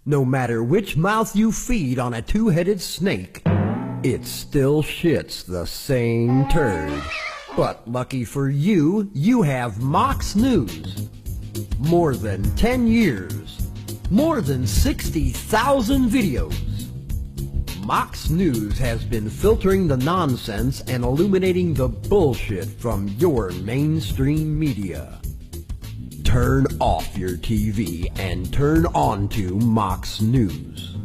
No matter which mouth you feed on a two-headed snake, it still shits the same turd. But lucky for you, you have Mox News. More than 10 years. More than 60,000 videos. Mox News has been filtering the nonsense and illuminating the bullshit from your mainstream media. Turn off your TV and turn on to Mox News.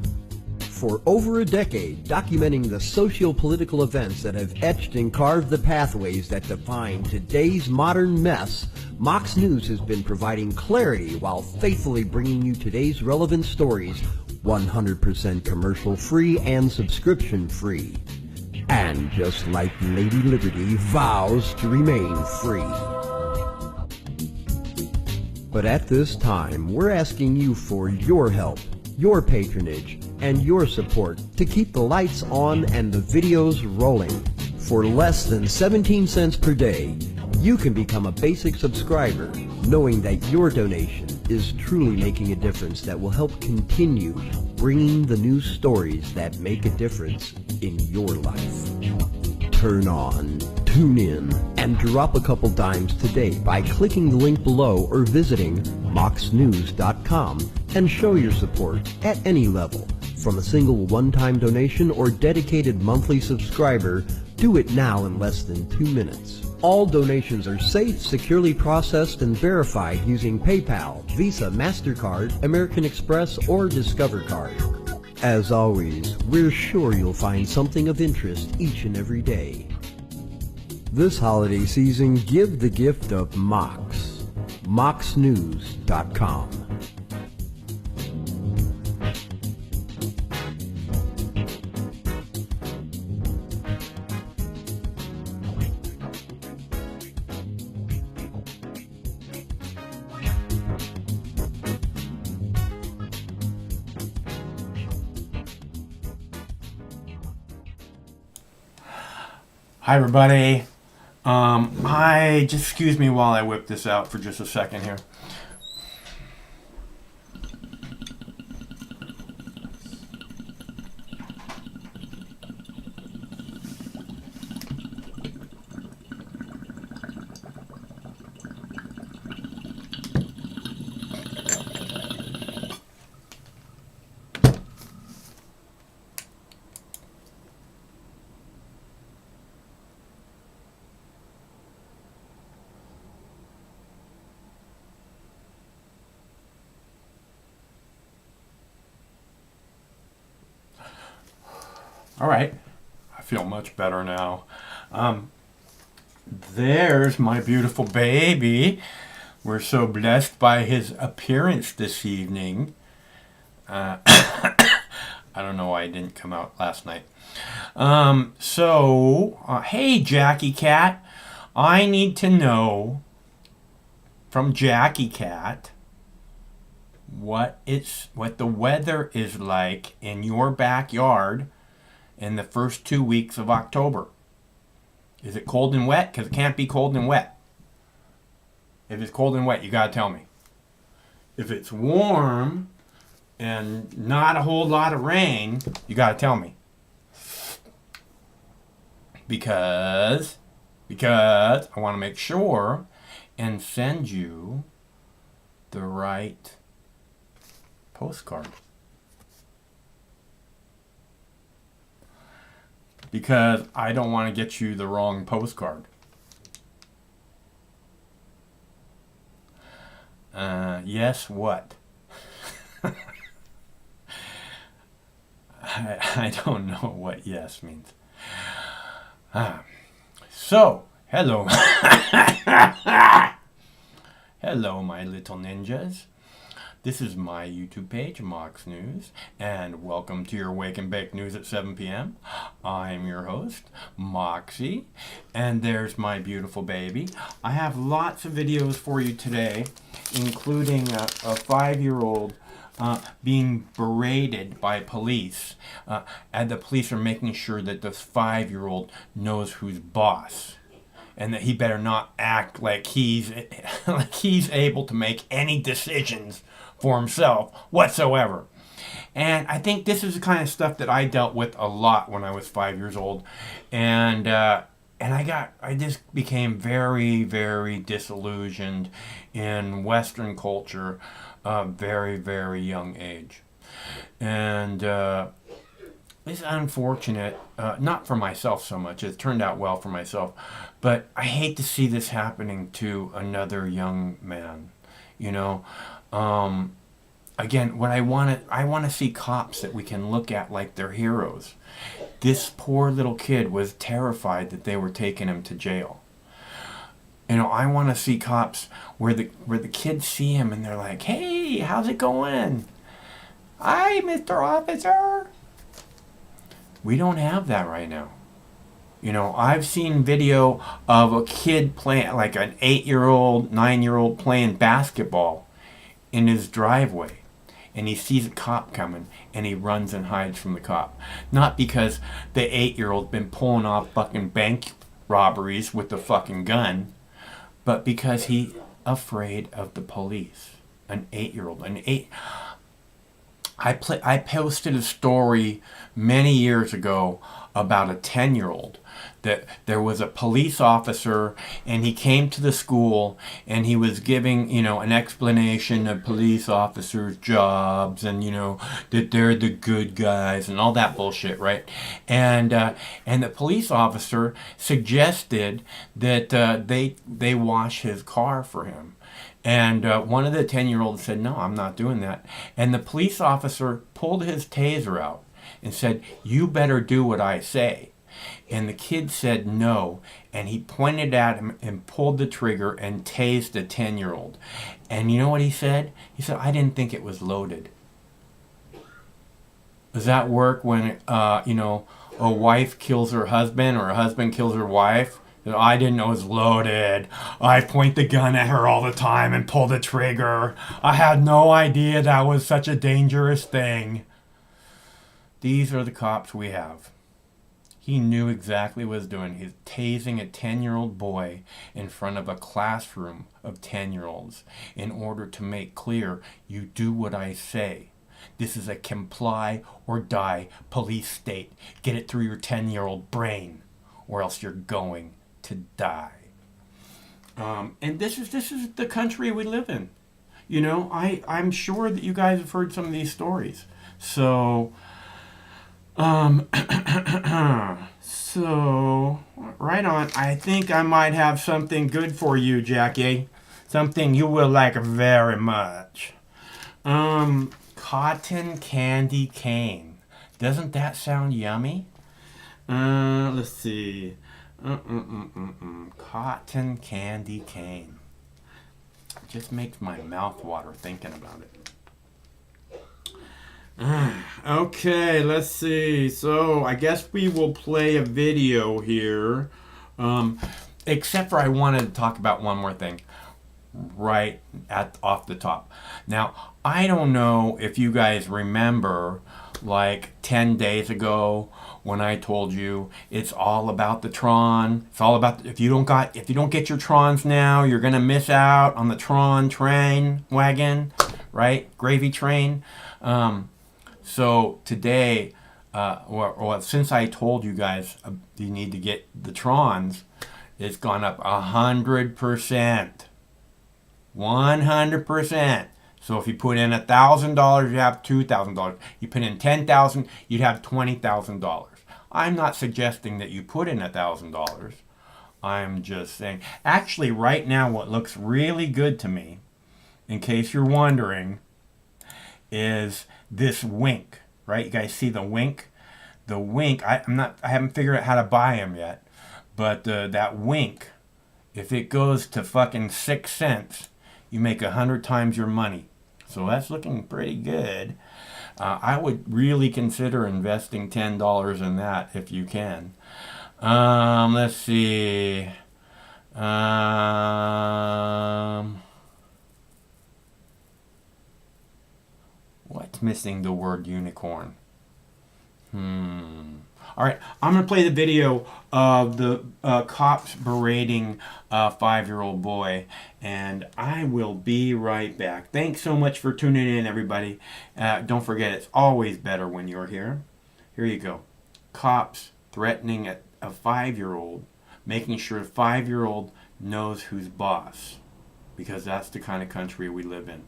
For over a decade, documenting the socio-political events that have etched and carved the pathways that define today's modern mess, Mox News has been providing clarity while faithfully bringing you today's relevant stories 100% commercial-free and subscription-free. And just like Lady Liberty vows to remain free. But at this time, we're asking you for your help, your patronage, and your support to keep the lights on and the videos rolling. For less than 17 cents per day, you can become a basic subscriber, knowing that your donation is truly making a difference that will help continue bringing the news stories that make a difference in your life. Turn on, tune in, and drop a couple dimes today by clicking the link below or visiting moxnews.com and show your support at any level. From a single one-time donation or dedicated monthly subscriber, do it now in less than 2 minutes. All donations are safe, securely processed, and verified using PayPal, Visa, MasterCard, American Express, or Discover Card. As always, we're sure you'll find something of interest each and every day. This holiday season, give the gift of Mox. moxnews.com. Hi everybody. Just excuse me while I whip this out for just a second here. All right, I feel much better now. There's my beautiful baby. We're so blessed by his appearance this evening. I don't know why he didn't come out last night. Hey, Jackie Cat. I need to know from Jackie Cat what the weather is like in your backyard in the first 2 weeks of October. Is it cold and wet? Because it can't be cold and wet. If it's cold and wet, you gotta tell me. If it's warm and not a whole lot of rain, you gotta tell me. Because I want to make sure and send you the right postcard. Because I don't want to get you the wrong postcard. Yes, what? I don't know what yes means. So, hello. Hello, my little ninjas. This is my YouTube page, Mox News, and welcome to your Wake and Bake News at 7 p.m. I'm your host, Moxie, and there's my beautiful baby. I have lots of videos for you today, including a 5-year-old being berated by police, and the police are making sure that this 5-year-old knows who's boss. And that he better not act like he's able to make any decisions for himself whatsoever. And I think this is the kind of stuff that I dealt with a lot when I was 5 years old. And I just became very, very disillusioned in Western culture at a very, very young age. And it's unfortunate, not for myself so much, it turned out well for myself, but I hate to see this happening to another young man, you know. Again, what I want to see cops that we can look at like they're heroes. This poor little kid was terrified that they were taking him to jail. I want to see cops where the kids see him and they're like, "Hey, how's it going? Hi, Mr. Officer." We don't have that right now. I've seen video of a kid playing, like an 8-year-old, 9-year-old playing basketball in his driveway. And he sees a cop coming, and he runs and hides from the cop. Not because the 8-year-old been pulling off fucking bank robberies with the fucking gun, but because he's afraid of the police. An 8-year-old. I posted a story many years ago about a 10-year-old that there was a police officer and he came to the school and he was giving, an explanation of police officers' jobs and, that they're the good guys and all that bullshit, right? And the police officer suggested that they wash his car for him. And one of the 10-year-olds said, "No, I'm not doing that." And the police officer pulled his taser out and said, "You better do what I say." And the kid said no, and he pointed at him and pulled the trigger and tased the 10-year-old. And you know what he said? He said, "I didn't think it was loaded." Does that work when, a wife kills her husband or a husband kills her wife? "I didn't know it was loaded. I point the gun at her all the time and pull the trigger. I had no idea that was such a dangerous thing." These are the cops we have. He knew exactly what he was doing. He's tasing a 10-year-old boy in front of a classroom of 10-year-olds in order to make clear, you do what I say. This is a comply or die police state. Get it through your 10-year-old brain, or else you're going to die. And this is the country we live in. I'm sure that you guys have heard some of these stories. So, so right on. I think I might have something good for you, Jackie. Something you will like very much. Cotton candy cane. Doesn't that sound yummy? Let's see. Cotton candy cane. Just makes my mouth water thinking about it. Okay, let's see. So I guess we will play a video here. Except for I wanted to talk about one more thing right off the top. Now, I don't know if you guys remember, like 10 days ago when I told you it's all about the Tron. It's all about if you don't get your Trons now, you're gonna miss out on the Tron train wagon, right? Gravy train. So today, or since I told you guys you need to get the Trons, it's gone up 100%. 100%. So if you put in $1,000, you have $2,000. You put in $10,000, you'd have $20,000. I'm not suggesting that you put in $1,000. I'm just saying. Actually, right now, what looks really good to me, in case you're wondering, is this Wink. Right? You guys see the Wink? The Wink. I haven't figured out how to buy them yet, but that Wink, if it goes to fucking 6 cents, you make 100 times your money. So that's looking pretty good. I would really consider investing $10 in that if you can. Let's see. What's missing the word unicorn? All right, I'm going to play the video of the cops berating a 5-year-old boy, and I will be right back. Thanks so much for tuning in, everybody. Don't forget, it's always better when you're here. Here you go. Cops threatening a 5-year-old, making sure a 5-year-old knows who's boss, because that's the kind of country we live in.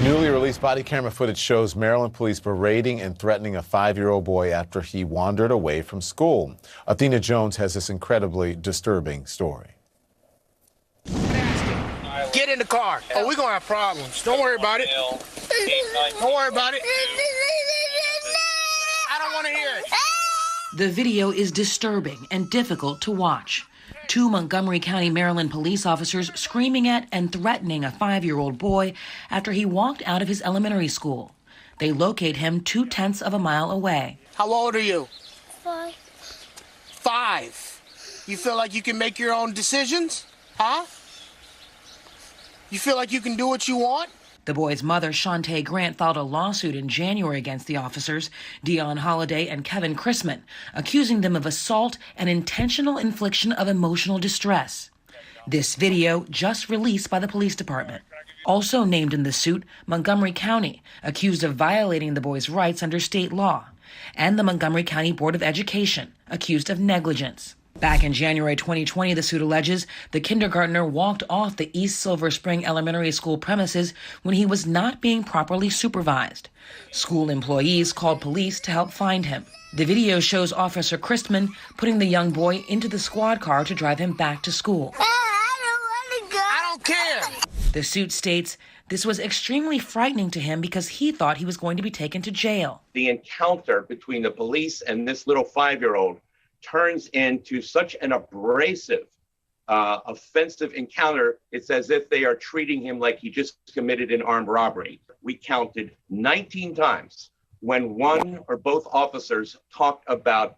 Newly released body camera footage shows Maryland police berating and threatening a 5-year-old boy after he wandered away from school. Athena Jones has this incredibly disturbing story. Get in the car. Oh, we're going to have problems. Don't worry about it. Don't worry about it. I don't want to hear it. The video is disturbing and difficult to watch. 2 Montgomery County, Maryland police officers screaming at and threatening a 5-year-old boy after he walked out of his elementary school. They locate him 2/10 of a mile away. How old are you? 5. 5. You feel like you can make your own decisions? Huh? You feel like you can do what you want? The boy's mother, Shantae Grant, filed a lawsuit in January against the officers, Dion Holliday and Kevin Chrisman, accusing them of assault and intentional infliction of emotional distress. This video just released by the police department. Also named in the suit, Montgomery County, accused of violating the boy's rights under state law, and the Montgomery County Board of Education, accused of negligence. Back in January 2020, the suit alleges the kindergartner walked off the East Silver Spring Elementary School premises when he was not being properly supervised. School employees called police to help find him. The video shows Officer Christman putting the young boy into the squad car to drive him back to school. I don't want to go. I don't care. The suit states this was extremely frightening to him because he thought he was going to be taken to jail. The encounter between the police and this little 5-year-old turns into such an abrasive, offensive encounter. It's as if they are treating him like he just committed an armed robbery. We counted 19 times when one or both officers talked about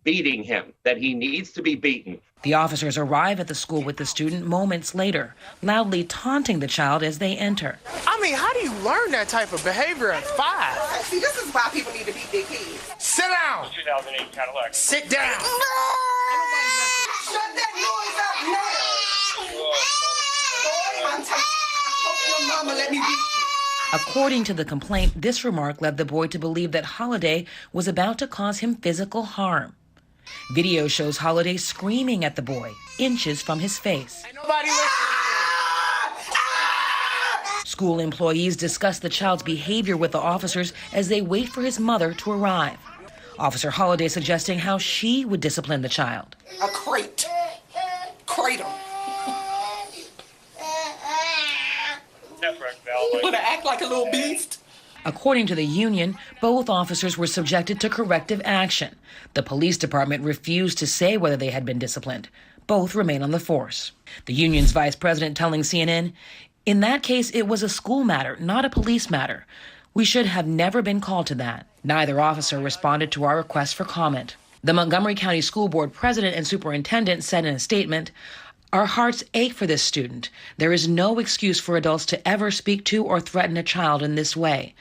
beating him, that he needs to be beaten. The officers arrive at the school with the student moments later, loudly taunting the child as they enter. I mean, how do you learn that type of behavior at 5? See, this is why people need to be big kids. Sit down. 2008 Cadillac. Sit down. Shut that noise up now. Boy, I'm tired. Hope your mama let me beat you. According to the complaint, this remark led the boy to believe that Holliday was about to cause him physical harm. Video shows Holliday screaming at the boy, inches from his face. Ain't nobody listening. School employees discuss the child's behavior with the officers as they wait for his mother to arrive. Officer Holliday suggesting how she would discipline the child. A crate. Cradle. You want to act like a little beast? According to the union, both officers were subjected to corrective action. The police department refused to say whether they had been disciplined. Both remain on the force. The union's vice president telling CNN, "In that case, it was a school matter, not a police matter. We should have never been called to that." Neither officer responded to our request for comment. The Montgomery County School Board president and superintendent said in a statement, "Our hearts ache for this student. There is no excuse for adults to ever speak to or threaten a child in this way.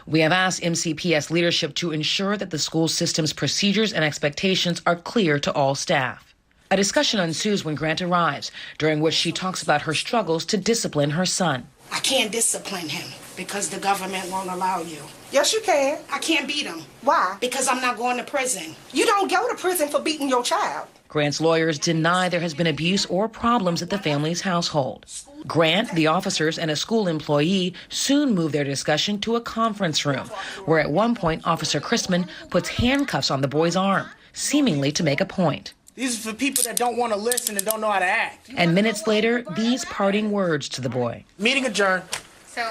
We have asked MCPS leadership to ensure that the school system's procedures and expectations are clear to all staff." A discussion ensues when Grant arrives, during which she talks about her struggles to discipline her son. I can't discipline him because the government won't allow you. Yes, you can. I can't beat him. Why? Because I'm not going to prison. You don't go to prison for beating your child. Grant's lawyers deny there has been abuse or problems at the family's household. Grant, the officers, and a school employee soon move their discussion to a conference room, where at one point Officer Christman puts handcuffs on the boy's arm, seemingly to make a point. These are for people that don't want to listen and don't know how to act. And minutes later, these parting words to the boy. Meeting adjourned.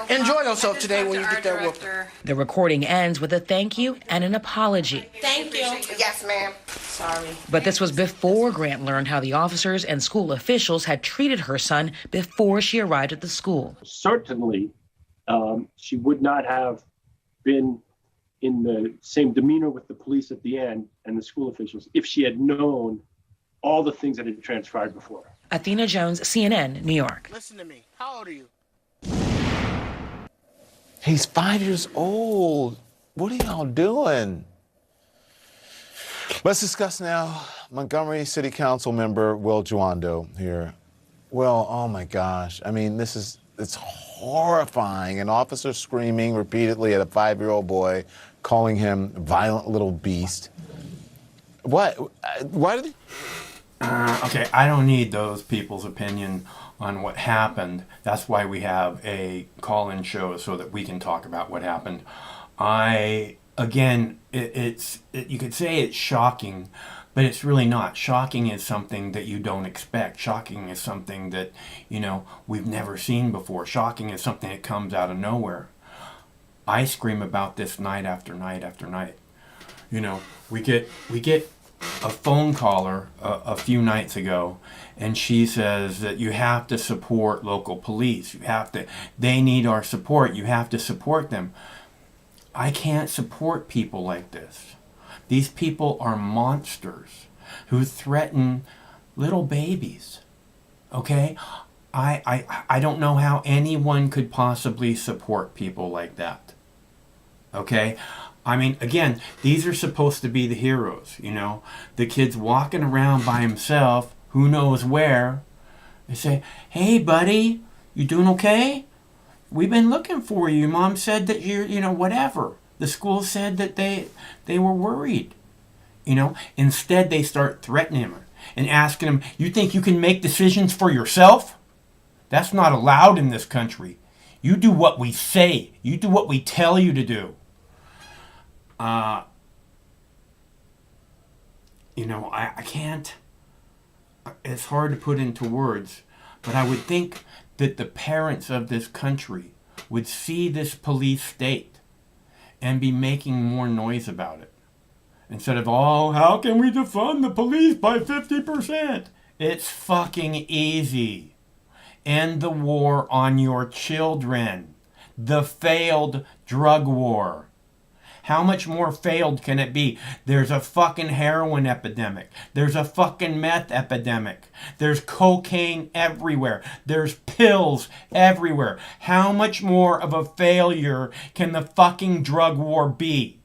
Enjoy yourself today when you get that whooping. The recording ends with a thank you and an apology. Thank you. Yes, ma'am. Sorry. But this was before Grant learned how the officers and school officials had treated her son before she arrived at the school. Certainly, she would not have been in the same demeanor with the police at the end and the school officials if she had known all the things that had transpired before. Athena Jones, CNN, New York. Listen to me. How old are you? He's 5 years old. What are y'all doing? Let's discuss now Montgomery City Council member Will Juando here. Will, oh my gosh. I mean, it's horrifying. An officer screaming repeatedly at a 5-year-old boy, calling him violent little beast. What? Why did he? Okay, I don't need those people's opinion on what happened. That's why we have a call-in show so that we can talk about what happened. You could say it's shocking, but it's really not. Shocking is something that you don't expect. Shocking is something that, we've never seen before. Shocking is something that comes out of nowhere. I scream about this night after night after night. We get a phone caller a few nights ago, and she says that you have to support local police. They need our support. You have to support them. I can't support people like this. These people are monsters who threaten little babies. Okay? I don't know how anyone could possibly support people like that. Okay? I mean, again, these are supposed to be the heroes, The kid's walking around by himself, who knows where. They say, hey, buddy, you doing okay? We've been looking for you. Mom said that you're, whatever. The school said that they were worried. Instead, they start threatening him and asking him, you think you can make decisions for yourself? That's not allowed in this country. You do what we say. You do what we tell you to do. I can't, it's hard to put into words, but I would think that the parents of this country would see this police state and be making more noise about it. Instead of, how can we defund the police by 50%? It's fucking easy. End the war on your children. The failed drug war. How much more failed can it be? There's a fucking heroin epidemic. There's a fucking meth epidemic. There's cocaine everywhere. There's pills everywhere. How much more of a failure can the fucking drug war be?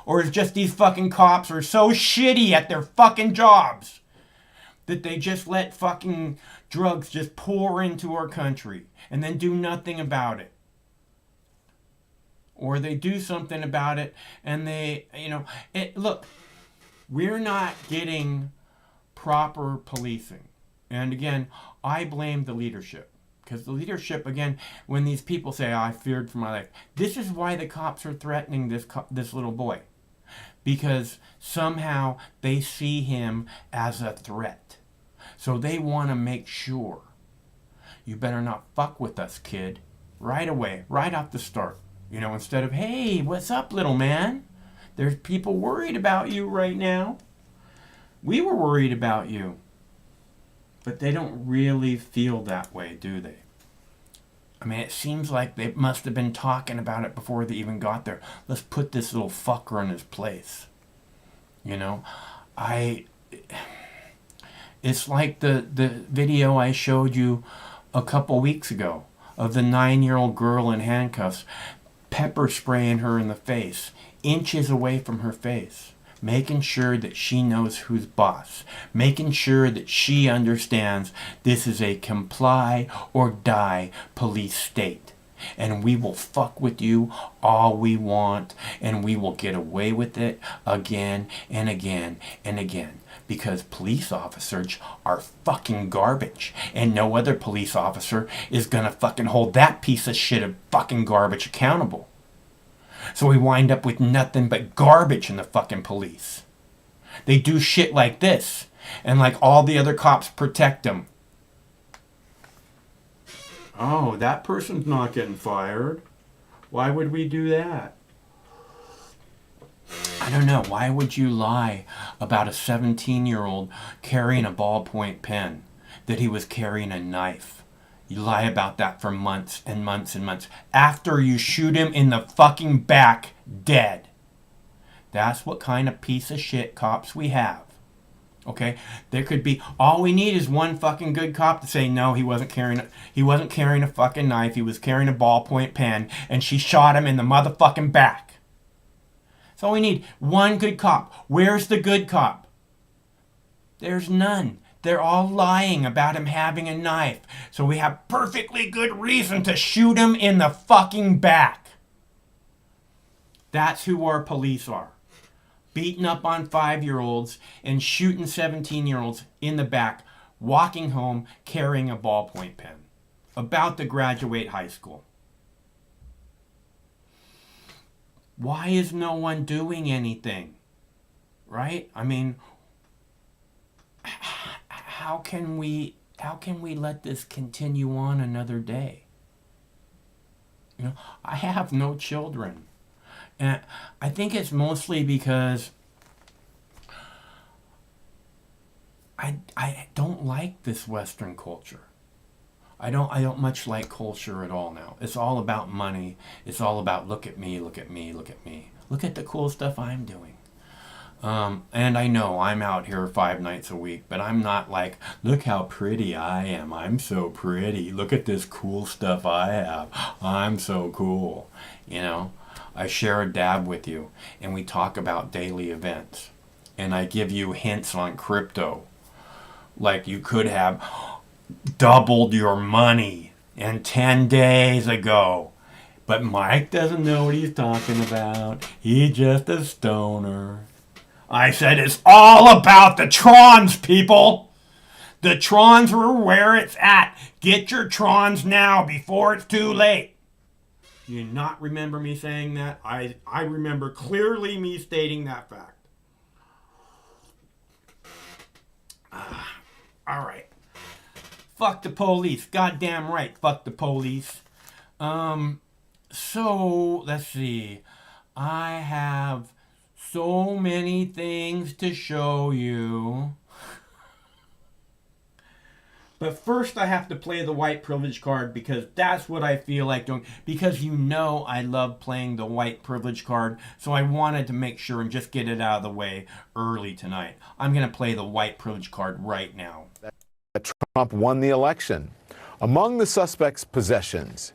Or is just these fucking cops are so shitty at their fucking jobs that they just let fucking drugs just pour into our country and then do nothing about it? Or they do something about it and look, we're not getting proper policing. And again, I blame the leadership. Because the leadership, again, when these people say, I feared for my life, this is why the cops are threatening this little boy. Because somehow they see him as a threat. So they want to make sure, you better not fuck with us, kid. Right away, right off the start. Instead of, hey, what's up, little man? There's people worried about you right now. We were worried about you. But they don't really feel that way, do they? I mean, it seems like they must have been talking about it before they even got there. Let's put this little fucker in his place. It's like the video I showed you a couple weeks ago of the 9-year-old girl in handcuffs, pepper spraying her in the face, inches away from her face, making sure that she knows who's boss, making sure that she understands this is a comply or die police state. And we will fuck with you all we want, and we will get away with it again and again and again. Because police officers are fucking garbage. And no other police officer is gonna fucking hold that piece of shit of fucking garbage accountable. So we wind up with nothing but garbage in the fucking police. They do shit like this, and like all the other cops protect them. Oh, that person's not getting fired. Why would we do that? I don't know. Why would you lie about a 17-year-old carrying a ballpoint pen, that he was carrying a knife? You lie about that for months and months and months after you shoot him in the fucking back dead. That's what kind of piece of shit cops we have. Okay? There could be, all we need is one fucking good cop to say, no, he wasn't carrying a fucking knife, he was carrying a ballpoint pen, and she shot him in the motherfucking back. That's all we need. One good cop. Where's the good cop? There's none. They're all lying about him having a knife. So we have perfectly good reason to shoot him in the fucking back. That's who our police are. Beating up on 5-year-olds and shooting 17-year-olds in the back, walking home carrying a ballpoint pen. About to graduate high school. Why is no one doing anything? Right? I mean, how can we let this continue on another day? You know, I have no children. And I think it's mostly because I don't like this Western culture. I don't much like culture at all now. It's all about money. It's all about look at me, look at me, look at me. Look at the cool stuff I'm doing. And I know I'm out here 5 nights a week, but I'm not like, look how pretty I am. I'm so pretty. Look at this cool stuff I have. I'm so cool. You know, I share a dab with you, and we talk about daily events. And I give you hints on crypto. Like you could have doubled your money in 10 days ago. But Mike doesn't know what he's talking about. He's just a stoner. I said it's all about the Trons, people. The Trons are where it's at. Get your Trons now before it's too late. You not remember me saying that? I remember clearly me stating that fact. All right. Fuck the police. Goddamn right. Fuck the police. So, let's see. I have so many things to show you. But first I have to play the white privilege card because that's what I feel like doing. Because you know I love playing the white privilege card. So I wanted to make sure and just get it out of the way early tonight. I'm going to play the white privilege card right now. Trump won the election. Among the suspects' possessions,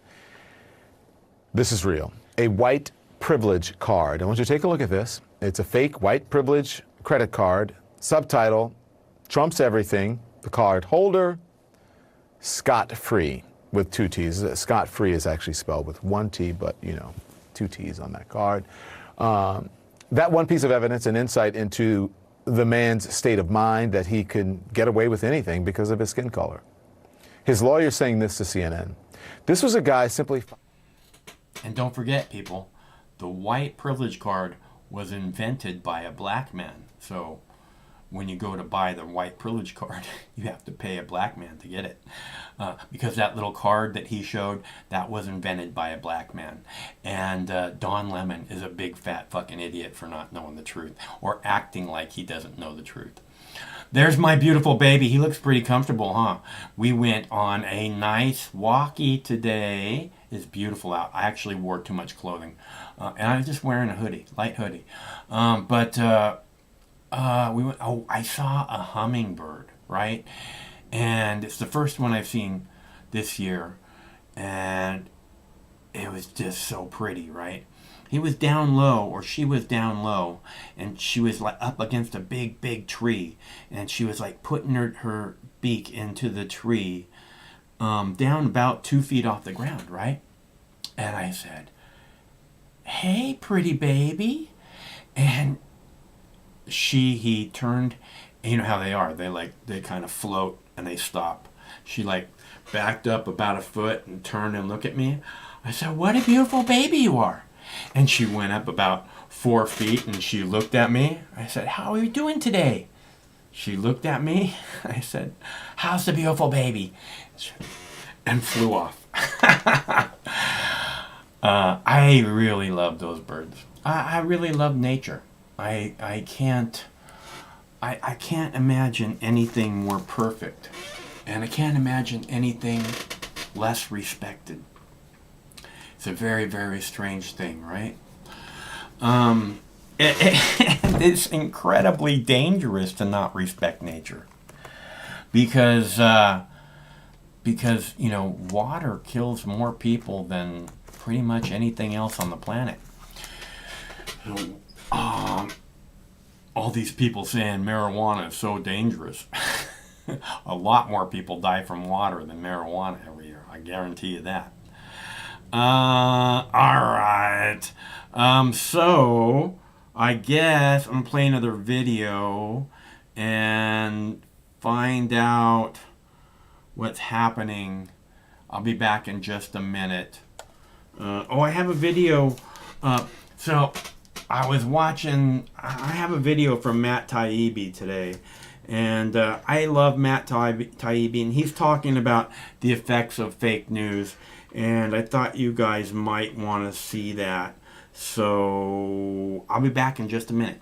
this is real, a white privilege card. I want you to take a look at this. It's a fake white privilege credit card. Subtitle, Trump's everything. The card holder, scot-free, with 2 T's. Scot-free is actually spelled with 1 T, but, you know, 2 T's on that card. That one piece of evidence and insight into the man's state of mind, that he can get away with anything because of his skin color. His lawyer saying this to CNN. This was a guy simply... And don't forget, people, the white privilege card was invented by a black man. So when you go to buy the white privilege card, you have to pay a black man to get it. Because that little card that he showed, that was invented by a black man. And Don Lemon is a big fat fucking idiot for not knowing the truth or acting like he doesn't know the truth. There's my beautiful baby. He looks pretty comfortable, huh? We went on a nice walkie today. It's beautiful out. I actually wore too much clothing. And I'm just wearing a hoodie, light hoodie. We went, I saw a hummingbird, right? And it's the first one I've seen this year. And it was just so pretty, right? He was down low, or she was down low, and she was like up against a big, big tree. And she was like putting her beak into the tree, down about 2 feet off the ground, right? And I said, hey, pretty baby. And he turned, and you know how they are. They kind of float and they stop. She like backed up about a foot and turned and looked at me. I said, what a beautiful baby you are. And she went up about 4 feet and she looked at me. I said, how are you doing today? She looked at me. I said, how's the beautiful baby? And flew off. I really love those birds. I really love nature. I can't imagine anything more perfect. And I can't imagine anything less respected. It's a very, very strange thing, right? It's incredibly dangerous to not respect nature. Because you know, water kills more people than pretty much anything else on the planet. all these people saying marijuana is so dangerous. A lot more people die from water than marijuana every year. I guarantee you that. All right. So I guess I'm gonna play another video and find out what's happening. I'll be back in just a minute. I have a video. So I was watching, I have a video from Matt Taibbi today. And I love Matt Taibbi, and he's talking about the effects of fake news. And I thought you guys might want to see that. So I'll be back in just a minute.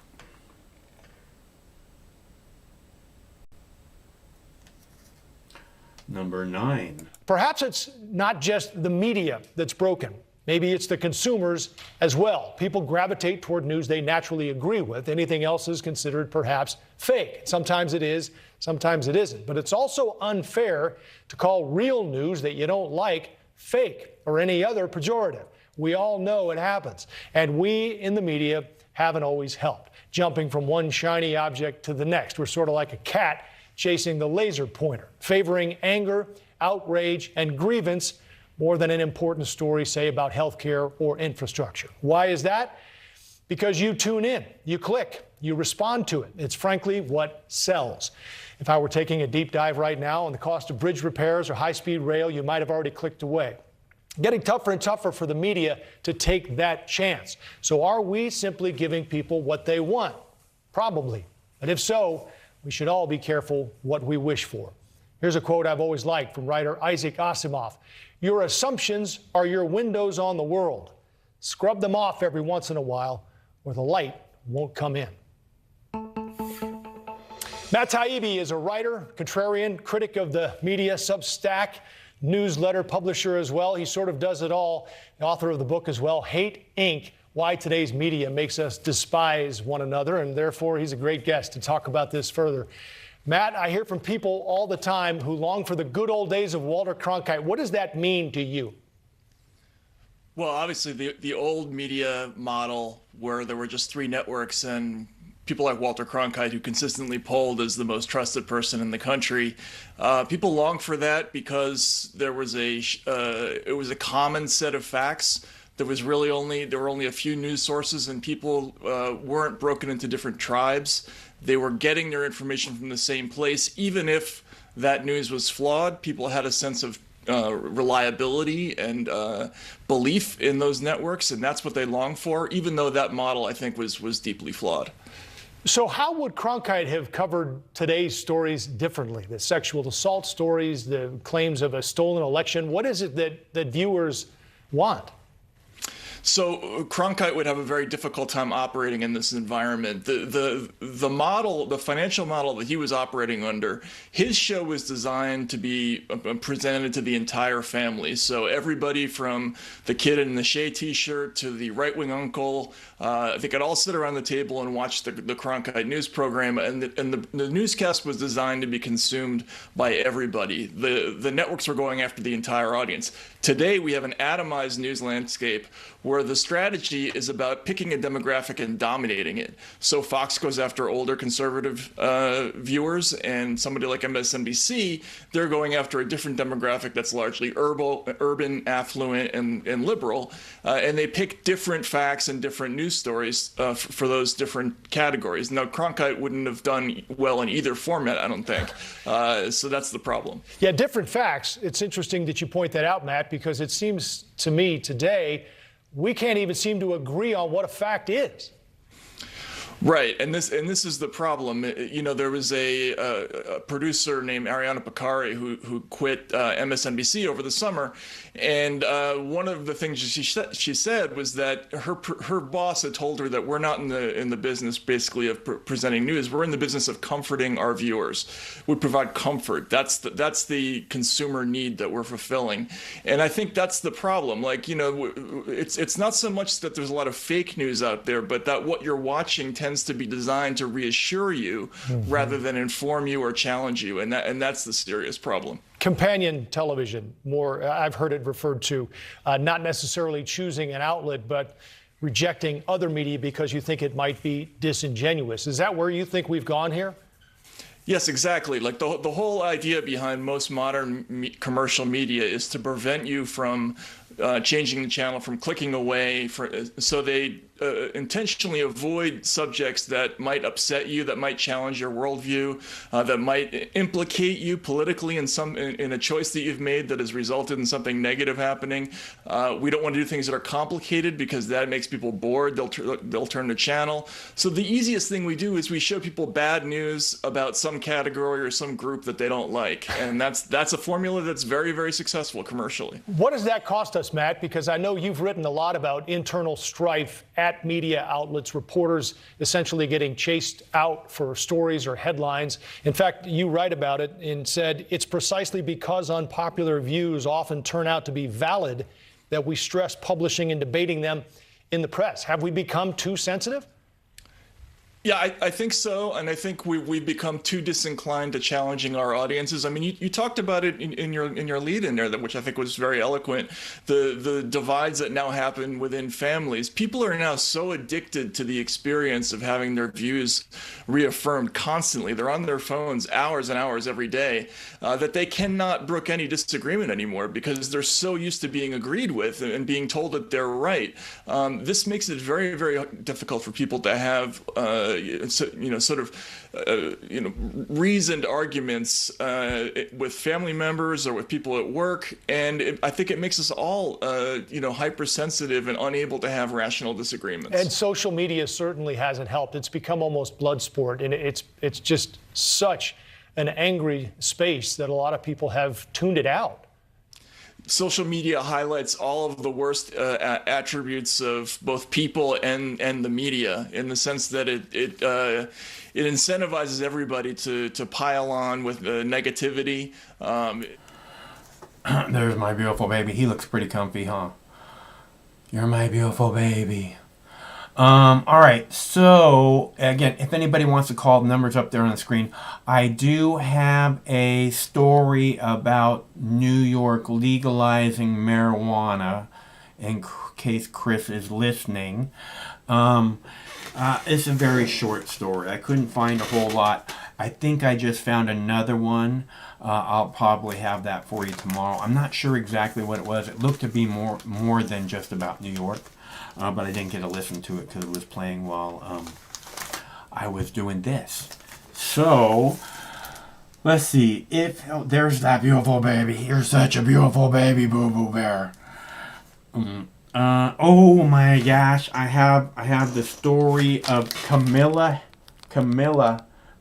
Number 9. Perhaps it's not just the media that's broken. Maybe it's the consumers as well. People gravitate toward news they naturally agree with. Anything else is considered perhaps fake. Sometimes it is, sometimes it isn't. But it's also unfair to call real news that you don't like fake or any other pejorative. We all know it happens. And we in the media haven't always helped, jumping from one shiny object to the next. We're sort of like a cat chasing the laser pointer, favoring anger, outrage, and grievance more than an important story, say, about healthcare or infrastructure. Why is that? Because you tune in, you click, you respond to it. It's frankly what sells. If I were taking a deep dive right now on the cost of bridge repairs or high-speed rail, you might have already clicked away. Getting tougher and tougher for the media to take that chance. So are we simply giving people what they want? Probably. But if so, we should all be careful what we wish for. Here's a quote I've always liked from writer Isaac Asimov. Your assumptions are your windows on the world. Scrub them off every once in a while, or the light won't come in. Matt Taibbi is a writer, contrarian, critic of the media, Substack, newsletter publisher as well. He sort of does it all. The author of the book as well, Hate, Inc., Why Today's Media Makes Us Despise One Another, and therefore he's a great guest to talk about this further. Matt, I hear from people all the time who long for the good old days of Walter Cronkite. What does that mean to you? Well, obviously, the old media model where there were just 3 networks and people like Walter Cronkite, who consistently polled as the most trusted person in the country, people long for that because there was it was a common set of facts. There were only a few news sources, and people weren't broken into different tribes. They were getting their information from the same place. Even if that news was flawed, people had a sense of reliability and belief in those networks, and that's what they longed for, even though that model, I think, was deeply flawed. So how would Cronkite have covered today's stories differently? The sexual assault stories, the claims of a stolen election. What is it that viewers want? So Cronkite would have a very difficult time operating in this environment. The model, the financial model that he was operating under, his show was designed to be presented to the entire family. So everybody from the kid in the Shea t-shirt to the right-wing uncle, they could all sit around the table and watch the Cronkite news program, and the newscast was designed to be consumed by everybody. The networks were going after the entire audience. Today we have an atomized news landscape where the strategy is about picking a demographic and dominating it. So Fox goes after older conservative viewers, and somebody like MSNBC, they're going after a different demographic that's largely urban, affluent, and liberal, and they pick different facts and different news stories for those different categories. Now, Cronkite wouldn't have done well in either format, I don't think. So that's the problem. Yeah, different facts. It's interesting that you point that out, Matt, because it seems to me today we can't even seem to agree on what a fact is. Right, and this is the problem. You know, there was a producer named Ariana Picari who quit MSNBC over the summer, and one of the things she said was that her boss had told her that we're not in the business basically of presenting news. We're in the business of comforting our viewers. We provide comfort. That's the consumer need that we're fulfilling, and I think that's the problem. Like, you know, it's not so much that there's a lot of fake news out there, but that what you're watching tends to be designed to reassure you rather than inform you or challenge you, and that's the serious problem. Companion television, more I've heard it referred to, not necessarily choosing an outlet, but rejecting other media because you think it might be disingenuous. Is that where you think we've gone here? Yes, exactly. Like the whole idea behind most modern commercial media is to prevent you from changing the channel, from clicking away, so they intentionally avoid subjects that might upset you, that might challenge your worldview, that might implicate you politically in a choice that you've made that has resulted in something negative happening. We don't want to do things that are complicated because that makes people bored. They'll turn the channel. So the easiest thing we do is we show people bad news about some category or some group that they don't like, and that's a formula that's very, very successful commercially. What does that cost us, Matt? Because I know you've written a lot about internal strife at media outlets, reporters essentially getting chased out for stories or headlines. In fact, you write about it and said it's precisely because unpopular views often turn out to be valid that we stress publishing and debating them in the press. Have we become too sensitive? Yeah, I think so, and I think we've become too disinclined to challenging our audiences. I mean, you talked about it in your lead in there, which I think was very eloquent. The divides that now happen within families. People are now so addicted to the experience of having their views reaffirmed constantly. They're on their phones hours and hours every day that they cannot brook any disagreement anymore because they're so used to being agreed with and being told that they're right. This makes it very, very difficult for people to have reasoned arguments with family members or with people at work, and I think it makes us all hypersensitive and unable to have rational disagreements. And social media certainly hasn't helped. It's become almost blood sport, and it's just such an angry space that a lot of people have tuned it out. Social media highlights all of the worst attributes of both people and the media, in the sense that it incentivizes everybody to pile on with negativity. There's my beautiful baby. He looks pretty comfy, huh? You're my beautiful baby. All right, so again, if anybody wants to call, the number's up there on the screen. I do have a story about New York legalizing marijuana, in case Chris is listening. It's a very short story. I couldn't find a whole lot. I think I just found another one. I'll probably have that for you tomorrow. I'm not sure exactly what it was. It looked to be more than just about New York. But I didn't get to listen to it because it was playing while I was doing this. So, let's see. There's that beautiful baby. You're such a beautiful baby, Boo-Boo Bear. Oh my gosh. I have the story of Camilla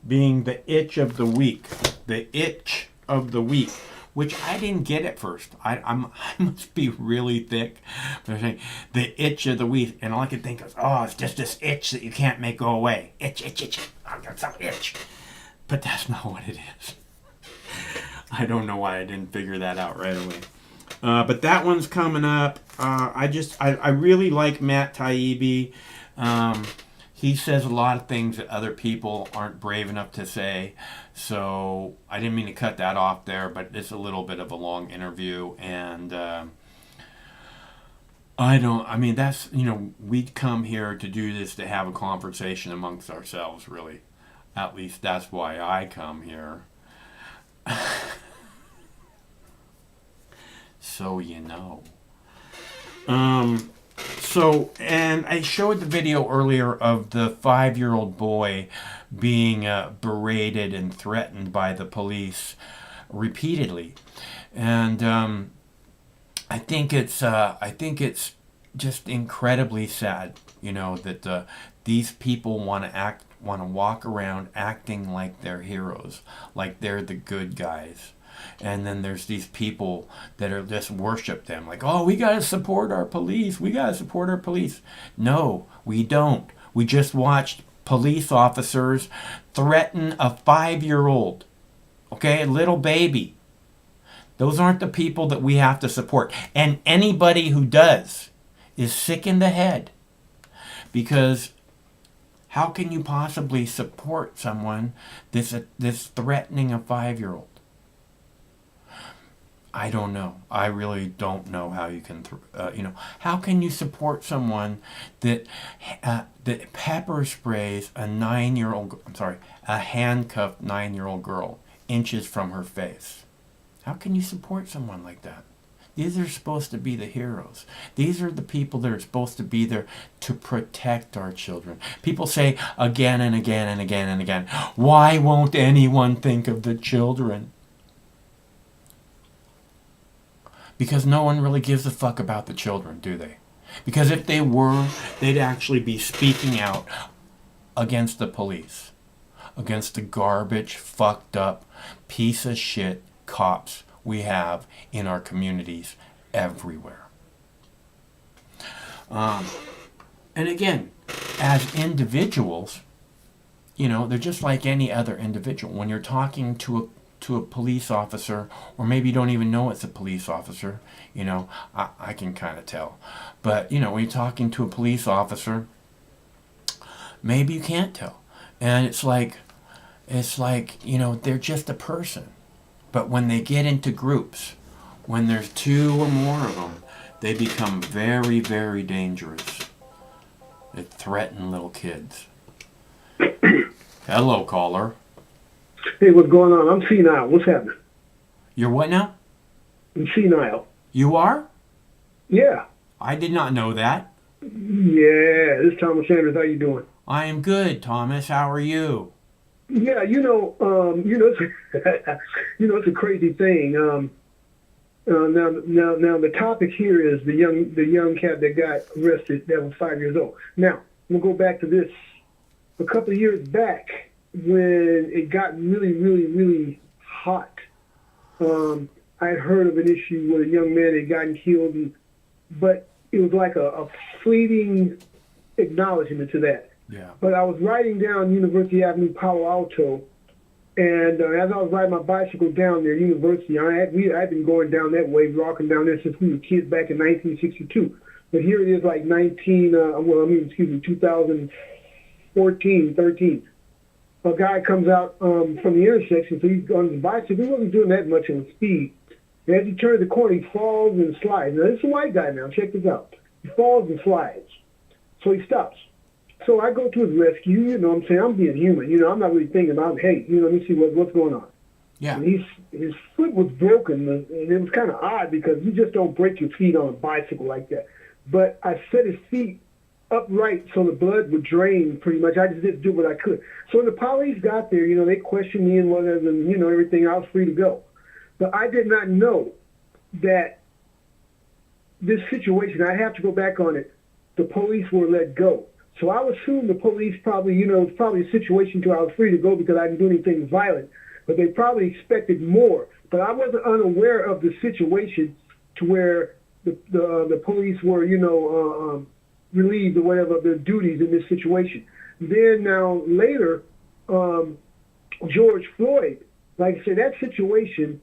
being the itch of the week. The itch of the week. Which I didn't get at first. I must be really thick. They're saying the itch of the week, and all I could think of, it's just this itch that you can't make go away. Itch. I've got some itch. But that's not what it is. I don't know why I didn't figure that out right away. But that one's coming up. I really like Matt Taibbi. He says a lot of things that other people aren't brave enough to say. So I didn't mean to cut that off there, but it's a little bit of a long interview. And we'd come here to do this to have a conversation amongst ourselves, really. At least that's why I come here. So you know. And I showed the video earlier of the 5-year-old boy being berated and threatened by the police repeatedly, and I think it's just incredibly sad, that these people want to walk around acting like they're heroes, like they're the good guys. And then there's these people that are just worship them, like, oh, we got to support our police. We got to support our police. No, we don't. We just watched police officers threaten a 5-year-old, okay, a little baby. Those aren't the people that we have to support. And anybody who does is sick in the head, because how can you possibly support someone that's threatening a 5-year-old? I don't know. I really don't know how you can, how can you support someone that that pepper sprays a a handcuffed 9-year-old girl inches from her face? How can you support someone like that? These are supposed to be the heroes. These are the people that are supposed to be there to protect our children. People say again and again and again and again, why won't anyone think of the children? Because no one really gives a fuck about the children, do they? Because if they were, they'd actually be speaking out against the police, against the garbage, fucked up, piece of shit cops we have in our communities everywhere. And again, as individuals, they're just like any other individual. When you're talking to a police officer, or maybe you don't even know it's a police officer, I can kind of tell. But, when you're talking to a police officer, maybe you can't tell. And it's like, they're just a person. But when they get into groups, when there's 2 or more of them, they become very, very dangerous. They threaten little kids. Hello, caller. Hey, what's going on? I'm senile. What's happening? You're what now? I'm senile. You are? Yeah. I did not know that. Yeah, this is Thomas Sanders. How you doing? I am good, Thomas. How are you? Yeah, it's a crazy thing. Now, the topic here is the young cat that got arrested that was 5 years old. Now, we'll go back to this. A couple of years back, when it got really, really, really hot, I had heard of an issue where a young man had gotten killed, but it was like a fleeting acknowledgement to that. Yeah. But I was riding down University Avenue, Palo Alto, and as I was riding my bicycle down there, University, I'd been going down that way, walking down there since we were kids back in 1962. But here it is like 2014, 13. A guy comes out from the intersection, so he's on his bicycle. He wasn't doing that much on speed. And as he turns the corner, he falls and slides. Now, this is a white guy now. Check this out. He falls and slides. So he stops. So I go to his rescue, I'm saying? I'm being human, I'm not really thinking about, hey, let me see what's going on. Yeah. And his foot was broken, and it was kind of odd because you just don't break your feet on a bicycle like that. But I set his feet upright so the blood would drain pretty much. I just didn't do what I could. So when the police got there, they questioned me and whatever, and, everything, I was free to go. But I did not know that this situation, I have to go back on it, the police were let go. So I would assume the police probably, it's probably a situation where I was free to go because I didn't do anything violent. But they probably expected more. But I wasn't unaware of the situation to where the police were, relieved or whatever of their duties in this situation. Then now later, George Floyd, like I said, that situation,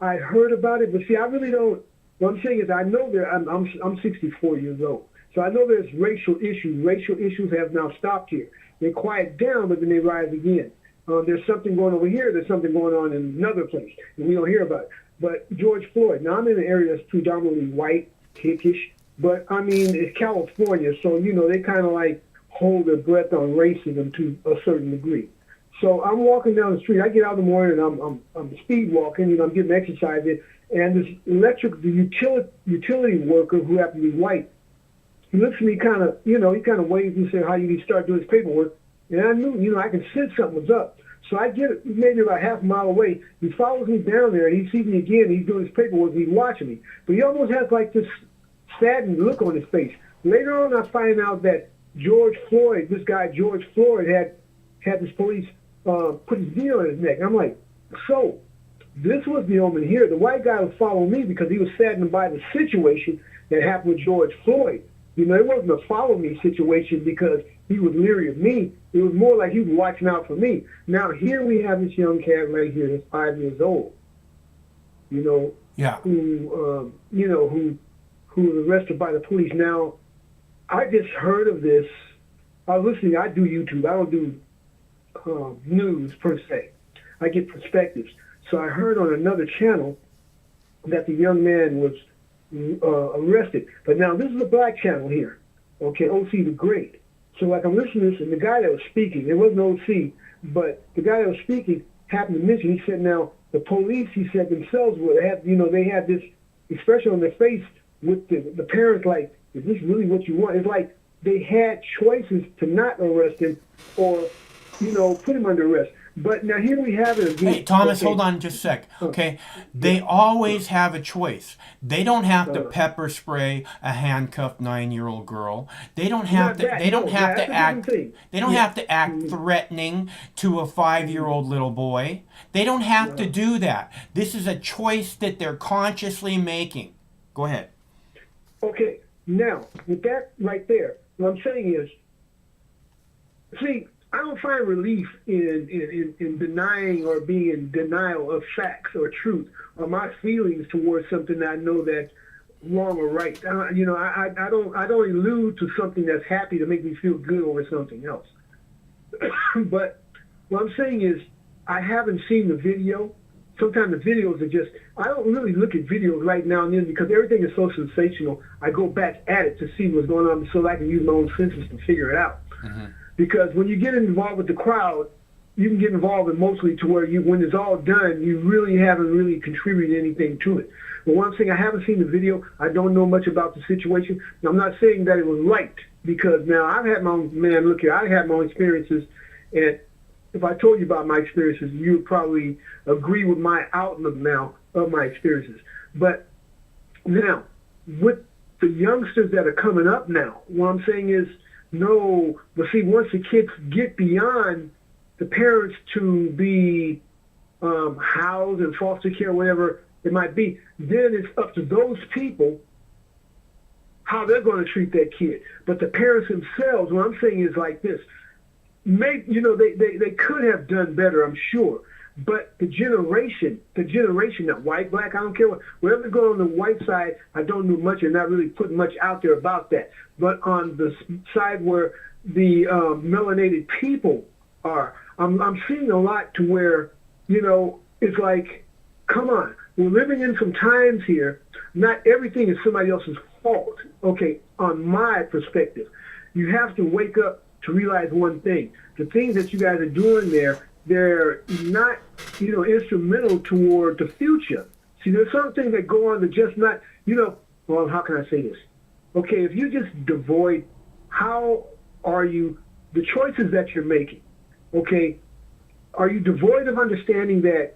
I heard about it, but see, I really don't. What I'm saying is, I know that I'm 64 years old. So I know there's racial issues. Racial issues have now stopped here. They quiet down, but then they rise again. There's something going over here. There's something going on in another place, and we don't hear about it. But George Floyd, now I'm in an area that's predominantly white, hickish, but I mean, it's California, so, they kind of like hold their breath on racism to a certain degree. So I'm walking down the street. I get out in the morning, and I'm speed walking, I'm getting exercise in, and this utility worker who happened to be white, he looks at me he kind of waves and says, how you need to start doing this paperwork. And I knew, I can sense something was up. So I get maybe about half a mile away. He follows me down there, and he sees me again. He's doing his paperwork, and he's watching me. But he almost has like this saddened look on his face. Later on, I find out that George Floyd had this police put his knee on his neck. And I'm like, so this was the omen here. The white guy was following me because he was saddened by the situation that happened with George Floyd. It wasn't a follow me situation because he was leery of me. It was more like he was watching out for me. Now here we have this young cat right here that's 5 years old. Yeah. Who was arrested by the police. Now, I just heard of this. I was listening. I do YouTube. I don't do news per se. I get perspectives. So I heard on another channel that the young man was arrested. But now this is a black channel here, okay, OC the Great. So like I'm listening to this, and the guy that was speaking, it wasn't OC, but the guy that was speaking happened to mention, he said, now the police, he said themselves, would have, they had this expression on their face with the parents like, is this really what you want? It's like they had choices to not arrest him or, put him under arrest. But now here we have it again. Hey, Thomas, hold on just a sec. Okay, they always have a choice. They don't have to pepper spray a handcuffed 9-year-old girl. They don't have to. They don't have to act. They don't have to act threatening to a 5-year-old little boy. They don't have to do that. This is a choice that they're consciously making. Go ahead. Okay, now with that right there, what I'm saying is, see, I don't find relief in denying or being in denial of facts or truth or my feelings towards something that I know that's wrong or right. I don't allude to something that's happy to make me feel good over something else. But what I'm saying is, I haven't seen the video. Sometimes the videos are just, I don't really look at videos right now and then because everything is so sensational. I go back at it to see what's going on so I can use my own senses to figure it out. Mm-hmm. Because when you get involved with the crowd, you can get involved emotionally to where when it's all done, you really haven't really contributed anything to it. But one thing, I haven't seen the video. I don't know much about the situation. Now, I'm not saying that it was right because now I've had my own, look here, I had my own experiences. And if I told you about my experiences, you would probably agree with my outlook now of my experiences. But now, with the youngsters that are coming up now, what I'm saying is, no, but see, once the kids get beyond the parents to be housed in foster care, whatever it might be, then it's up to those people how they're going to treat that kid. But the parents themselves, what I'm saying is like this, they could have done better, I'm sure. But the generation, that white, black, I don't care whatever going on the white side, I don't know much and not really putting much out there about that. But on the side where the melanated people are, I'm seeing a lot to where, it's like, come on, we're living in some times here. Not everything is somebody else's fault. Okay, on my perspective, you have to wake up to realize one thing. The things that you guys are doing there, they're not, instrumental toward the future. See, there's some things that go on that just not, well, how can I say this? Okay, if you just devoid, how are you, the choices that you're making, okay, are you devoid of understanding that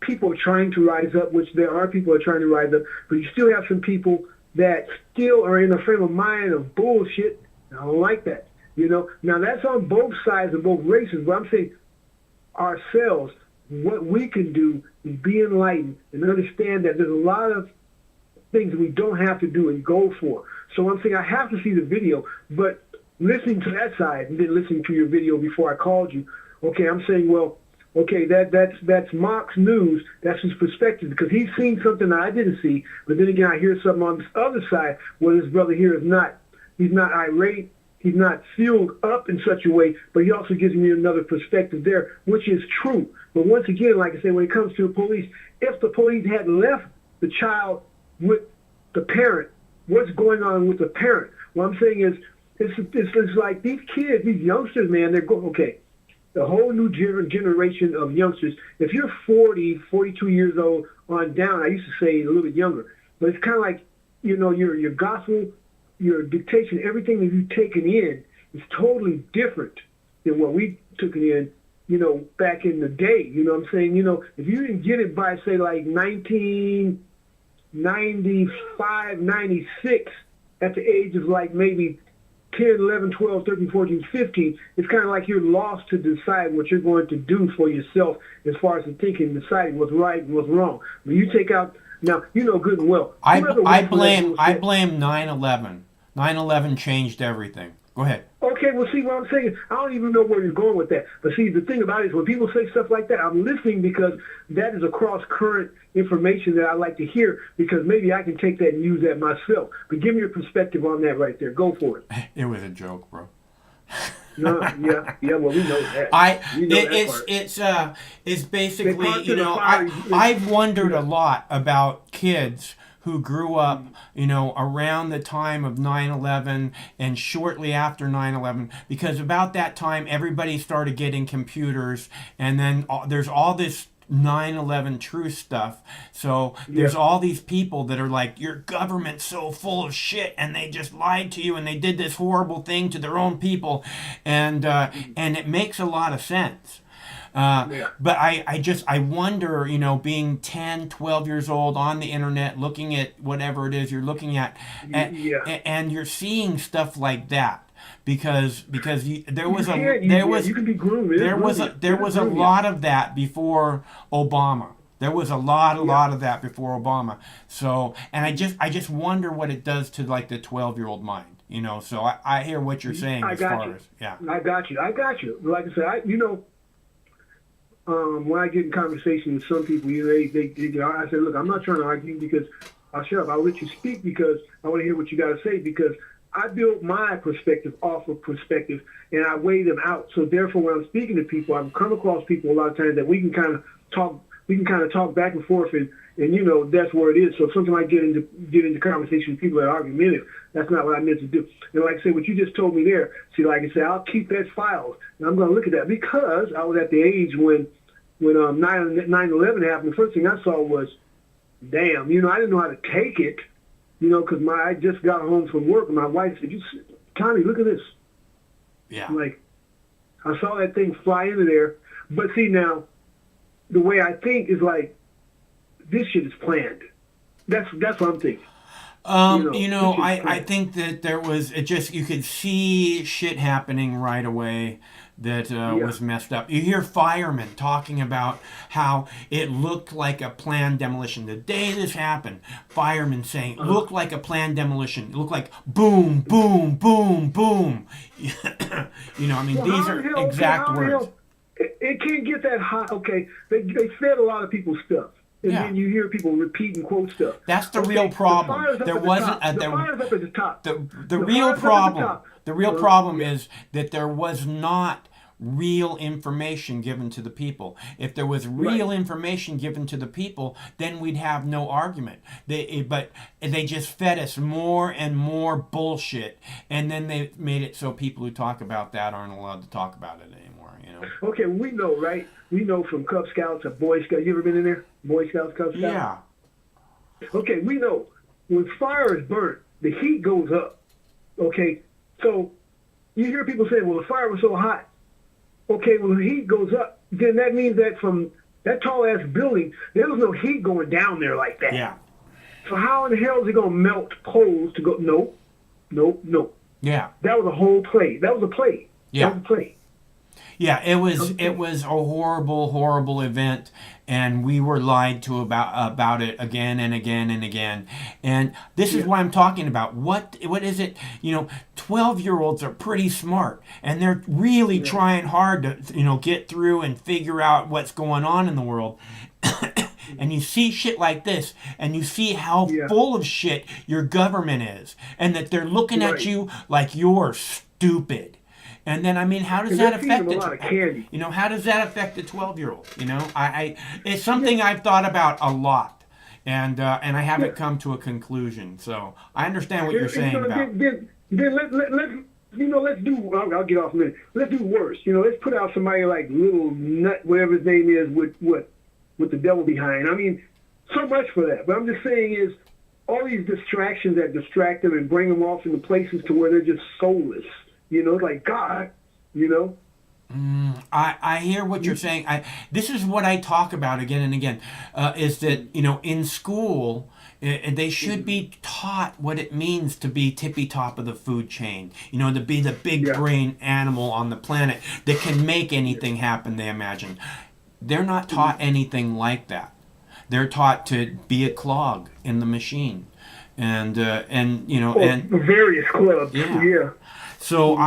people are trying to rise up, which there are people who are trying to rise up, but you still have some people that still are in a frame of mind of bullshit. I don't like that. Now that's on both sides of both races, but I'm saying ourselves, what we can do is be enlightened and understand that there's a lot of things we don't have to do and go for. So I'm saying I have to see the video, but listening to that side and then listening to your video before I called you, okay, I'm saying, well, okay, that's Mark's news. That's his perspective because he's seen something that I didn't see. But then again, I hear something on this other side where this brother here is not, he's not irate. He's not filled up in such a way, but he also gives me another perspective there, which is true. But once again, like I say, when it comes to the police, if the police had left the child with the parent, what's going on with the parent? What I'm saying is, it's like these kids, these youngsters, man, they're going, okay, the whole new generation of youngsters, if you're 40, 42 years old on down, I used to say a little bit younger, but it's kind of like, your gospel, your dictation, everything that you've taken in is totally different than what we took it in, back in the day. You know what I'm saying? If you didn't get it by, say, like 1995, 96, at the age of like maybe 10, 11, 12, 13, 14, 15, it's kind of like you're lost to decide what you're going to do for yourself as far as the thinking, deciding what's right and what's wrong. When you take out, now, good and well. I blame 9/11. 9/11 changed everything. Go ahead. Okay, well, see what I'm saying? I don't even know where you're going with that. But see, the thing about it is when people say stuff like that, I'm listening because that is a cross-current information that I like to hear because maybe I can take that and use that myself. But give me your perspective on that right there. Go for it. It was a joke, bro. No, yeah, well, we know that. It's basically, I've wondered a lot about kids who grew up, you know, around the time of 9/11 and shortly after 9/11, because about that time everybody started getting computers, and then there's all this 9/11 truth stuff. So there's all these people that are like, your government's so full of shit, and they just lied to you, and they did this horrible thing to their own people, and it makes a lot of sense. But I wonder, you know, being 10, 12 years old on the internet, looking at whatever it is you're looking at, and you're seeing stuff like that, because there was a lot of that before Obama. There was a lot of that before Obama. So, and I just wonder what it does to like the 12-year-old mind, you know. So I hear what you're saying I got you. Like I said, when I get in conversation with some people, you know, I say, look, I'm not trying to argue because I'll shut up. I'll let you speak because I want to hear what you got to say, because I build my perspective off of perspective and I weigh them out. So therefore, when I'm speaking to people, I've come across people a lot of times that we can kind of talk back and forth, and you know, that's where it is. So sometimes I get into conversation with people that are argumentative. That's not what I meant to do. And like I said, what you just told me there, see, like I said, I'll keep that filed, and I'm going to look at that, because I was at the age when 9/11 happened. The first thing I saw was, damn, you know, I didn't know how to take it, you know, because I just got home from work, and my wife said, Tommy, look at this. Yeah. Like, I saw that thing fly into there. But see, now, the way I think is like, this shit is planned. That's what I'm thinking. I think that there was, you could see shit happening right away that was messed up. You hear firemen talking about how it looked like a planned demolition. The day this happened, firemen saying, it looked like a planned demolition. It looked like boom, boom, boom, boom. You know, I mean, these are exact words. It can't get that hot. Okay, they fed a lot of people stuff. And then you hear people repeat and quote stuff. That's the real problem. There wasn't the fire's up at the top. The real problem. The real problem is that there was not real information given to the people. If there was real information given to the people, then we'd have no argument. But they just fed us more and more bullshit, and then they made it so people who talk about that aren't allowed to talk about it anymore. You know. Okay, we know, right? We know from Cub Scouts or Boy Scouts. You ever been in there? Boy Scouts, Cub Scouts? Yeah. Okay, we know when fire is burnt, the heat goes up. Okay, so you hear people saying, well, the fire was so hot. Okay, well, the heat goes up. Then that means that from that tall-ass building, there was no heat going down there like that. Yeah. So how in the hell is it going to melt poles to go? No. Yeah. That was a whole play. That was a play. Yeah. That was a play. Yeah, it was a horrible event, and we were lied to about it again and again and again. And this is what I'm talking about. What is it? You know, 12-year-olds are pretty smart, and they're really trying hard to, you know, get through and figure out what's going on in the world. And you see shit like this, and you see how full of shit your government is, and that they're looking at you like you're stupid. And then, I mean, how does that affect it? You know, how does that affect the 12-year-old? You know, it's something I've thought about a lot, and I haven't come to a conclusion. So I understand what you're saying about. Then let's do. I'll get off a minute. Let's do worse. You know, let's put out somebody like Little Nut, whatever his name is, with the devil behind. I mean, so much for that. But I'm just saying is all these distractions that distract them and bring them off into places to where they're just soulless. You know, like God, you know. I hear what you're saying. This is what I talk about again and again, is that, you know, in school, they should be taught what it means to be tippy top of the food chain, you know, to be the big brain animal on the planet that can make anything happen they imagine. They're not taught anything like that. They're taught to be a clog in the machine. And you know, and various clubs. Yeah. So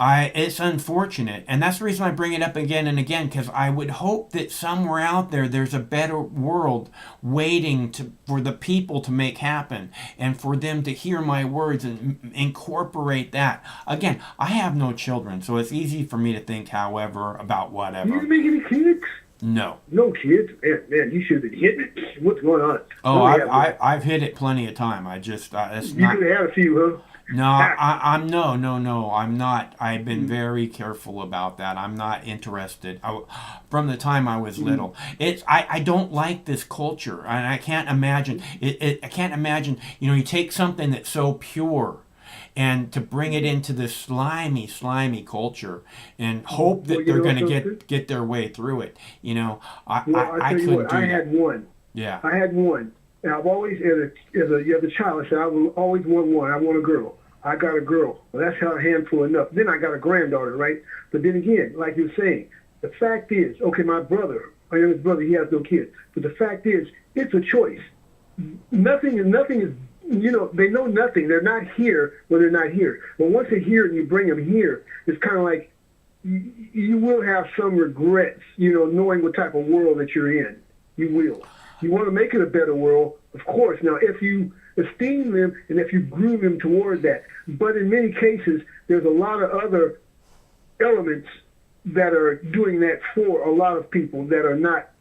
it's unfortunate, and that's the reason I bring it up again and again, because I would hope that somewhere out there's a better world waiting for the people to make happen, and for them to hear my words and incorporate that. Again, I have no children, so it's easy for me to think however about whatever. You didn't make any kids? No. No kids? Man, you should have been hitting it. What's going on? Oh, I've hit it plenty of time. I just it's You not. could have had a few, huh? No, I'm no. I'm not. I've been very careful about that. I'm not interested. From the time I was little, I don't like this culture, and I can't imagine I can't imagine. You take something that's so pure, and to bring it into this slimy culture, and hope that they're going to get their way through it. I couldn't do that. I had one. Yeah. I had one. And I've always, as a child, I said I will always want one. I want a girl. I got a girl. Well, that's how a handful enough. Then I got a granddaughter, right? But then again, like you're saying, the fact is, okay, my youngest brother, he has no kids. But the fact is, it's a choice. Nothing is, they know nothing. They're not here when they're not here. But once they're here and you bring them here, it's kind of like you will have some regrets, knowing what type of world that you're in. You will. You want to make it a better world, of course. Now, if you esteem them and if you groom them toward that. But in many cases, there's a lot of other elements that are doing that for a lot of people that are not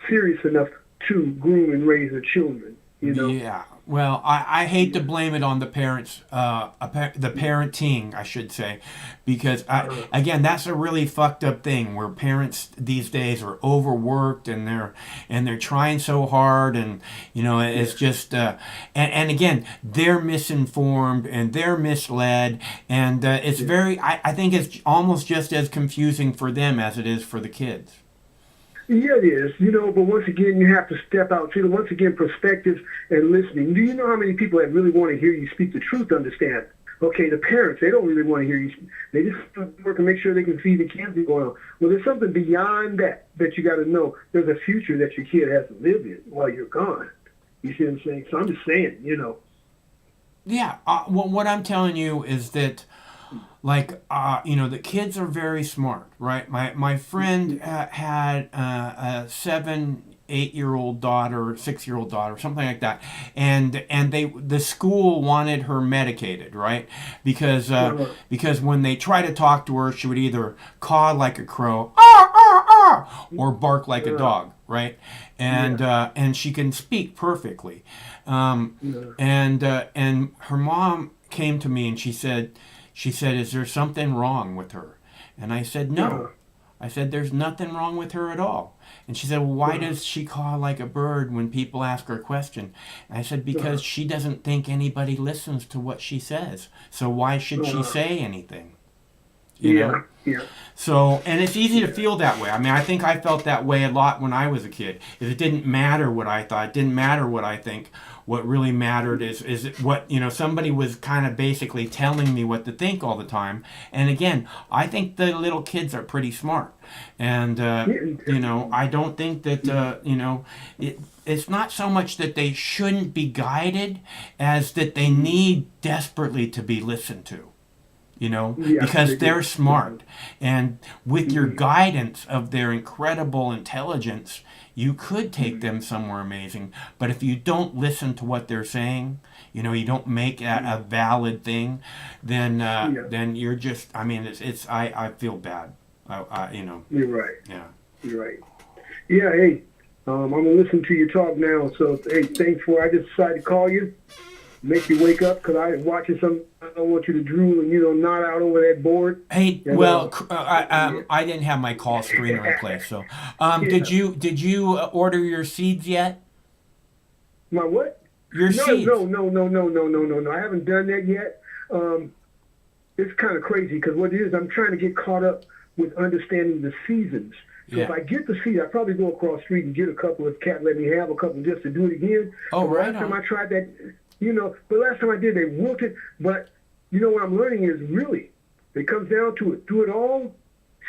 serious enough to groom and raise their children. Yeah. Well, I hate to blame it on the parents, the parenting, I should say, because again, that's a really fucked up thing where parents these days are overworked and they're trying so hard, and it's just and again, they're misinformed and they're misled, and it's very I think it's almost just as confusing for them as it is for the kids. Yeah, it is, but once again, you have to step out. See, once again, perspective and listening. Do you know how many people that really want to hear you speak the truth understand? Okay, the parents, they don't really want to hear you. They just work to make sure they can feed the kids and going on. Well, there's something beyond that you got to know. There's a future that your kid has to live in while you're gone. You see what I'm saying? So I'm just saying, Yeah, well, what I'm telling you is that the kids are very smart, right? My friend had a 7-8-year-old daughter, 6-year-old daughter, something like that, and the school wanted her medicated, right? Because when they try to talk to her, she would either caw like a crow, or bark like a dog, right? And she can speak perfectly, and her mom came to me and she said, is there something wrong with her? And I said, no. I said, there's nothing wrong with her at all. And she said, well, why does she caw like a bird when people ask her a question? And I said, because she doesn't think anybody listens to what she says. So why should she say anything? You know? Yeah. So, and it's easy to feel that way. I mean, I think I felt that way a lot when I was a kid. It didn't matter what I thought. It didn't matter what I think. What really mattered is what, somebody was kind of basically telling me what to think all the time. And again, I think the little kids are pretty smart. And, I don't think that, it's not so much that they shouldn't be guided as that they need desperately to be listened to. Because they're smart. And with your guidance of their incredible intelligence, you could take them somewhere amazing. But if you don't listen to what they're saying, you don't make that a valid thing, then you're just, I feel bad. You're right. Yeah. You're right. Yeah, hey, I'm going to listen to your talk now. So, hey, thanks I just decided to call you. Make you wake up because I was watching something. I don't want you to drool and nod out over that board. Hey, I didn't have my call screener in place. So, did you order your seeds yet? My what? Your seeds? No. I haven't done that yet. It's kind of crazy because what it is, I'm trying to get caught up with understanding the seasons. So if I get the seed, I'd probably go across the street and get a couple if Cat let me have a couple just to do it again. Oh, right. Last time I tried that. But last time I did, they wilted. But, what I'm learning is really, it comes down to it. Through it all,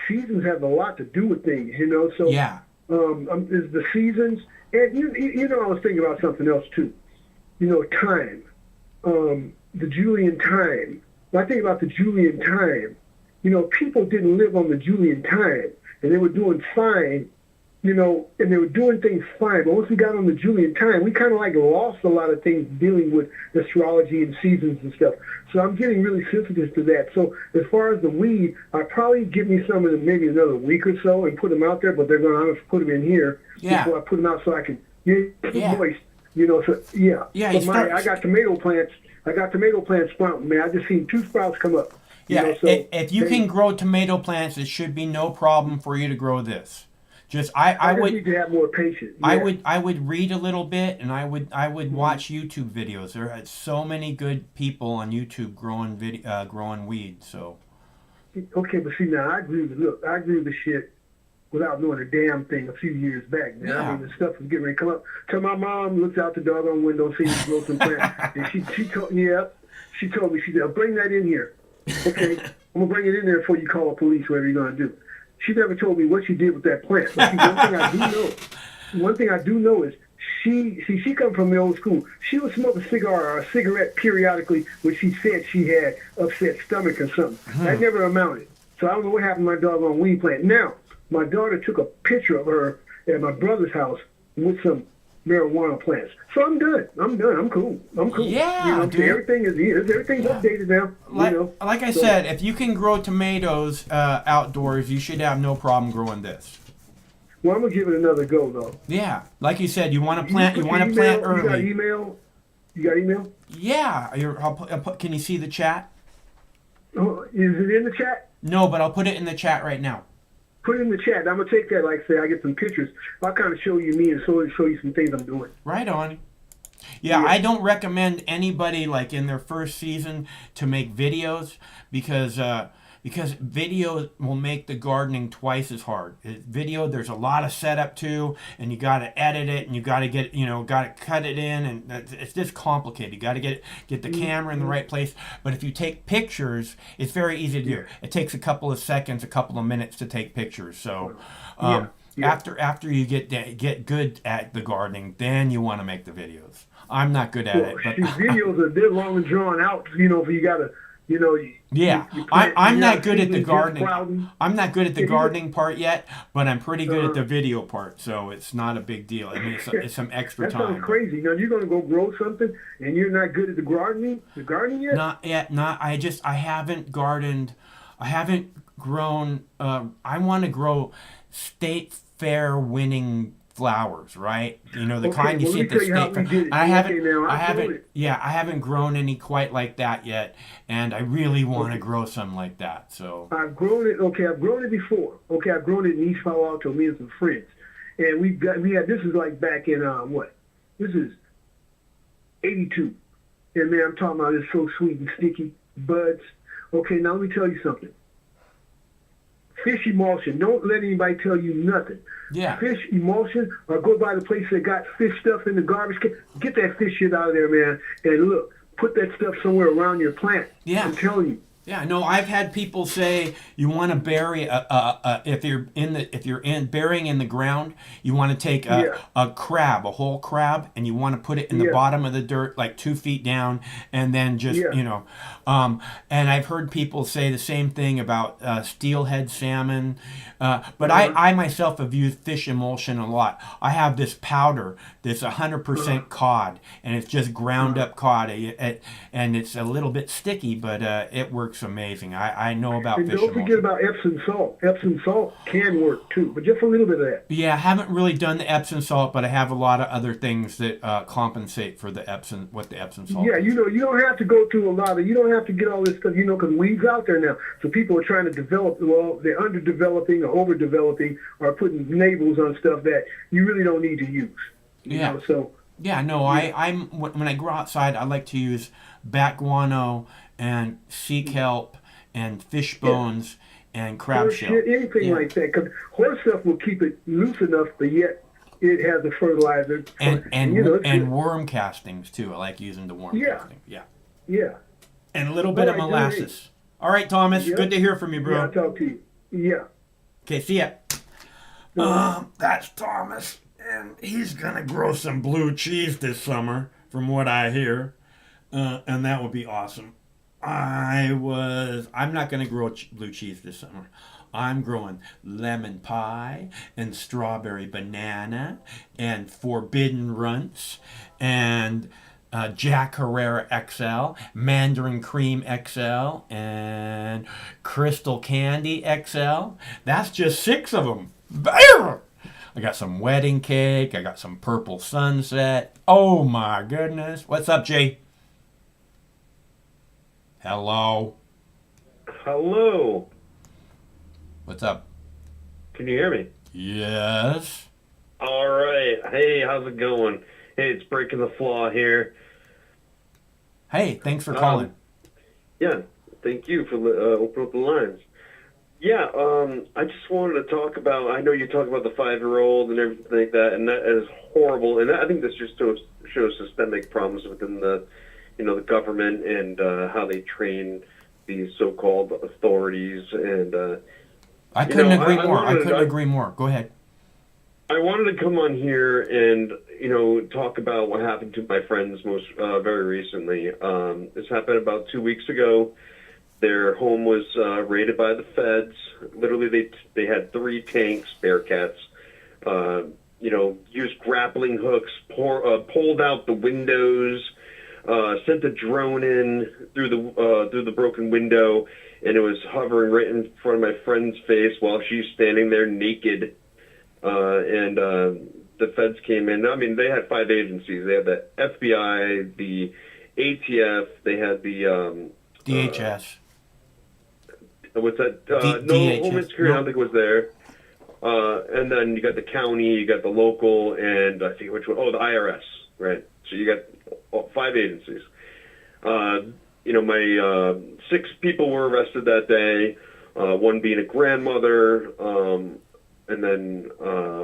seasons have a lot to do with things, So, yeah. Is the seasons. And, I was thinking about something else, too. Time. The Julian time. When I think about the Julian time, people didn't live on the Julian time. And they were doing fine you know, and they were doing things fine. But once we got on the Julian time, we kind of like lost a lot of things dealing with astrology and seasons and stuff. So I'm getting really sensitive to that. So as far as the weed, I'll probably give me some in maybe another week or so and put them out there, but they're going to have to put them in here before I put them out so I can get moist. You know, so yeah. Yeah, but I got tomato plants. I got tomato plants sprouting, man. I just seen 2 sprouts come up. Yeah, you know, so if you can grow tomato plants, it should be no problem for you to grow this. Just I would need to have more patience. Yeah. I would read a little bit, and I would watch YouTube videos. There are so many good people on YouTube growing weed. So okay, but see now I agree with the shit without knowing a damn thing a few years back. Now I mean the stuff was getting ready to come up. So my mom looks out the doggone window, sees me grow some plants, and she told me, she said, bring that in here. Okay, I'm gonna bring it in there before you call the police, whatever you're gonna do. She never told me what she did with that plant. But see, one thing I do know is she come from the old school. She would smoke a cigar or a cigarette periodically when she said she had upset stomach or something. That never amounted. So I don't know what happened to my doggone weed plant. Now, my daughter took a picture of her at my brother's house with some marijuana plants. So I'm done. I'm cool. Yeah, you know, dude. Everything's updated now. Like I said, if you can grow tomatoes outdoors, you should have no problem growing this. Well, I'm gonna give it another go though. Yeah, like you said, you want to plant. You want to plant early. You got email? You got email? Yeah. I'll put, can you see the chat? Oh, is it in the chat? No, but I'll put it in the chat right now. Put it in the chat. I'm gonna take that. Like say, I get some pictures. I'll kind of show you me and show you some things I'm doing. Right on. Yeah, I don't recommend anybody like in their first season to make videos because video will make the gardening twice as hard. Video, there's a lot of setup too, and you got to edit it, and you got to get, got to cut it in, and it's just complicated. You got to get the camera in the right place. But if you take pictures, it's very easy to do. It takes a couple of seconds, a couple of minutes to take pictures. So after you get good at the gardening, then you want to make the videos. I'm not good at it, but videos are they're long and drawn out. You know, you got to. I'm not good at the gardening. I'm not good at the gardening part yet, but I'm pretty good at the video part, so it's not a big deal. I mean, it's some extra time. That sounds crazy. Now you're gonna go grow something, and you're not good at the gardening yet. Not yet. I haven't gardened. I haven't grown. I want to grow state fair winning flowers, right? The kind you see at the state fair. I haven't grown any quite like that yet, and I really want to grow some like that. So I've grown it. Okay, I've grown it before. Okay, I've grown it in East Palo Alto, me and some friends, and we had this is like back in This is 82, and man, I'm talking about it's so sweet and sticky buds. Okay, now let me tell you something. Fish emulsion. Don't let anybody tell you nothing. Yeah. Fish emulsion, or go by the place that got fish stuff in the garbage can. Get that fish shit out of there, man. And look, put that stuff somewhere around your plant. Yeah. I'm telling you. Yeah, no, I've had people say you want to bury if you're burying in the ground, you want to take a whole crab, and you want to put it in the bottom of the dirt, like 2 feet down, and then just and I've heard people say the same thing about steelhead salmon, but I myself have used fish emulsion a lot. I have this powder, this 100% cod, and it's just ground up cod, and it's a little bit sticky, but it works amazing. I know about fish emulsion. Don't forget about Epsom salt. Epsom salt can work too, but just a little bit of that. Yeah, I haven't really done the Epsom salt, but I have a lot of other things that compensate for the Epsom salt. Yeah, you don't have to go through you don't have to get all this stuff, because weeds out there now. So people are trying to develop, they're underdeveloping or overdeveloping or putting labels on stuff that you really don't need to use. Yeah. When I go outside, I like to use bat guano and sea kelp and fish bones and crab shell. Anything like that, because horse stuff will keep it loose enough, but yet it has a fertilizer. And worm castings too. I like using the worm casting. Yeah. And a little bit of molasses. All right, Thomas. Good to hear from you, bro. Yeah, I'll talk to you. Yeah. Okay, see ya. That's Thomas, and he's gonna grow some blue cheese this summer, from what I hear, and that would be awesome. I'm not going to grow blue cheese this summer. I'm growing lemon pie and strawberry banana and forbidden runts and Jack Herrera XL, Mandarin Cream XL, and Crystal Candy XL. That's just 6 of them. I got some wedding cake. I got some purple sunset. Oh my goodness. What's up, Jay? Hello. Hello. What's up? Can you hear me? Yes. All right. Hey, how's it going? Hey, it's Breaking the Flaw here. Hey, thanks for calling. Yeah, thank you for opening up the lines. Yeah, I just wanted to talk about, I know you talk about the 5-year-old and everything like that, and that is horrible. And I think this just shows systemic problems within the, the government and how they train these so-called authorities. And I couldn't agree more. I couldn't agree more. Go ahead. I wanted to come on here and, talk about what happened to my friends very recently. This happened about 2 weeks ago. Their home was raided by the feds. Literally, they had 3 tanks, Bearcats, used grappling hooks, pulled out the windows, sent a drone in through the broken window, and it was hovering right in front of my friend's face while she's standing there naked. And the feds came in. I mean, they had 5 agencies. They had the FBI, the ATF, they had the DHS. What's that? No, DHS. Homeland Security, I don't think was there. And then you got the county, you got the local, and I think which one? Oh, the IRS, right? So you got 5 agencies. My 6 people were arrested that day. One being a grandmother, and then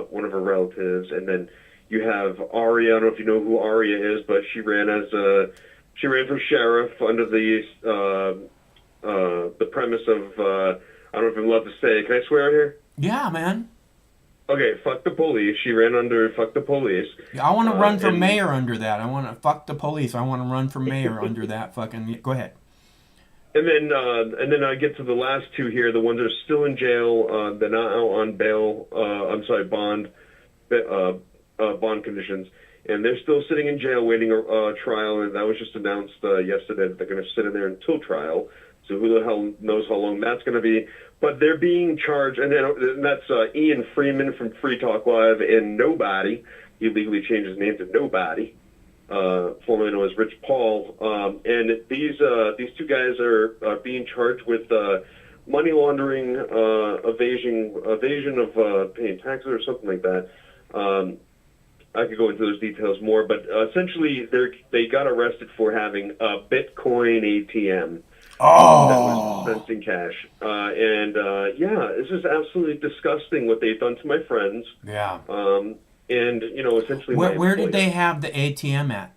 one of her relatives, and then you have Aria. I don't know if you know who Aria is, but she ran for sheriff under the premise of I don't know if I'm allowed to say. Can I swear here? Yeah, man. Okay, fuck the police. She ran under fuck the police. I want to run for mayor under that. I want to fuck the police. I want to run for mayor under that fucking. Go ahead. And then I get to the last 2 here. The ones that are still in jail. They're not out on bail. I'm sorry, bond conditions, and they're still sitting in jail waiting a trial. And that was just announced yesterday that they're going to sit in there until trial. So who the hell knows how long that's going to be? But they're being charged, and that's Ian Freeman from Free Talk Live and Nobody. He legally changed his name to Nobody, formerly known as Rich Paul. And these 2 guys are being charged with money laundering, evasion of paying taxes or something like that. I could go into those details more, but essentially they got arrested for having a Bitcoin ATM. Oh. That was dispensing cash. It's just absolutely disgusting what they've done to my friends. Yeah. Essentially Where did they have the ATM at?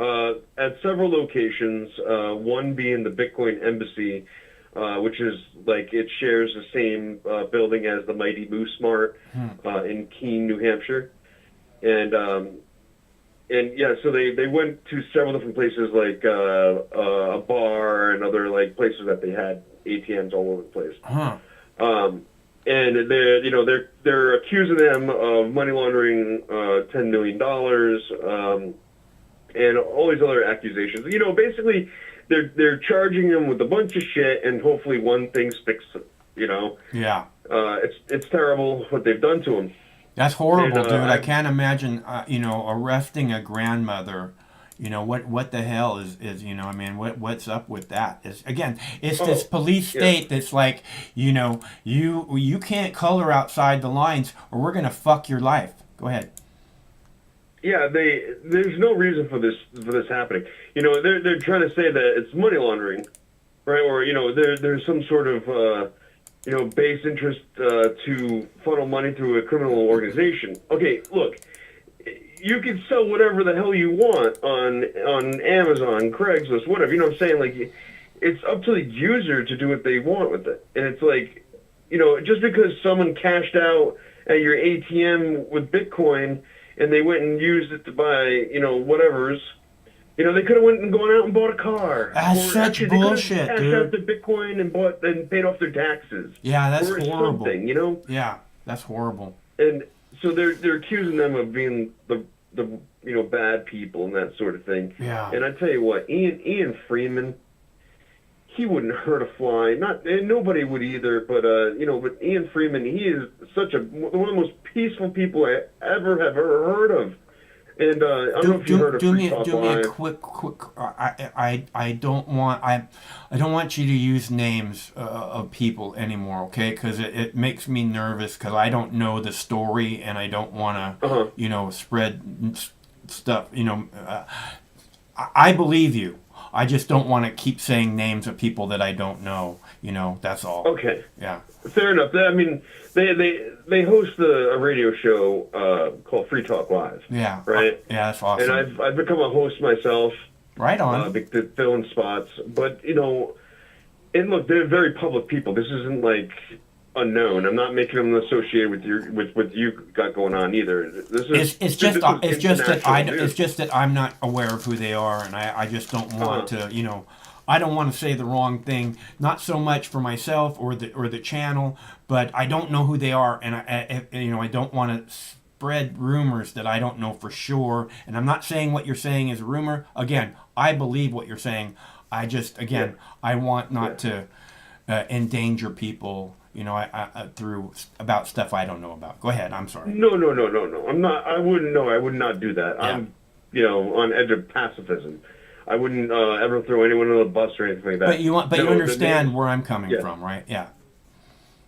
At several locations, one being the Bitcoin Embassy, which is like it shares the same building as the Mighty Moose Mart in Keene, New Hampshire. So they went to several different places like a bar and other like places that they had ATMs all over the place. And they're accusing them of money laundering $10 million and all these other accusations. Basically they're charging them with a bunch of shit and hopefully one thing sticks. Yeah. It's terrible what they've done to them. That's horrible, dude. I can't imagine, arresting a grandmother. What the hell is what's up with that? It's this police state that's like, you can't color outside the lines or we're going to fuck your life. Go ahead. Yeah, there's no reason for this happening. They're trying to say that it's money laundering, right? Or, there's some sort of, base interest to funnel money through a criminal organization. Okay, look, you can sell whatever the hell you want on Amazon, Craigslist, whatever. You know what I'm saying? Like, it's up to the user to do what they want with it. And it's like, just because someone cashed out at your ATM with Bitcoin and they went and used it to buy, whatever's, You know, they could have went and gone out and bought a car. That's Or such actually, bullshit, they could have cashed out the Bitcoin and paid off their taxes. Yeah, that's or horrible. Something, you know? Yeah, that's horrible. And so they're accusing them of being the bad people and that sort of thing. Yeah. And I tell you what, Ian Freeman, he wouldn't hurt a fly. And nobody would either. But but Ian Freeman, he is one of the most peaceful people I ever have heard of. And I don't know if you heard of Free Talk Live. Do me a quick. I don't want you to use names of people anymore, okay? Because it makes me nervous because I don't know the story and I don't want to, spread stuff. I believe you. I just don't want to keep saying names of people that I don't know. That's all. Okay. Yeah. Fair enough. I mean, they host a radio show called Free Talk Live. Yeah. Right. Yeah, that's awesome. And I've become a host myself. Right on. To fill in spots, but and look, they're very public people. This isn't like unknown. I'm not making them associated with what you got going on either. It's just that I'm not aware of who they are, and I just don't want to, I don't want to say the wrong thing. Not so much for myself or the channel, but I don't know who they are, and I don't want to spread rumors that I don't know for sure. And I'm not saying what you're saying is a rumor. Again, I believe what you're saying. I just I want not to endanger people. Through about stuff I don't know about. Go ahead. I'm sorry. No. I'm not. I wouldn't. No, I would not do that. Yeah. I'm, on edge of pacifism. I wouldn't ever throw anyone on the bus or anything like that. But you understand where I'm coming from, right? Yeah.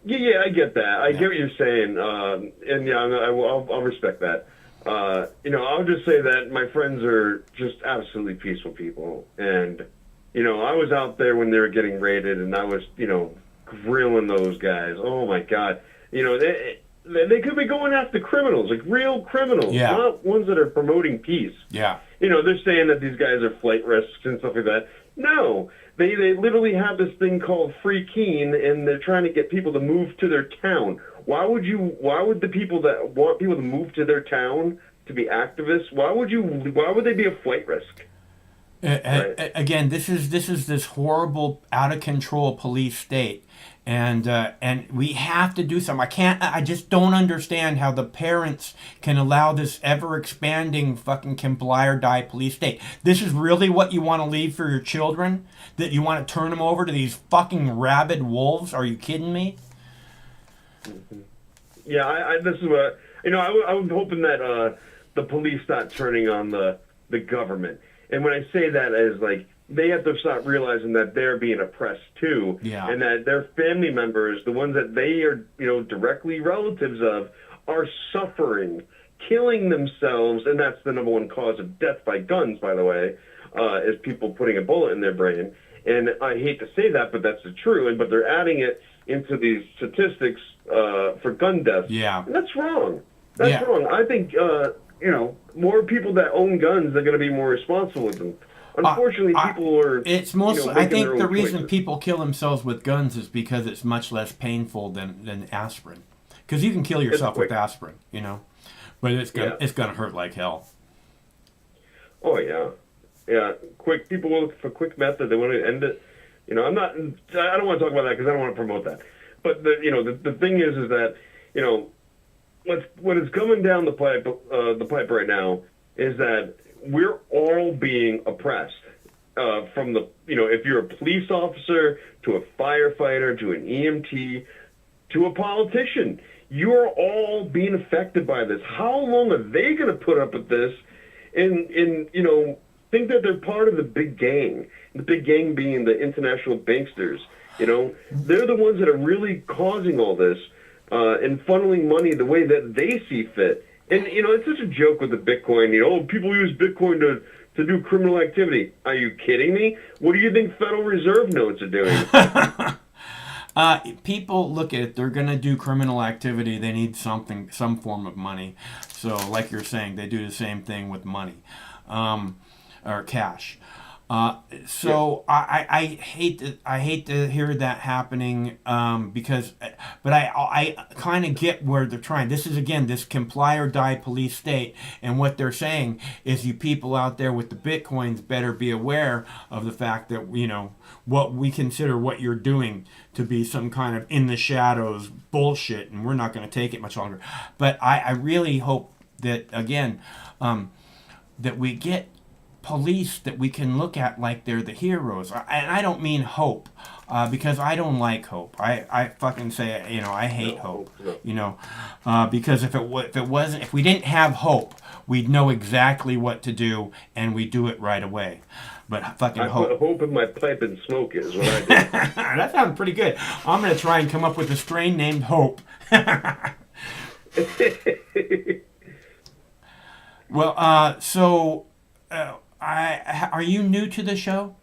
Yeah, I get that. I get what you're saying, and I'll respect that. I'll just say that my friends are just absolutely peaceful people, and I was out there when they were getting raided, and I was grilling those guys. Oh my God, they could be going after criminals, like real criminals, not ones that are promoting peace. Yeah. They're saying that these guys are flight risks and stuff like that. No, they literally have this thing called Free Keene, and they're trying to get people to move to their town. Why would the people that want people to move to their town to be activists? Why would they be a flight risk? Right. Again, this is this horrible, out of control police state, and we have to do something. I just don't understand how the parents can allow this ever expanding fucking comply or die police state. This is really what you want to leave for your children? That you want to turn them over to these fucking rabid wolves? Are you kidding me? Yeah, this is what I was hoping that the police start turning on the government. And when I say that, as like they have to start realizing that they're being oppressed too, and that their family members, the ones that they are directly relatives of, are suffering, killing themselves, and that's the number one cause of death by guns, by the way, is people putting a bullet in their brain. And I hate to say that, but that's the truth. But they're adding it into these statistics for gun deaths. Yeah, and that's wrong. That's wrong. I think more people that own guns are going to be more responsible with them. Unfortunately, people are. It's mostly. I think the reason people kill themselves with guns is because it's much less painful than aspirin. Because you can kill yourself with aspirin, but it's gonna hurt like hell. Oh yeah. Quick. People will look for quick method. They want to end it. I don't want to talk about that because I don't want to promote that. But the thing is that what is coming down the pipe right now is that we're all being oppressed from if you're a police officer to a firefighter to an EMT to a politician, you're all being affected by this. How long are they going to put up with this and think that they're part of the big gang? The big gang being the international banksters. They're the ones that are really causing all this. And funneling money the way that they see fit. And, it's such a joke with the Bitcoin. People use Bitcoin to do criminal activity. Are you kidding me? What do you think Federal Reserve notes are doing? People look at it. They're going to do criminal activity. They need some form of money. So, like you're saying, they do the same thing with money or cash. I hate to hear that happening because, but I kind of get where they're trying. This is again this comply or die police state, and what they're saying is you people out there with the bitcoins better be aware of the fact that what we consider what you're doing to be some kind of in the shadows bullshit, and we're not going to take it much longer. But I really hope that again that we get police that we can look at like they're the heroes. And I don't mean hope, because I don't like hope. I fucking say, I hate hope. Because if we didn't have hope, we'd know exactly what to do and we do it right away. But fucking hope. I put hope in my pipe and smoke it is what I do. That sounds pretty good. I'm going to try and come up with a strain named Hope. Well, are you new to the show?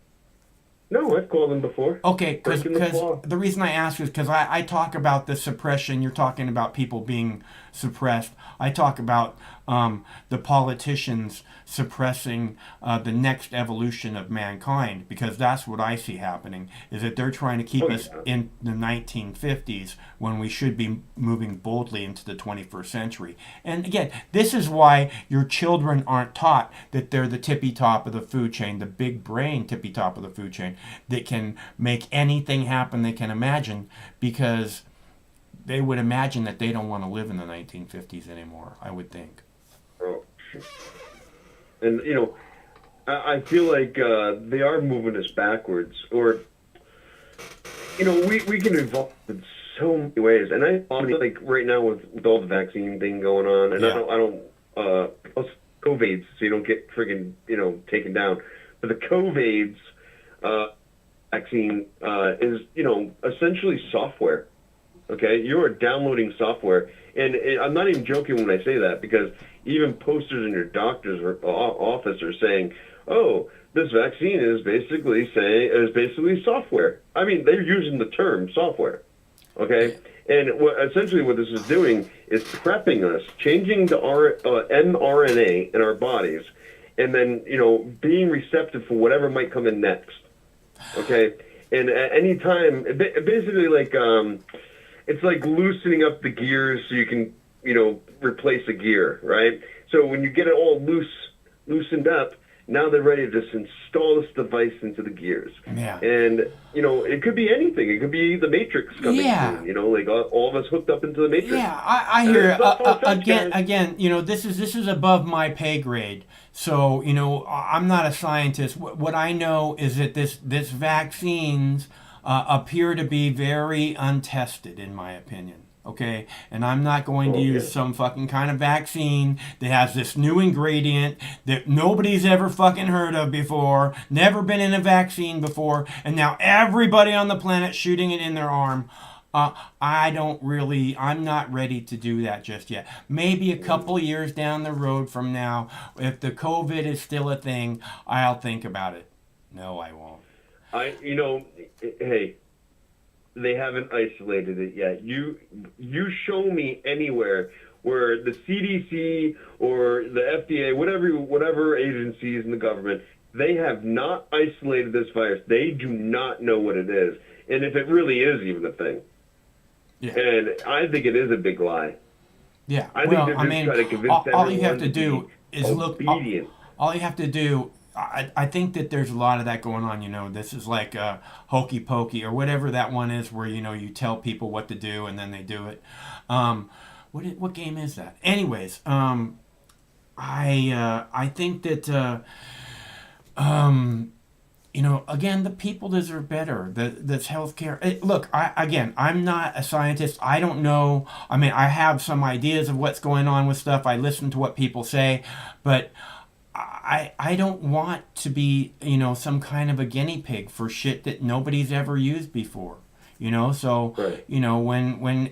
No, I've called them before. Okay, because the reason I ask is because I talk about the suppression. You're talking about people being suppressed. I talk about the politicians suppressing the next evolution of mankind, because that's what I see happening, is that they're trying to keep us in the 1950s when we should be moving boldly into the 21st century. And again, this is why your children aren't taught that they're the tippy top of the food chain, the big brain tippy top of the food chain that can make anything happen they can imagine, because they would imagine that they don't want to live in the 1950s anymore, I would think. Oh, and I feel like they are moving us backwards, or we can evolve in so many ways. And I feel like right now with all the vaccine thing going on, and I don't COVIDs, so you don't get friggin' taken down. But the COVIDs vaccine is essentially software. Okay, you are downloading software, and I'm not even joking when I say that, because even posters in your doctor's office are saying, "Oh, this vaccine is basically software." I mean, they're using the term software. Okay, and essentially what this is doing is prepping us, changing the mRNA in our bodies, and then being receptive for whatever might come in next. Okay, and at any time, basically it's like loosening up the gears so you can, replace a gear, right? So when you get it all loosened up, now they're ready to just install this device into the gears. Yeah. And, it could be anything. It could be the Matrix coming soon, like all of us hooked up into the Matrix. Yeah, I hear again, this is above my pay grade. So, I'm not a scientist. What I know is that this vaccines appear to be very untested, in my opinion. Okay, and I'm not going to use some fucking kind of vaccine that has this new ingredient that nobody's ever fucking heard of before, never been in a vaccine before, and now everybody on the planet shooting it in their arm. I'm not ready to do that just yet. Maybe a couple years down the road from now, if the COVID is still a thing, I'll think about it. No, I won't. Hey, they haven't isolated it yet. You show me anywhere where the CDC or the FDA, whatever agencies in the government, they have not isolated this virus. They do not know what it is, and if it really is even a thing. Yeah. And I think it is a big lie. Yeah. I think they're just trying to convince all you have to do is obedient. All you have to do. I think that there's a lot of that going on. This is like hokey pokey or whatever that one is, where you tell people what to do and then they do it. What game is that? Anyways, I think that again, the people deserve better. That's healthcare. Look, I'm not a scientist. I don't know. I mean, I have some ideas of what's going on with stuff. I listen to what people say, but I don't want to be, some kind of a guinea pig for shit that nobody's ever used before. So, right. When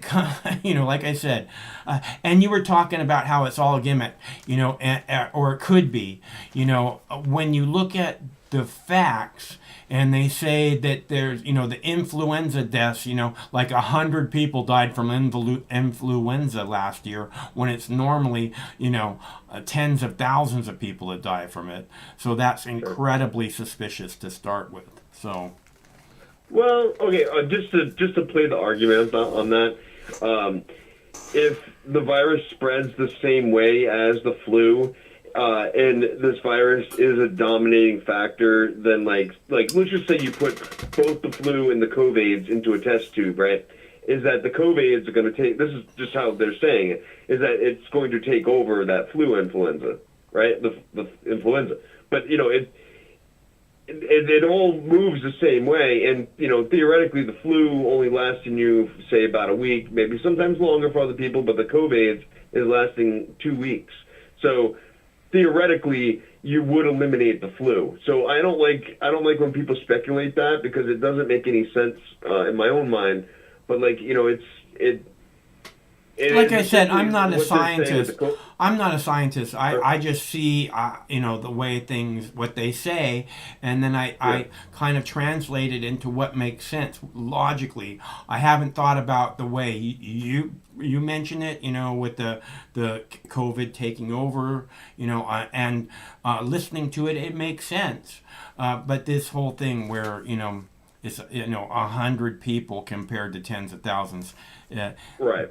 like I said, and you were talking about how it's all a gimmick, or it could be, when you look at the facts, and they say that there's, the influenza deaths, like 100 people died from influenza last year, when it's normally, tens of thousands of people that die from it. So that's incredibly suspicious to start with. So. Well, okay, just to play the argument on that, if the virus spreads the same way as the flu, and this virus is a dominating factor, then like let's just say you put both the flu and the COVIDs into a test tube, right? Is that the COVIDs are going to take, this is just how they're saying it, is that it's going to take over that flu influenza, right? The influenza. But, it all moves the same way, and theoretically the flu only lasts in you, say, about a week, maybe sometimes longer for other people, but the COVID is lasting 2 weeks. So theoretically you would eliminate the flu. So I don't like when people speculate that, because it doesn't make any sense in my own mind. But like like I said, I'm not a scientist. I'm not a scientist. I just see, the way things, what they say, and then I kind of translate it into what makes sense logically. I haven't thought about the way you mention it, with the COVID taking over, and listening to it, it makes sense. But this whole thing where, it's 100 people compared to tens of thousands,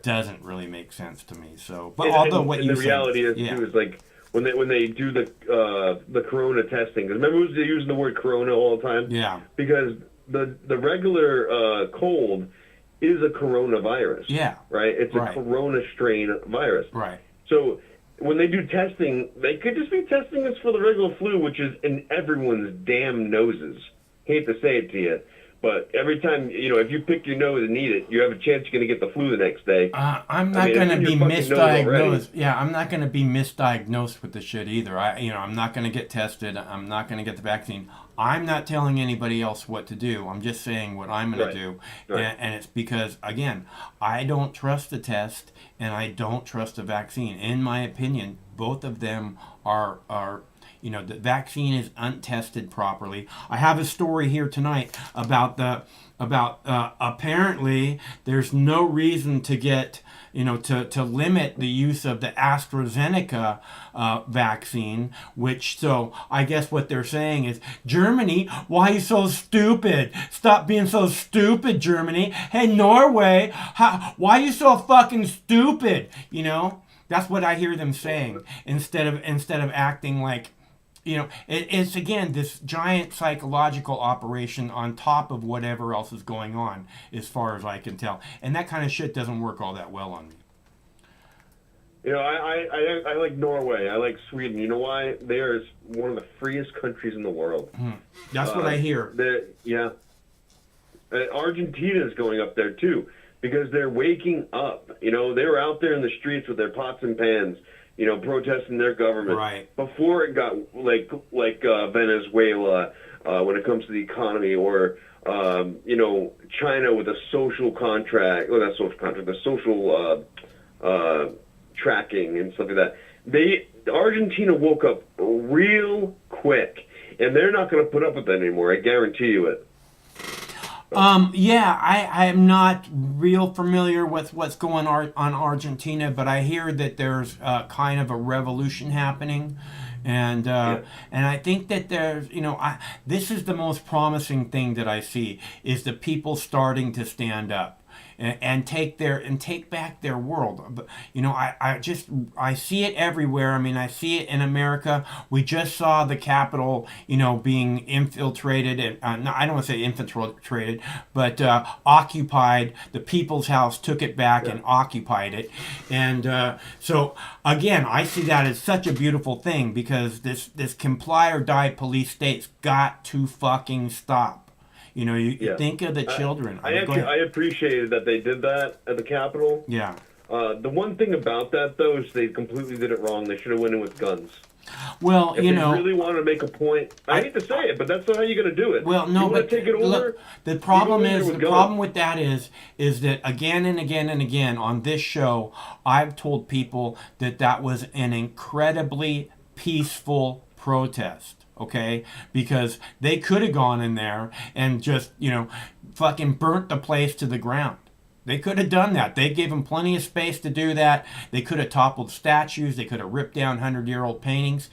doesn't really make sense to me. So, but the reality is too is like when they do the corona testing. Because remember, they're using the word corona all the time. Yeah. Because the regular cold is a coronavirus. Yeah. Right. It's a corona strain virus. Right. So when they do testing, they could just be testing us for the regular flu, which is in everyone's damn noses. Hate to say it to you. But every time, if you pick your nose and eat it, you have a chance you're going to get the flu the next day. I'm not going to be misdiagnosed. Yeah, I'm not going to be misdiagnosed with the shit either. I'm not going to get tested. I'm not going to get the vaccine. I'm not telling anybody else what to do. I'm just saying what I'm going to do. Right. And it's because, again, I don't trust the test and I don't trust the vaccine. In my opinion, both of them are the vaccine is untested properly. I have a story here tonight about apparently there's no reason to get, to limit the use of the Astrazeneca vaccine, so I guess what they're saying is, Germany, why are you so stupid? Stop being so stupid, Germany. Hey, Norway, why are you so fucking stupid? That's what I hear them saying, instead of acting like, it's, again, this giant psychological operation on top of whatever else is going on, as far as I can tell. And that kind of shit doesn't work all that well on me. I like Norway. I like Sweden. You know why? They are one of the freest countries in the world. That's what I hear. Argentina is going up there, too, because they're waking up. They were out there in the streets with their pots and pans, protesting their government. Right. Before it got like Venezuela when it comes to the economy, or China with a social contract, or not social contract, the social tracking and stuff like that. Argentina woke up real quick, and they're not going to put up with that anymore. I guarantee you it. I am not real familiar with what's going on Argentina, but I hear that there's kind of a revolution happening, and I think that there's, this is the most promising thing that I see, is the people starting to stand up and take back their world. But I see it everywhere. I mean, I see it in America. We just saw the Capitol, being infiltrated, and I don't want to say infiltrated, but occupied. The People's House took it back and occupied it, and so again, I see that as such a beautiful thing, because this comply or die police state's got to fucking stop. You think of the children. I appreciated that they did that at the Capitol. Yeah. The one thing about that, though, is they completely did it wrong. They should have went in with guns. Well, if they really wanted to make a point, I hate to say it, but that's not how you're going to do it. Well, no, but take it over, look, the problem with that is that again and again and again on this show, I've told people that was an incredibly peaceful protest. okay? Because they could have gone in there and just, fucking burnt the place to the ground. They could have done that. They gave them plenty of space to do that. They could have toppled statues. They could have ripped down 100-year-old paintings.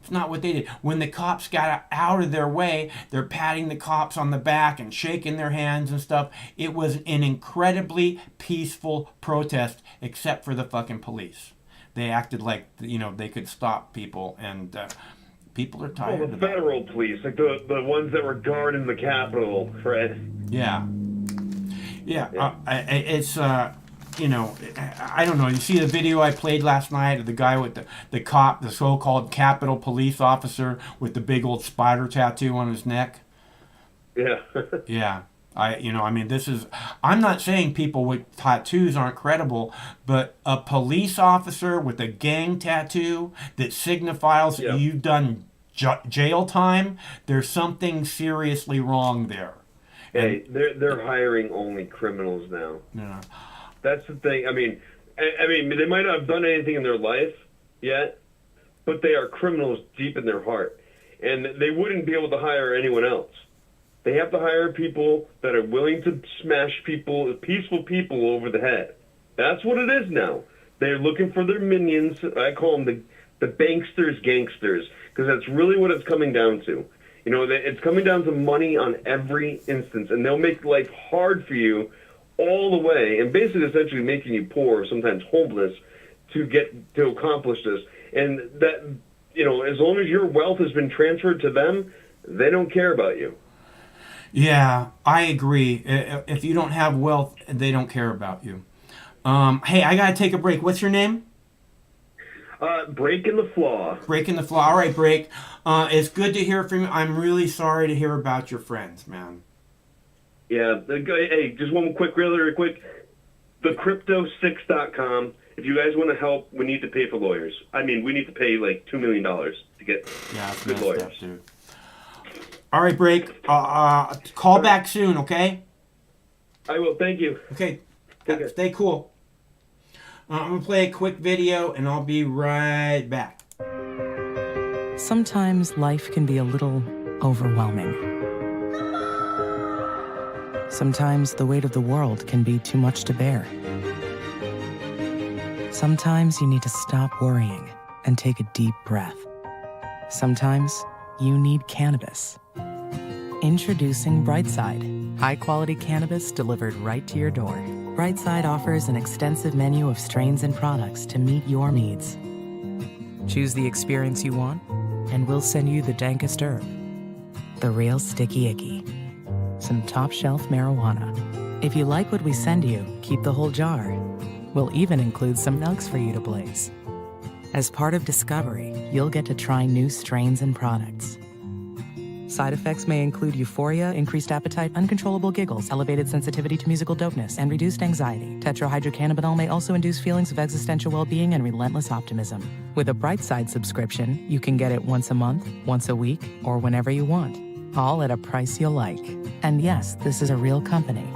It's not what they did. When the cops got out of their way, they're patting the cops on the back and shaking their hands and stuff. It was an incredibly peaceful protest, except for the fucking police. They acted like, they could stop people, and people are tired Well, the of that. federal police, like the ones that were guarding the Capitol, right? Yeah. It's I don't know. You see the video I played last night of the guy with the cop, the so-called Capitol police officer with the big old spider tattoo on his neck? Yeah. Yeah. I'm not saying people with tattoos aren't credible, but a police officer with a gang tattoo that signifies that you've done jail time, there's something seriously wrong there. Hey, they're hiring only criminals now. Yeah. That's the thing. I mean, they might not have done anything in their life yet, but they are criminals deep in their heart, and they wouldn't be able to hire anyone else. They have to hire people that are willing to smash people, peaceful people, over the head. That's what it is now. They're looking for their minions. I call them the banksters, gangsters, because that's really what it's coming down to. It's coming down to money on every instance, and they'll make life hard for you all the way, and basically essentially making you poor, sometimes homeless, to accomplish this. And that, as long as your wealth has been transferred to them, they don't care about you. Yeah, I agree. If you don't have wealth, they don't care about you. Hey, I gotta take a break. What's your name? Breaking the Flaw. Breaking the Flaw. All right, Break. It's good to hear from you. I'm really sorry to hear about your friends, man. Yeah. Hey, just one quick, really quick. TheCrypto6.com. If you guys want to help, we need to pay for lawyers. I mean, we need to pay like $2 million to get good lawyers. Stuff, dude. All right, Break. Call back soon, okay? I will. Thank you. Okay. Stay cool. I'm going to play a quick video, and I'll be right back. Sometimes life can be a little overwhelming. Sometimes the weight of the world can be too much to bear. Sometimes you need to stop worrying and take a deep breath. Sometimes you need cannabis. Introducing Brightside, high-quality cannabis delivered right to your door. Brightside offers an extensive menu of strains and products to meet your needs. Choose the experience you want, and we'll send you the dankest herb, the real sticky icky, some top-shelf marijuana. If you like what we send you, keep the whole jar. We'll even include some nugs for you to blaze. As part of Discovery, you'll get to try new strains and products. Side effects may include euphoria, increased appetite, uncontrollable giggles, elevated sensitivity to musical dopeness, and reduced anxiety. Tetrahydrocannabinol may also induce feelings of existential well-being and relentless optimism. With a Brightside subscription, you can get it once a month, once a week, or whenever you want, all at a price you'll like. And yes, this is a real company.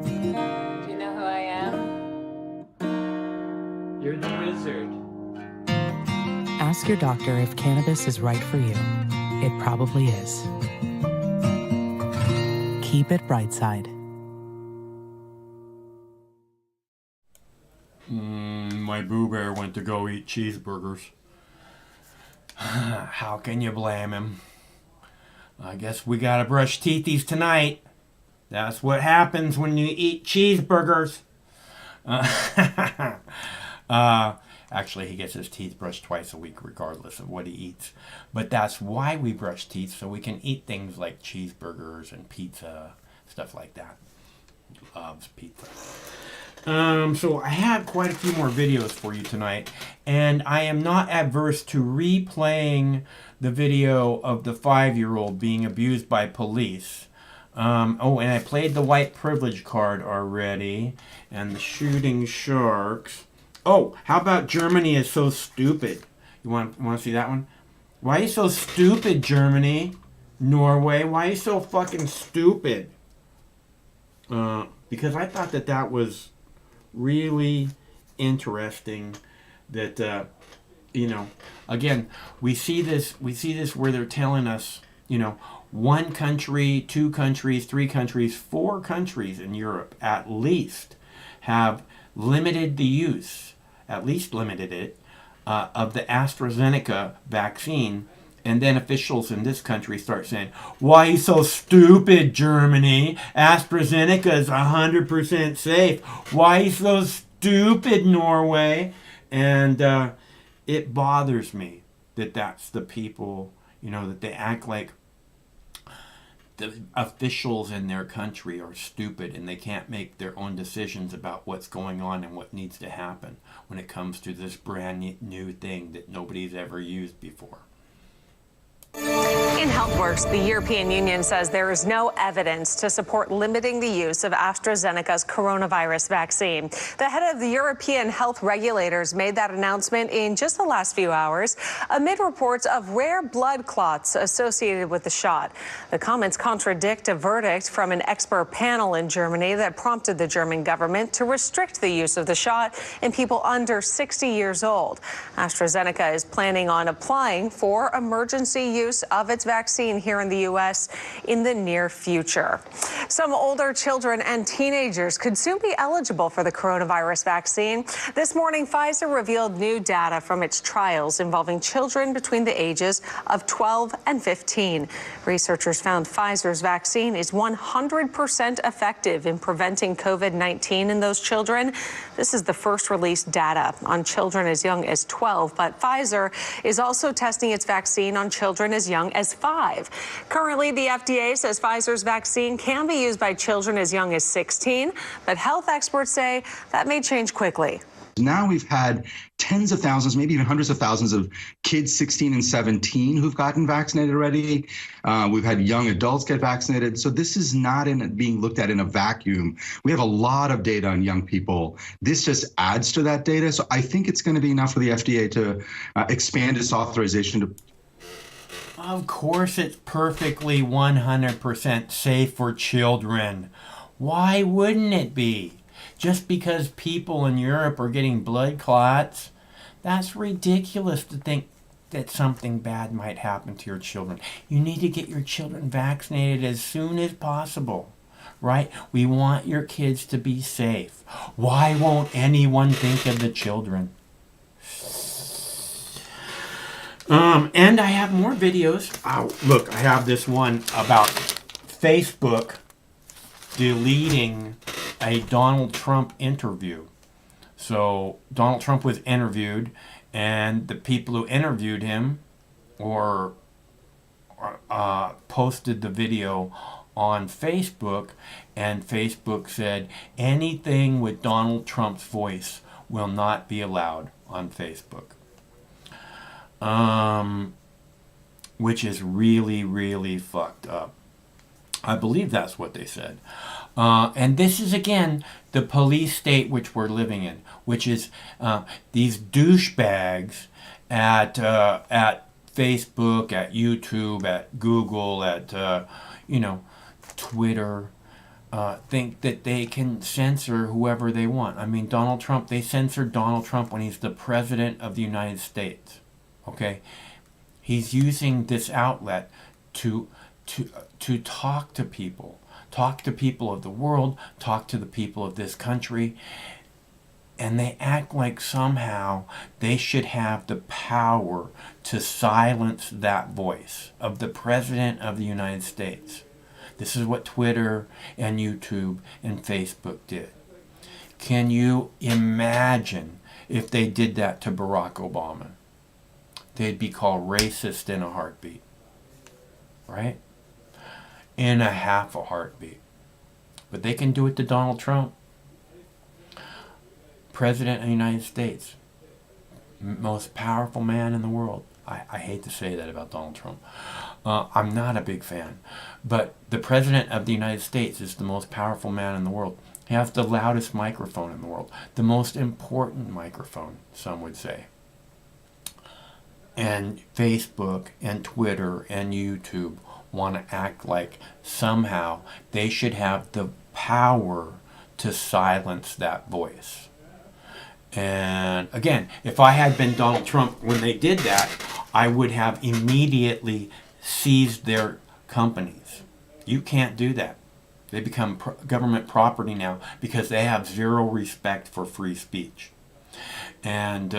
Do you know who I am? You're the wizard. Ask your doctor if cannabis is right for you. It probably is. Keep it Brightside. My Boo Bear went to go eat cheeseburgers. How can you blame him? I guess we gotta brush teethies tonight. That's what happens when you eat cheeseburgers. Actually, he gets his teeth brushed twice a week regardless of what he eats. But that's why we brush teeth, so we can eat things like cheeseburgers and pizza, stuff like that. He loves pizza. So I have quite a few more videos for you tonight, and I am not adverse to replaying the video of the 5-year-old being abused by police. And I played the white privilege card already, and the shooting sharks. Oh, how about Germany is so stupid? You want to see that one? Why are you so stupid, Germany? Norway, why are you so fucking stupid? Because I thought that was really interesting that you know, again, we see this where they're telling us, you know, 1 country, 2 countries, 3 countries, 4 countries in Europe at least have limited the use, at least limited it, of the Astrazeneca vaccine. And then officials in this country start saying, why are you so stupid, Germany? AstraZeneca is 100% safe. Why are you so stupid, Norway? And it bothers me that that's the people, you know, that they act like the officials in their country are stupid and they can't make their own decisions about what's going on and what needs to happen when it comes to this brand new thing that nobody's ever used before. In HealthWorks, the European Union says there is no evidence to support limiting the use of AstraZeneca's coronavirus vaccine. The head of the European health regulators made that announcement in just the last few hours amid reports of rare blood clots associated with the shot. The comments contradict a verdict from an expert panel in Germany that prompted the German government to restrict the use of the shot in people under 60 years old. AstraZeneca is planning on applying for emergency use of its vaccine here in the U.S. in the near future. Some older children and teenagers could soon be eligible for the coronavirus vaccine. This morning, Pfizer revealed new data from its trials involving children between the ages of 12 and 15. Researchers found Pfizer's vaccine is 100% effective in preventing COVID-19 in those children. This is the first released data on children as young as 12, but Pfizer is also testing its vaccine on children as young as 5. Currently, the FDA says Pfizer's vaccine can be used by children as young as 16, but health experts say that may change quickly. Now we've had tens of thousands, maybe even hundreds of thousands of kids 16 and 17 who've gotten vaccinated already. We've had young adults get vaccinated. So this is not being looked at in a vacuum. We have a lot of data on young people. This just adds to that data. So I think it's going to be enough for the FDA to expand its authorization to. Of course it's perfectly 100% safe for children. Why wouldn't it be? Just because people in Europe are getting blood clots, that's ridiculous to think that something bad might happen to your children. You need to get your children vaccinated as soon as possible, right? We want your kids to be safe. Why won't anyone think of the children? And I have more videos. Look, I have this one about Facebook deleting a Donald Trump interview. So Donald Trump was interviewed, and the people who interviewed him posted the video on Facebook, and Facebook said anything with Donald Trump's voice will not be allowed on Facebook. Which is really, really fucked up. I believe that's what they said. And this is, again, the police state which we're living in, which is these douchebags at Facebook, at YouTube, at Google, at, Twitter, think that they can censor whoever they want. I mean, Donald Trump, they censored Donald Trump when he's the president of the United States. Okay? He's using this outlet to talk to people of the world, talk to the people of this country, and they act like somehow they should have the power to silence that voice of the President of the United States. This is what Twitter and YouTube and Facebook did. Can you imagine if they did that to Barack Obama? They'd be called racist in a heartbeat, right? In a half a heartbeat. But they can do it to Donald Trump, President of the United States, most powerful man in the world. I hate to say that about Donald Trump. I'm not a big fan. But the President of the United States is the most powerful man in the world. He has the loudest microphone in the world. The most important microphone, some would say. And Facebook and Twitter and YouTube want to act like somehow they should have the power to silence that voice. And again, if I had been Donald Trump when they did that, I would have immediately seized their companies. You can't do that. They become government property now because they have zero respect for free speech. And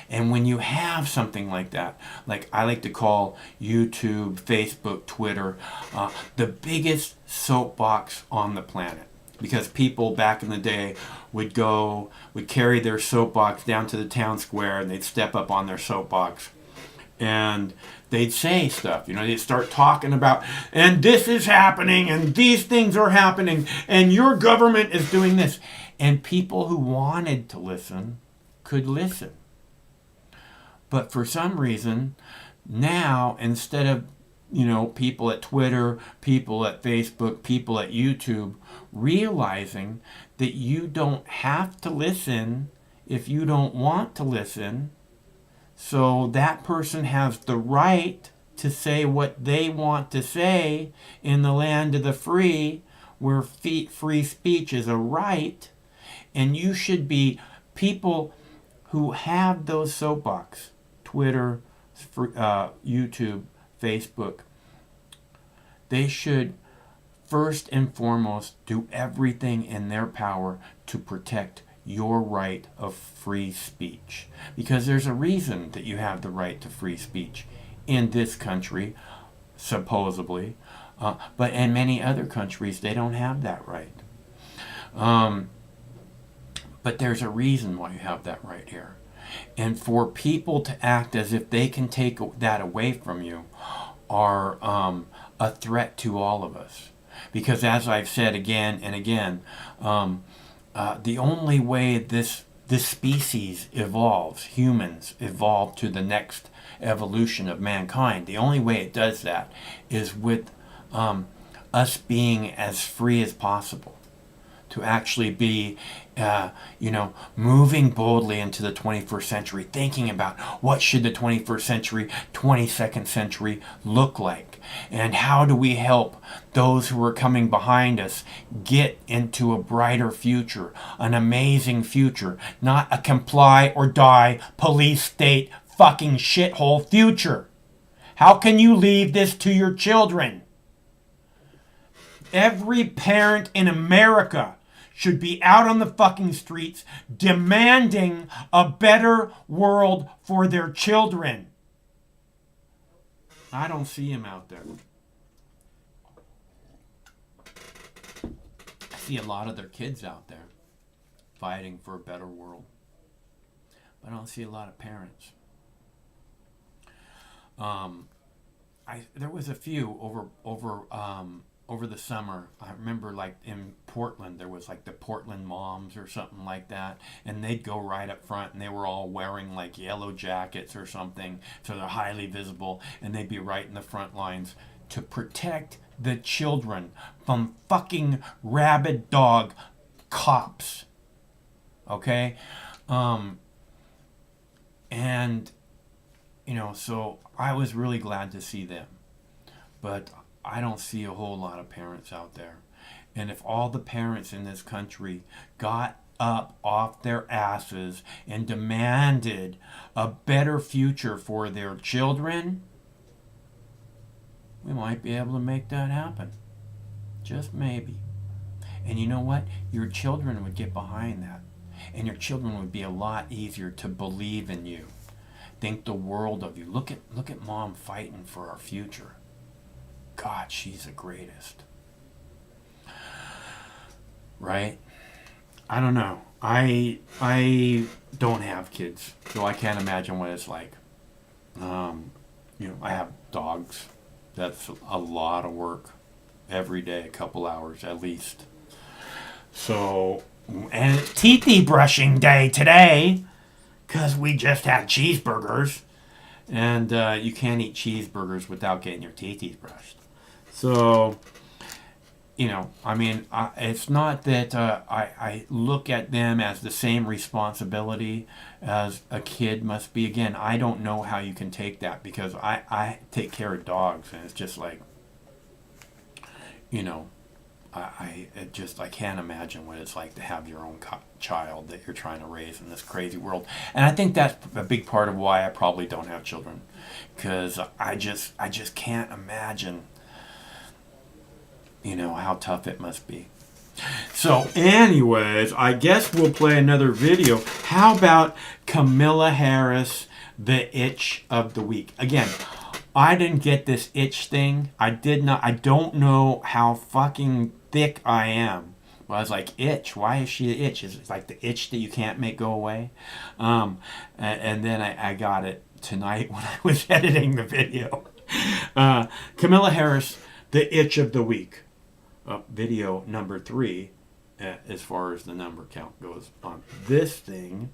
when you have something like that, like I like to call YouTube, Facebook, Twitter, the biggest soapbox on the planet. Because people back in the day would carry their soapbox down to the town square and they'd step up on their soapbox and they'd say stuff, they'd start talking about, and this is happening and these things are happening and your government is doing this. And people who wanted to listen could listen. But for some reason, now instead of people at Twitter, people at Facebook, people at YouTube, realizing that you don't have to listen if you don't want to listen. So that person has the right to say what they want to say in the land of the free, where free speech is a right. And you should be people who have those soapbox, Twitter, YouTube, Facebook, they should first and foremost do everything in their power to protect your right of free speech. Because there's a reason that you have the right to free speech in this country, supposedly, but in many other countries they don't have that right. But there's a reason why you have that right here. And for people to act as if they can take that away from you are a threat to all of us. Because as I've said again and again, the only way this species evolves, humans evolve to the next evolution of mankind, the only way it does that is with us being as free as possible. To actually be, moving boldly into the 21st century, thinking about what should the 21st century, 22nd century look like, and how do we help those who are coming behind us get into a brighter future, an amazing future, not a comply or die police state fucking shithole future. How can you leave this to your children? Every parent in America should be out on the fucking streets demanding a better world for their children. I don't see him out there. I see a lot of their kids out there fighting for a better world. But I don't see a lot of parents. There was a few over the summer. I remember like in Portland, there was like the Portland moms or something like that, and they'd go right up front and they were all wearing like yellow jackets or something, so they're highly visible, and they'd be right in the front lines to protect the children from fucking rabid dog cops. Okay? And so I was really glad to see them. But I don't see a whole lot of parents out there. And if all the parents in this country got up off their asses and demanded a better future for their children, we might be able to make that happen. Just maybe. And you know what? Your children would get behind that. And your children would be a lot easier to believe in you. Think the world of you. Look at mom fighting for our future. God, she's the greatest. Right? I don't know. I don't have kids, so I can't imagine what it's like. I have dogs. That's a lot of work. Every day, a couple hours at least. So, and it's teethy brushing day today, because we just had cheeseburgers. And you can't eat cheeseburgers without getting your teethies brushed. So, it's not that I look at them as the same responsibility as a kid must be. Again, I don't know how you can take that, because I take care of dogs, and it's just like, I can't imagine what it's like to have your own child that you're trying to raise in this crazy world. And I think that's a big part of why I probably don't have children, because I just can't imagine, how tough it must be. So anyways, I guess we'll play another video. How about Kamala Harris, the itch of the week? Again, I didn't get this itch thing. I don't know how fucking thick I am. Well, I was like, itch? Why is she an itch? Is it like the itch that you can't make go away? And then I got it tonight when I was editing the video. Kamala Harris, the itch of the week. Video number 3, as far as the number count goes on this thing,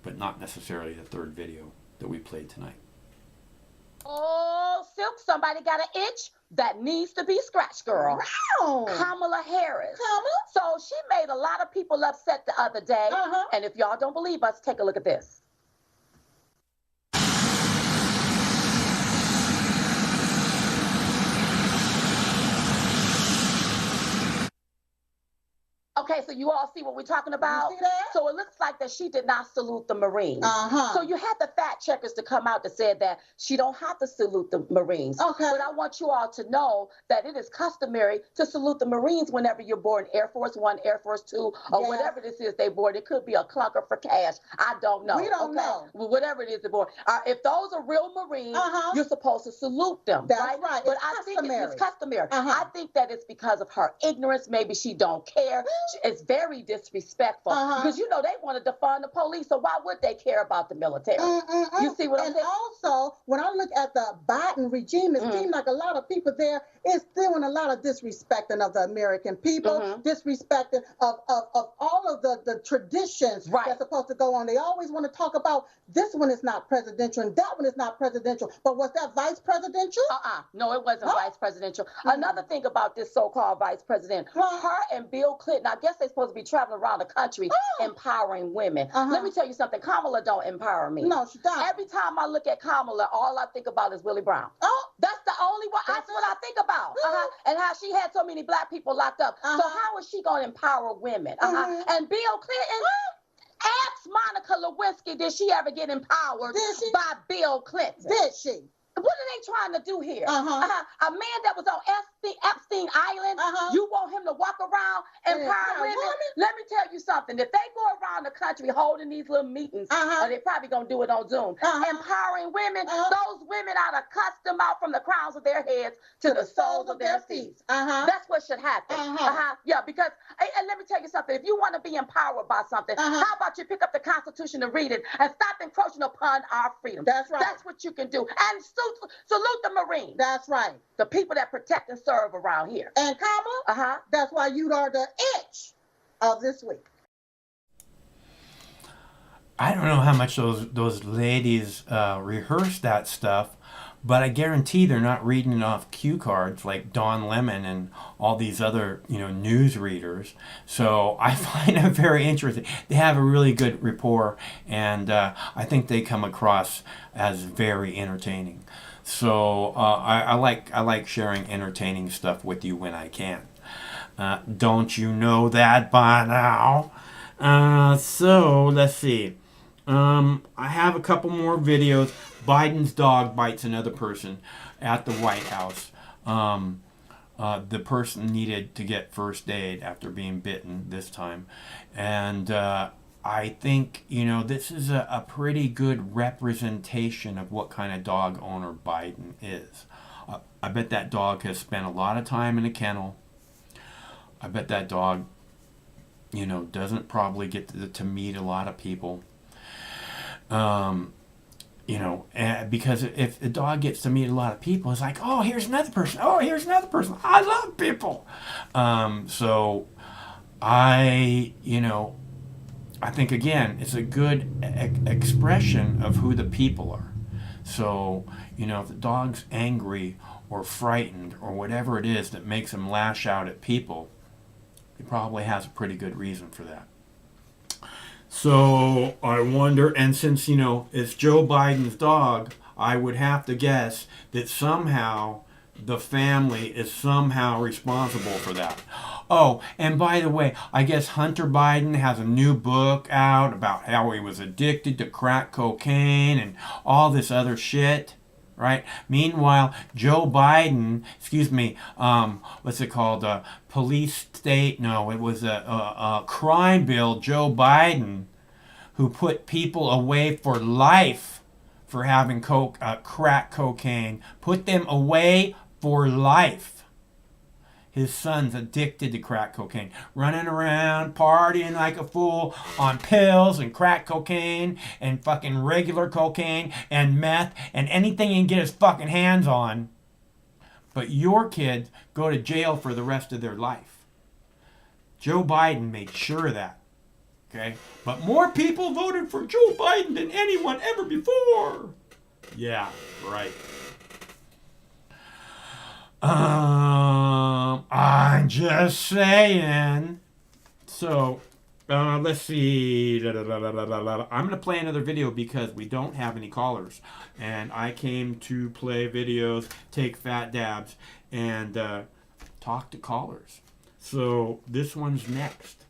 but not necessarily the third video that we played tonight. Oh, Silk, somebody got an itch that needs to be scratched, girl. Wow. Kamala Harris. So she made a lot of people upset the other day. And if y'all don't believe us, take a look at this. Okay, so you all see what we're talking about? You see that? So it looks like that she did not salute the Marines. So you had the fact checkers to come out that said that she don't have to salute the Marines. Okay. But I want you all to know that it is customary to salute the Marines whenever you're boarding Air Force One, Air Force Two, or whatever this is they board. It could be a clunker for cash. I don't know. We don't know. Well, whatever it is they board. If those are real Marines, you're supposed to salute them. That's right. right. But It's I think customary. it's customary. I think that it's because of her ignorance. Maybe she don't care. It's very disrespectful because they want to defund the police, so why would they care about the military? You see what I'm saying? And also, when I look at the Biden regime, it seems like a lot of people there is doing a lot of disrespecting of the American people, disrespecting of all of the traditions that's supposed to go on. They always want to talk about this one is not presidential and that one is not presidential. But was that vice presidential? No, it wasn't vice presidential. Another thing about this so-called vice president, her and Bill Clinton, I guess they're supposed to be traveling around the country empowering women. Let me tell you something. Kamala don't empower me. No, she doesn't. Every time I look at Kamala, all I think about is Willie Brown. That's the only one. That's what I think about. And how she had so many black people locked up. So how is she going to empower women? And Bill Clinton, ask Monica Lewinsky, did she ever get empowered by Bill Clinton? Did she? What are they trying to do here? A man that was on Epstein Island, you want him to walk around empowering women? Let me tell you something. If they go around the country holding these little meetings, or they're probably going to do it on Zoom, empowering women, those women ought to cuss them out from the crowns of their heads to the soles of their feet. That's what should happen. Yeah, because, and let me tell you something. If you want to be empowered by something, how about you pick up the Constitution and read it and stop encroaching upon our freedom? That's right. That's what you can do. And salute the Marines. That's right. The people that protect and serve around here. And Kamala, that's why you are the itch of this week. I don't know how much those ladies rehearse that stuff, but I guarantee they're not reading it off cue cards like Don Lemon and all these other news readers. So I find it very interesting. They have a really good rapport, and I think they come across as very entertaining. So I like sharing entertaining stuff with you when I can. Don't you know that by now? So let's see. I have a couple more videos. Biden's dog bites another person at the White House. The person needed to get first aid after being bitten this time. And I think, this is a pretty good representation of what kind of dog owner Biden is. I bet that dog has spent a lot of time in a kennel. I bet that dog, doesn't probably get to meet a lot of people. Because if a dog gets to meet a lot of people, it's like, oh, here's another person. Oh, here's another person. I love people. So I think, again, it's a good expression of who the people are. So, if the dog's angry or frightened or whatever it is that makes him lash out at people, he probably has a pretty good reason for that. So I wonder, and since, it's Joe Biden's dog, I would have to guess that somehow the family is somehow responsible for that. Oh, and by the way, I guess Hunter Biden has a new book out about how he was addicted to crack cocaine and all this other shit, right? Meanwhile, Joe Biden, what's it called? Police state? No, it was a crime bill. Joe Biden, who put people away for life for having crack cocaine, put them away for life. His son's addicted to crack cocaine, running around, partying like a fool on pills and crack cocaine and fucking regular cocaine and meth and anything he can get his fucking hands on. But your kids go to jail for the rest of their life. Joe Biden made sure of that. Okay? But more people voted for Joe Biden than anyone ever before. Yeah, right. I'm just saying. So, let's see. I'm going to play another video because we don't have any callers. And I came to play videos, take fat dabs, and talk to callers. So, this one's next.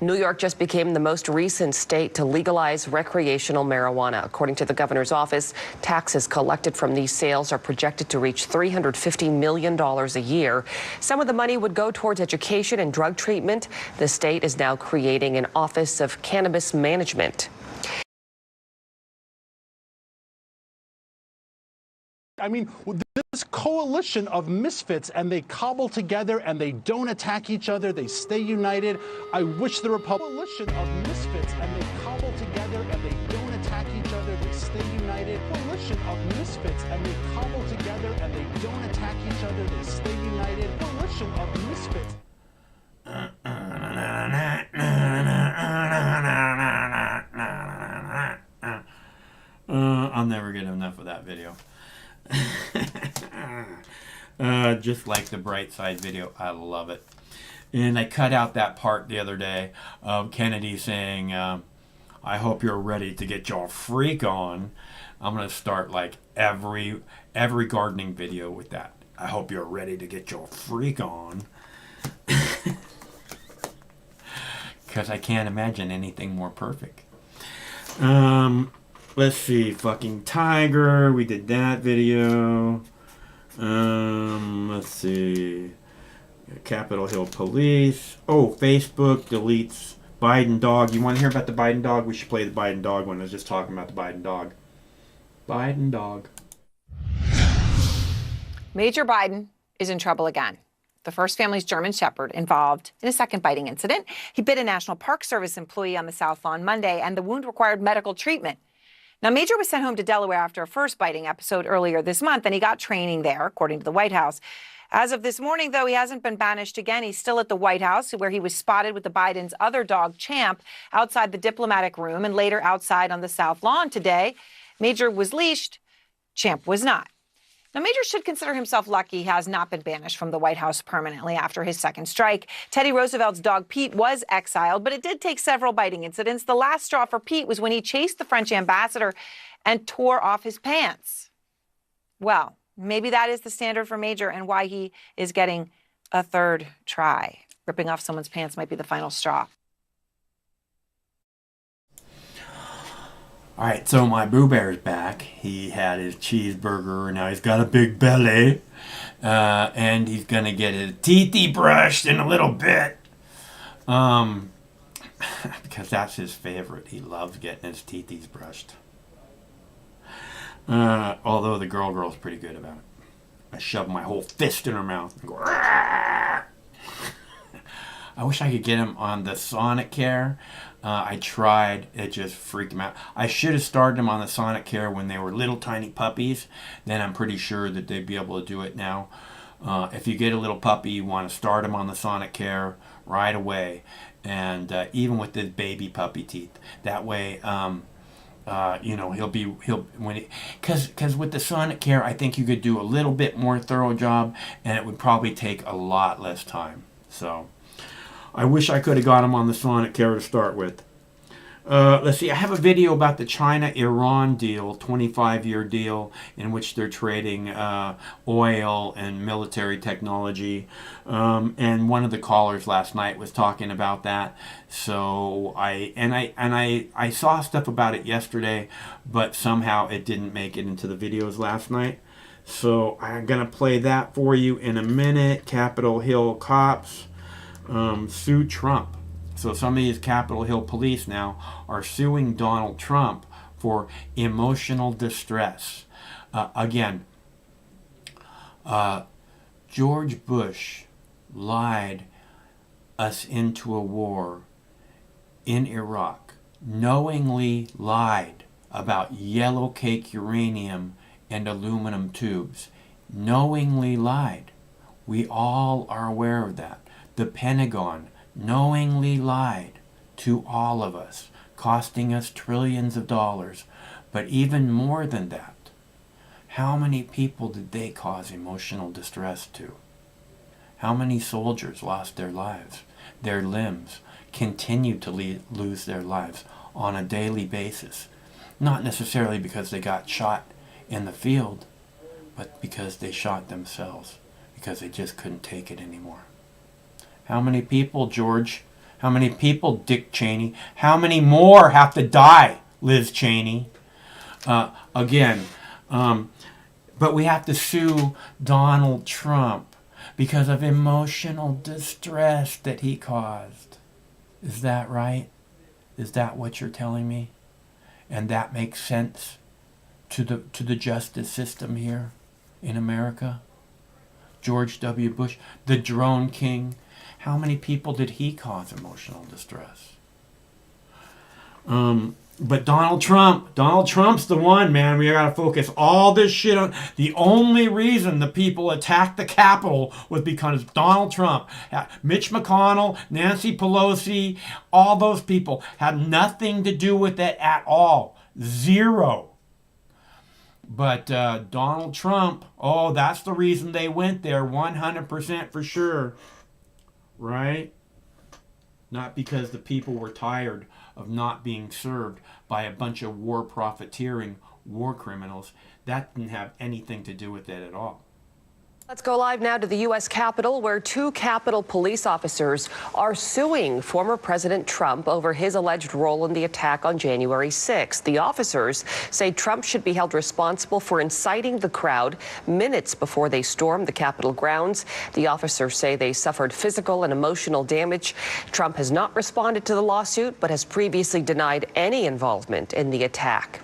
New York just became the most recent state to legalize recreational marijuana. According to the governor's office, taxes collected from these sales are projected to reach $350 million a year. Some of the money would go towards education and drug treatment. The state is now creating an Office of Cannabis Management. I mean, this coalition of misfits, and they cobble together and they don't attack each other. They stay united. I wish the coalition of misfits, and they cobble together and they don't attack each other. They stay united. Coalition of misfits, and they cobble together and they don't attack each other. They stay united. Coalition of misfits. I'll never get enough of that video. Just like the Bright Side video, I love it. And I cut out that part the other day of Kennedy saying, I hope you're ready to get your freak on. I'm going to start like every gardening video with that. I hope you're ready to get your freak on. Because I can't imagine anything more perfect. Let's see, fucking Tiger, we did that video. Let's see, Capitol Hill Police. Oh, Facebook deletes Biden dog. You want to hear about the Biden dog? We should play the Biden dog one. I was just talking about the Biden dog. Biden dog. Major Biden is in trouble again. The first family's German Shepherd involved in a second biting incident. He bit a National Park Service employee on the South Lawn Monday, and the wound required medical treatment. Now, Major was sent home to Delaware after a first biting episode earlier this month, and he got training there, according to the White House. As of this morning, though, he hasn't been banished again. He's still at the White House, where he was spotted with the Biden's other dog, Champ, outside the diplomatic room and later outside on the South Lawn today. Major was leashed. Champ was not. Now, Major should consider himself lucky he has not been banished from the White House permanently after his second strike. Teddy Roosevelt's dog Pete was exiled, but it did take several biting incidents. The last straw for Pete was when he chased the French ambassador and tore off his pants. Well, maybe that is the standard for Major and why he is getting a third try. Ripping off someone's pants might be the final straw. All right, so my Boo Bear's back. He had his cheeseburger, now he's got a big belly. And he's going to get his teethy brushed in a little bit. Because that's his favorite. He loves getting his teethies brushed. Although the girl's pretty good about it. I shove my whole fist in her mouth and go, Argh! I wish I could get him on the Sonic Care. I tried. It just freaked him out. I should have started him on the Sonic Care when they were little tiny puppies. Then I'm pretty sure that they'd be able to do it now. If you get a little puppy, you want to start him on the Sonic Care right away. And even with the baby puppy teeth. That way, because with the Sonic Care, I think you could do a little bit more thorough job. And it would probably take a lot less time. So I wish I could have got him on the Sonic Care to start with. let's see, I have a video about the China-Iran deal, 25-year deal, in which they're trading oil and military technology. And one of the callers last night was talking about that. So I saw stuff about it yesterday, but somehow it didn't make it into the videos last night. So I'm going to play that for you in a minute. Capitol Hill cops sue Trump. So some of these Capitol Hill police now are suing Donald Trump for emotional distress. Again, George Bush lied us into a war in Iraq, knowingly lied about yellow cake uranium and aluminum tubes. Knowingly lied. We all are aware of that. The Pentagon knowingly lied to all of us, costing us trillions of dollars. But even more than that, how many people did they cause emotional distress to? How many soldiers lost their lives, their limbs, continue to lose their lives on a daily basis? Not necessarily because they got shot in the field, but because they shot themselves, because they just couldn't take it anymore. How many people, George? How many people, Dick Cheney? How many more have to die, Liz Cheney? But we have to sue Donald Trump because of emotional distress that he caused. Is that right? Is that what you're telling me? And that makes sense to the justice system here in America? George W. Bush, the drone king, how many people did he cause emotional distress? But Donald Trump's the one, man. We gotta focus all this shit on. The only reason the people attacked the Capitol was because Donald Trump, Mitch McConnell, Nancy Pelosi, all those people had nothing to do with it at all. Zero. But Donald Trump, oh, that's the reason they went there, 100% for sure. Right? Not because the people were tired of not being served by a bunch of war profiteering war criminals. That didn't have anything to do with it at all. Let's go live now to the U.S. Capitol, where two Capitol police officers are suing former President Trump over his alleged role in the attack on January 6th. The officers say Trump should be held responsible for inciting the crowd minutes before they stormed the Capitol grounds. The officers say they suffered physical and emotional damage. Trump has not responded to the lawsuit, but has previously denied any involvement in the attack.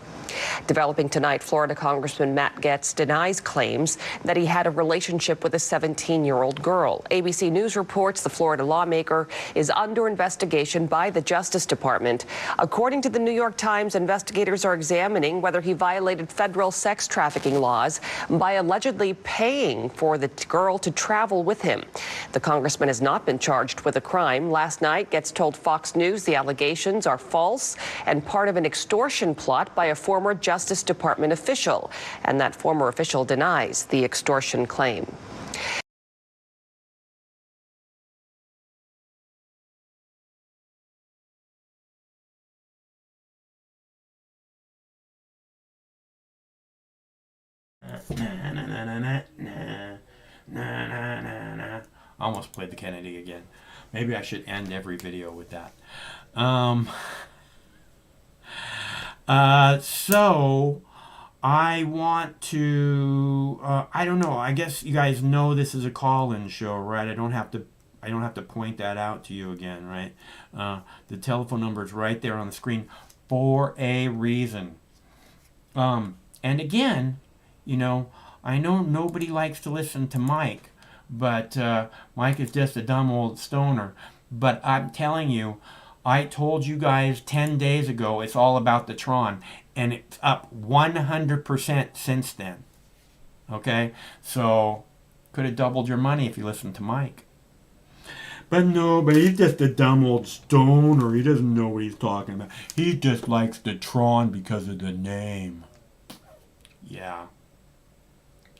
Developing tonight, Florida Congressman Matt Goetz denies claims that he had a relationship with a 17-year-old girl. ABC News reports the Florida lawmaker is under investigation by the Justice Department. According to the New York Times, investigators are examining whether he violated federal sex trafficking laws by allegedly paying for the girl to travel with him. The congressman has not been charged with a crime. Last night, Goetz told Fox News the allegations are false and part of an extortion plot by a former Justice Department official, and that former official denies the extortion claim. I almost played the Kennedy again. Maybe I should end every video with that. So I want to, I don't know, I guess you guys know this is a call-in show, right? I don't have to point that out to you again, right? The telephone number is right there on the screen for a reason. And again, you know, I know nobody likes to listen to Mike, but Mike is just a dumb old stoner. But I'm telling you, I told you guys 10 days ago it's all about the Tron, and it's up 100% since then. Okay? So, could have doubled your money if you listened to Mike. But no, but he's just a dumb old stoner. He doesn't know what he's talking about. He just likes the Tron because of the name. Yeah.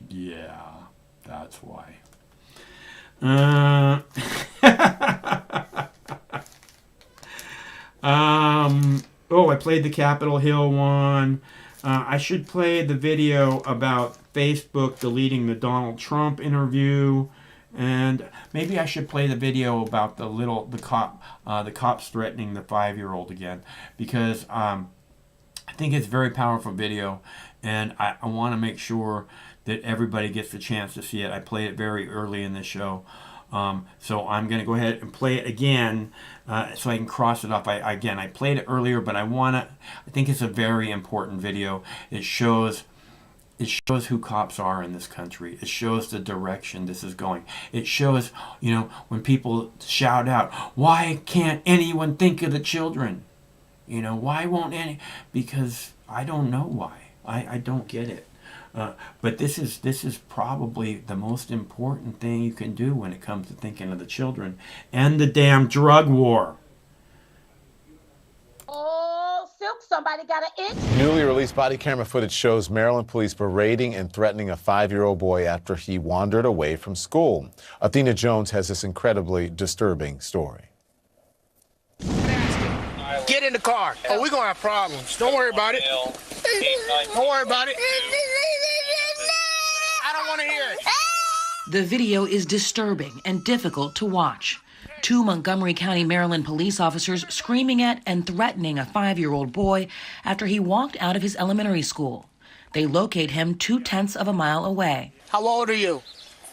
Yeah, that's why. played the Capitol Hill one. I should play the video about Facebook deleting the Donald Trump interview. And maybe I should play the video about the cops threatening the 5-year-old again, because I think it's a very powerful video, and I want to make sure that everybody gets the chance to see it. I played it very early in the show, so I'm going to go ahead and play it again so I can cross it off. I played it earlier, but I think it's a very important video. It shows who cops are in this country. It shows the direction this is going. It shows, when people shout out, why can't anyone think of the children? Why won't any? Because I don't know why. I don't get it. But this is probably the most important thing you can do when it comes to thinking of the children and the damn drug war. Oh, Silk, somebody got an itch? Newly released body camera footage shows Maryland police berating and threatening a 5-year-old boy after he wandered away from school. Athena Jones has this incredibly disturbing story. Get in the car. Oh, we're going to have problems. Don't worry about it. Don't worry about it. I don't want to hear it. The video is disturbing and difficult to watch. 2 Montgomery County, Maryland police officers screaming at and threatening a 5-year-old boy after he walked out of his elementary school. They locate him 2/10 of a mile away. How old are you?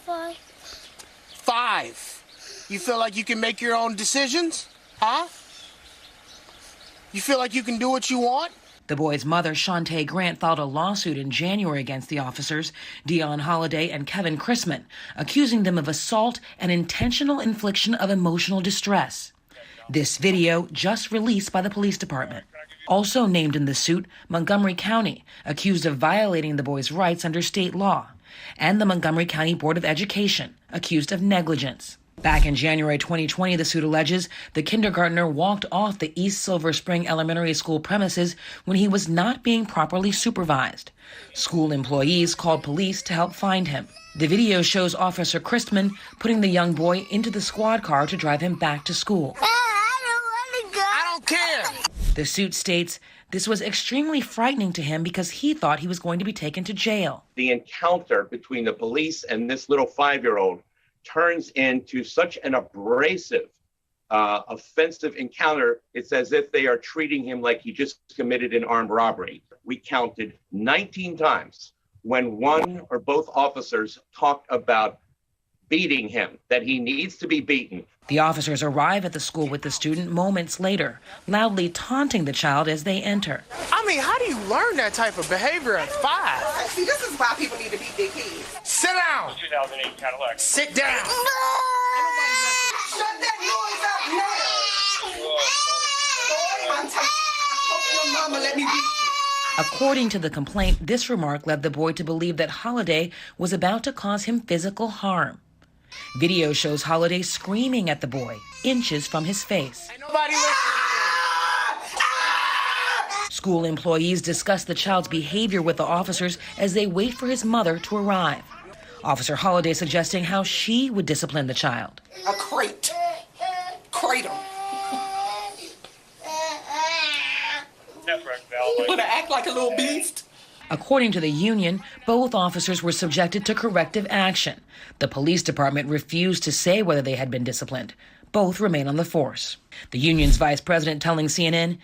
5. 5. You feel like you can make your own decisions? Huh? You feel like you can do what you want? The boy's mother, Shantae Grant, filed a lawsuit in January against the officers, Dion Holliday and Kevin Chrisman, accusing them of assault and intentional infliction of emotional distress. This video just released by the police department. Also named in the suit, Montgomery County, accused of violating the boy's rights under state law, and the Montgomery County Board of Education, accused of negligence. Back in January 2020, the suit alleges the kindergartner walked off the East Silver Spring Elementary School premises when he was not being properly supervised. School employees called police to help find him. The video shows Officer Christman putting the young boy into the squad car to drive him back to school. I don't care. The suit states this was extremely frightening to him because he thought he was going to be taken to jail. The encounter between the police and this little 5-year-old turns into such an abrasive, offensive encounter. It's as if they are treating him like he just committed an armed robbery. We counted 19 times when one or both officers talked about beating him, that he needs to be beaten. The officers arrive at the school with the student moments later, loudly taunting the child as they enter. I mean, how do you learn that type of behavior at 5? See, this is why people need to be big kids. Sit down. 2008 Cadillac. Sit down. Shut that noise up now. I'm tired. I hope your mama let me beat you. According to the complaint, this remark led the boy to believe that Holliday was about to cause him physical harm. Video shows Holliday screaming at the boy, inches from his face. Ain't nobody listening. School employees discuss the child's behavior with the officers as they wait for his mother to arrive. Officer Holliday suggesting how she would discipline the child. A crate. Cradle. You wanna act like a little beast? According to the union, both officers were subjected to corrective action. The police department refused to say whether they had been disciplined. Both remain on the force. The union's vice president telling CNN,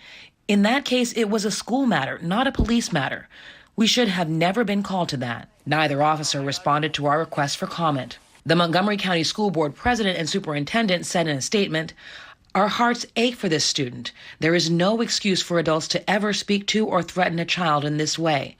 "In that case, it was a school matter, not a police matter. We should have never been called to that." Neither officer responded to our request for comment. The Montgomery County School Board president and superintendent said in a statement, "Our hearts ache for this student. There is no excuse for adults to ever speak to or threaten a child in this way.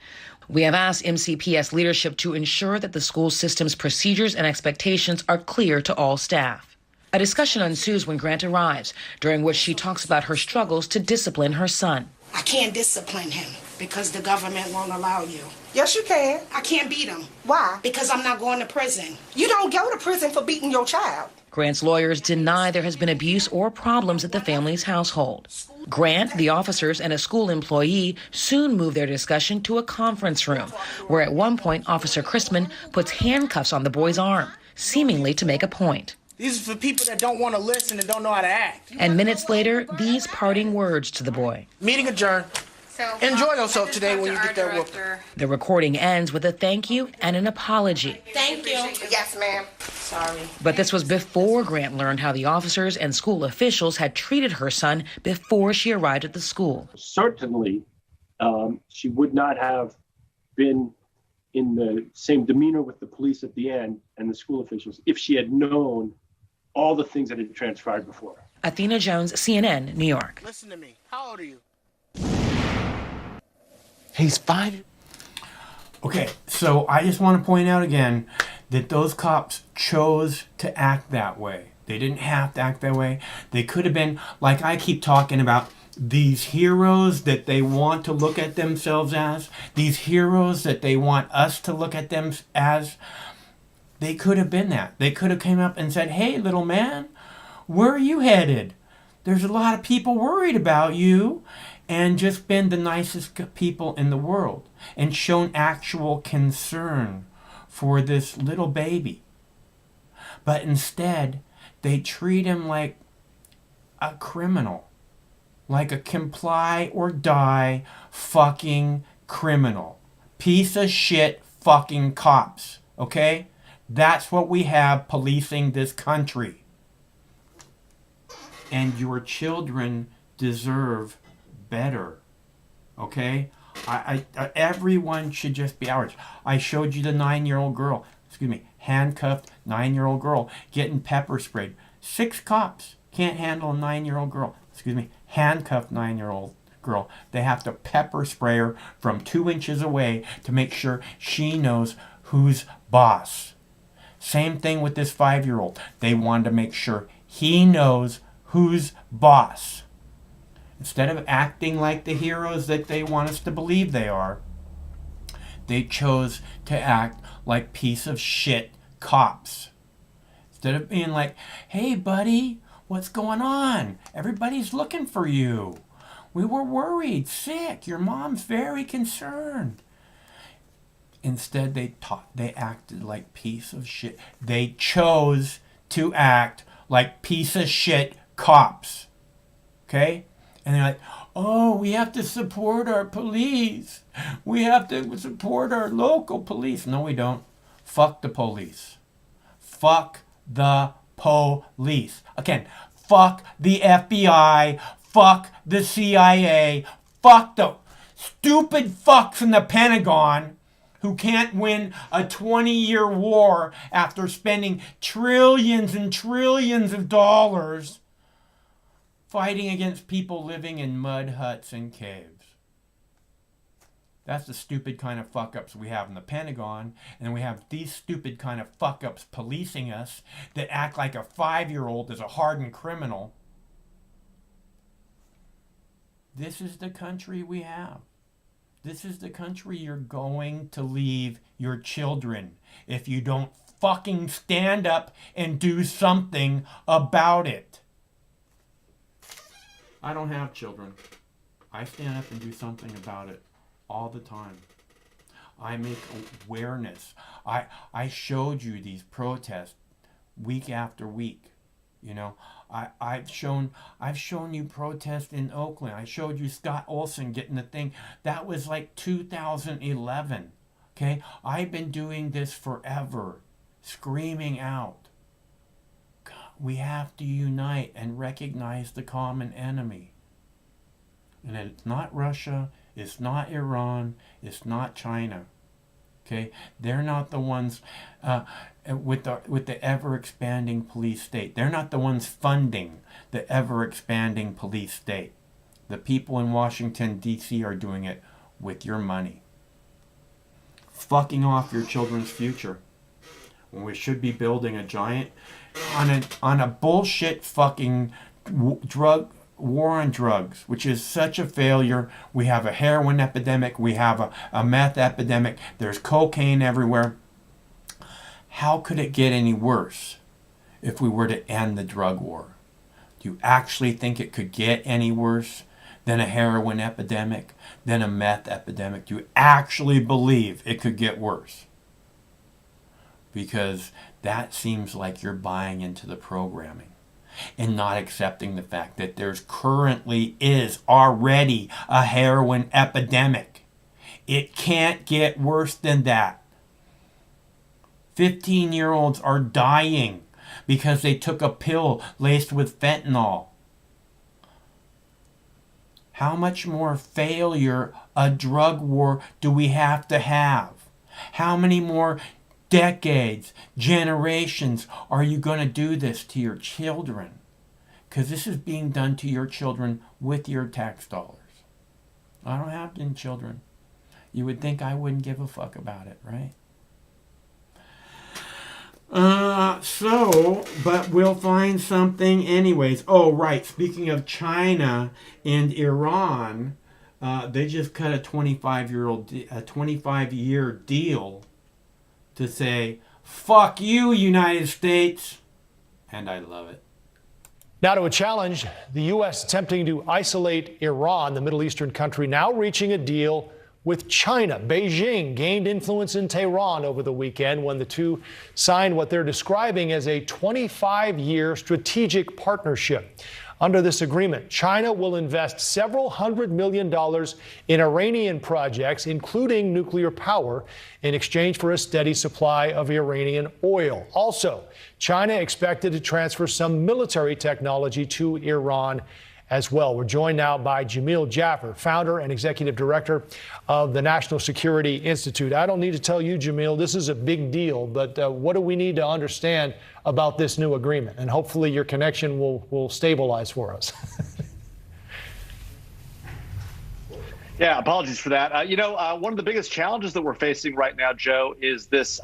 We have asked MCPS leadership to ensure that the school system's procedures and expectations are clear to all staff." A discussion ensues when Grant arrives, during which she talks about her struggles to discipline her son. I can't discipline him because the government won't allow you. Yes, you can. I can't beat him. Why? Because I'm not going to prison. You don't go to prison for beating your child. Grant's lawyers deny there has been abuse or problems at the family's household. Grant, the officers, and a school employee soon move their discussion to a conference room, where at one point Officer Christman puts handcuffs on the boy's arm, seemingly to make a point. These are for people that don't want to listen and don't know how to act. And minutes later, these parting words to the boy. Meeting adjourned. Enjoy yourself today when you get that whooping. The recording ends with a thank you and an apology. Thank you. Yes, ma'am. Sorry. But this was before Grant learned how the officers and school officials had treated her son before she arrived at the school. Certainly, she would not have been in the same demeanor with the police at the end and the school officials if she had known all the things that had transpired before. Athena Jones, CNN, New York. Listen to me. How old are you? He's 5. Okay, so I just want to point out again that those cops chose to act that way. They didn't have to act that way. They could have been, like I keep talking about, these heroes that they want to look at themselves as, these heroes that they want us to look at them as. They could have been that. They could have came up and said, hey, little man, where are you headed? There's a lot of people worried about you. And just been the nicest people in the world and shown actual concern for this little baby. But instead, they treat him like a criminal, like a comply or die fucking criminal. Piece of shit fucking cops, okay? That's what we have policing this country. And your children deserve better, okay? Everyone should just be outraged. I showed you the 9-year-old girl, handcuffed 9-year-old girl getting pepper sprayed. 6 cops can't handle a 9-year-old girl, handcuffed 9-year-old girl. They have to pepper spray her from 2 inches away to make sure she knows who's boss. Same thing with this 5-year-old. They wanted to make sure he knows who's boss. Instead of acting like the heroes that they want us to believe they are, they chose to act like piece of shit cops. Instead of being like, hey buddy, what's going on? Everybody's looking for you. We were worried, sick. Your mom's very concerned. Instead, they acted like piece of shit. They chose to act like piece of shit cops. Okay? And they're like, oh, we have to support our police. We have to support our local police. No, we don't. Fuck the police. Fuck the police. Again, fuck the FBI. Fuck the CIA. Fuck the stupid fucks in the Pentagon who can't win a 20-year war after spending trillions and trillions of dollars fighting against people living in mud huts and caves. That's the stupid kind of fuck-ups we have in the Pentagon, and we have these stupid kind of fuck-ups policing us that act like a 5-year-old is a hardened criminal. This is the country we have. This is the country you're going to leave your children if you don't fucking stand up and do something about it. I don't have children. I stand up and do something about it all the time. I make awareness. I showed you these protests week after week. You know, I've shown you protests in Oakland. I showed you Scott Olson getting the thing. That was like 2011. Okay? I've been doing this forever, screaming out. We have to unite and recognize the common enemy. And it's not Russia, it's not Iran, it's not China. Okay? They're not the ones with the ever-expanding police state. They're not the ones funding the ever-expanding police state. The people in Washington, D.C. are doing it with your money. Fucking off your children's future. When we should be building a giant on a bullshit fucking war on drugs, which is such a failure. We have a heroin epidemic. We have a meth epidemic. There's cocaine everywhere. How could it get any worse if we were to end the drug war? Do you actually think it could get any worse than a heroin epidemic, than a meth epidemic? Do you actually believe it could get worse? Because that seems like you're buying into the programming and not accepting the fact that there's currently is already a heroin epidemic. It can't get worse than that. 15-year-olds are dying because they took a pill laced with fentanyl. How much more failure a drug war do we have to have? How many more decades, generations are you going to do this to your children? Because this is being done to your children with your tax dollars. I don't have any children. You would think I wouldn't give a fuck about it, right? But we'll find something anyways. Oh, right. Speaking of China and Iran, they just cut a 25-year deal to say, fuck you, United States. And I love it. Now to a challenge. The U.S. attempting to isolate Iran, the Middle Eastern country, now reaching a deal with China. Beijing gained influence in Tehran over the weekend when the two signed what they're describing as a 25-year strategic partnership. Under this agreement, China will invest several $100 million in Iranian projects, including nuclear power, in exchange for a steady supply of Iranian oil. Also, China expected to transfer some military technology to Iran as well. We're joined now by Jamil Jaffer, founder and executive director of the National Security Institute. I don't need to tell you, Jamil, this is a big deal, but what do we need to understand about this new agreement? And hopefully your connection will stabilize for us. Yeah, apologies for that. One of the biggest challenges that we're facing right now, Joe, is this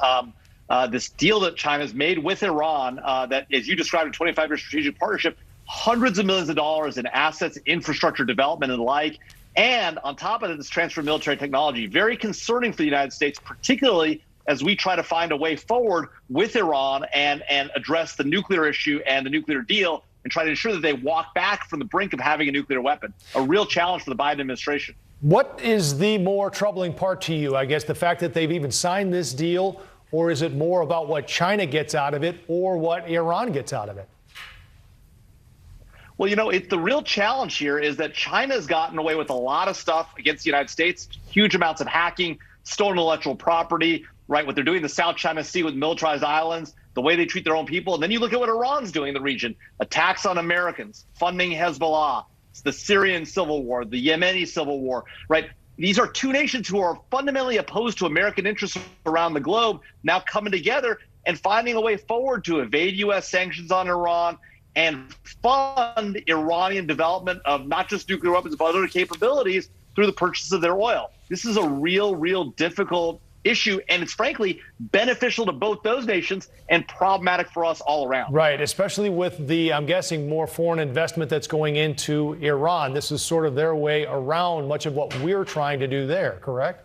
this deal that China's made with Iran that, as you described, a 25-year strategic partnership, hundreds of millions of dollars in assets, infrastructure development and the like. And on top of it, this transfer of military technology, very concerning for the United States, particularly as we try to find a way forward with Iran and address the nuclear issue and the nuclear deal and try to ensure that they walk back from the brink of having a nuclear weapon. A real challenge for the Biden administration. What is the more troubling part to you? I guess the fact that they've even signed this deal, or is it more about what China gets out of it or what Iran gets out of it? Well, the real challenge here is that China's gotten away with a lot of stuff against the United States, huge amounts of hacking, stolen intellectual property, right? What they're doing in the South China Sea with militarized islands, the way they treat their own people. And then you look at what Iran's doing in the region, attacks on Americans, funding Hezbollah, the Syrian civil war, the Yemeni civil war, right? These are two nations who are fundamentally opposed to American interests around the globe, now coming together and finding a way forward to evade U.S. sanctions on Iran and fund Iranian development of not just nuclear weapons, but other capabilities through the purchase of their oil. This is a real difficult issue, and it's frankly beneficial to both those nations and problematic for us all around. Right, especially with the, I'm guessing, more foreign investment that's going into Iran. This is sort of their way around much of what we're trying to do there, correct?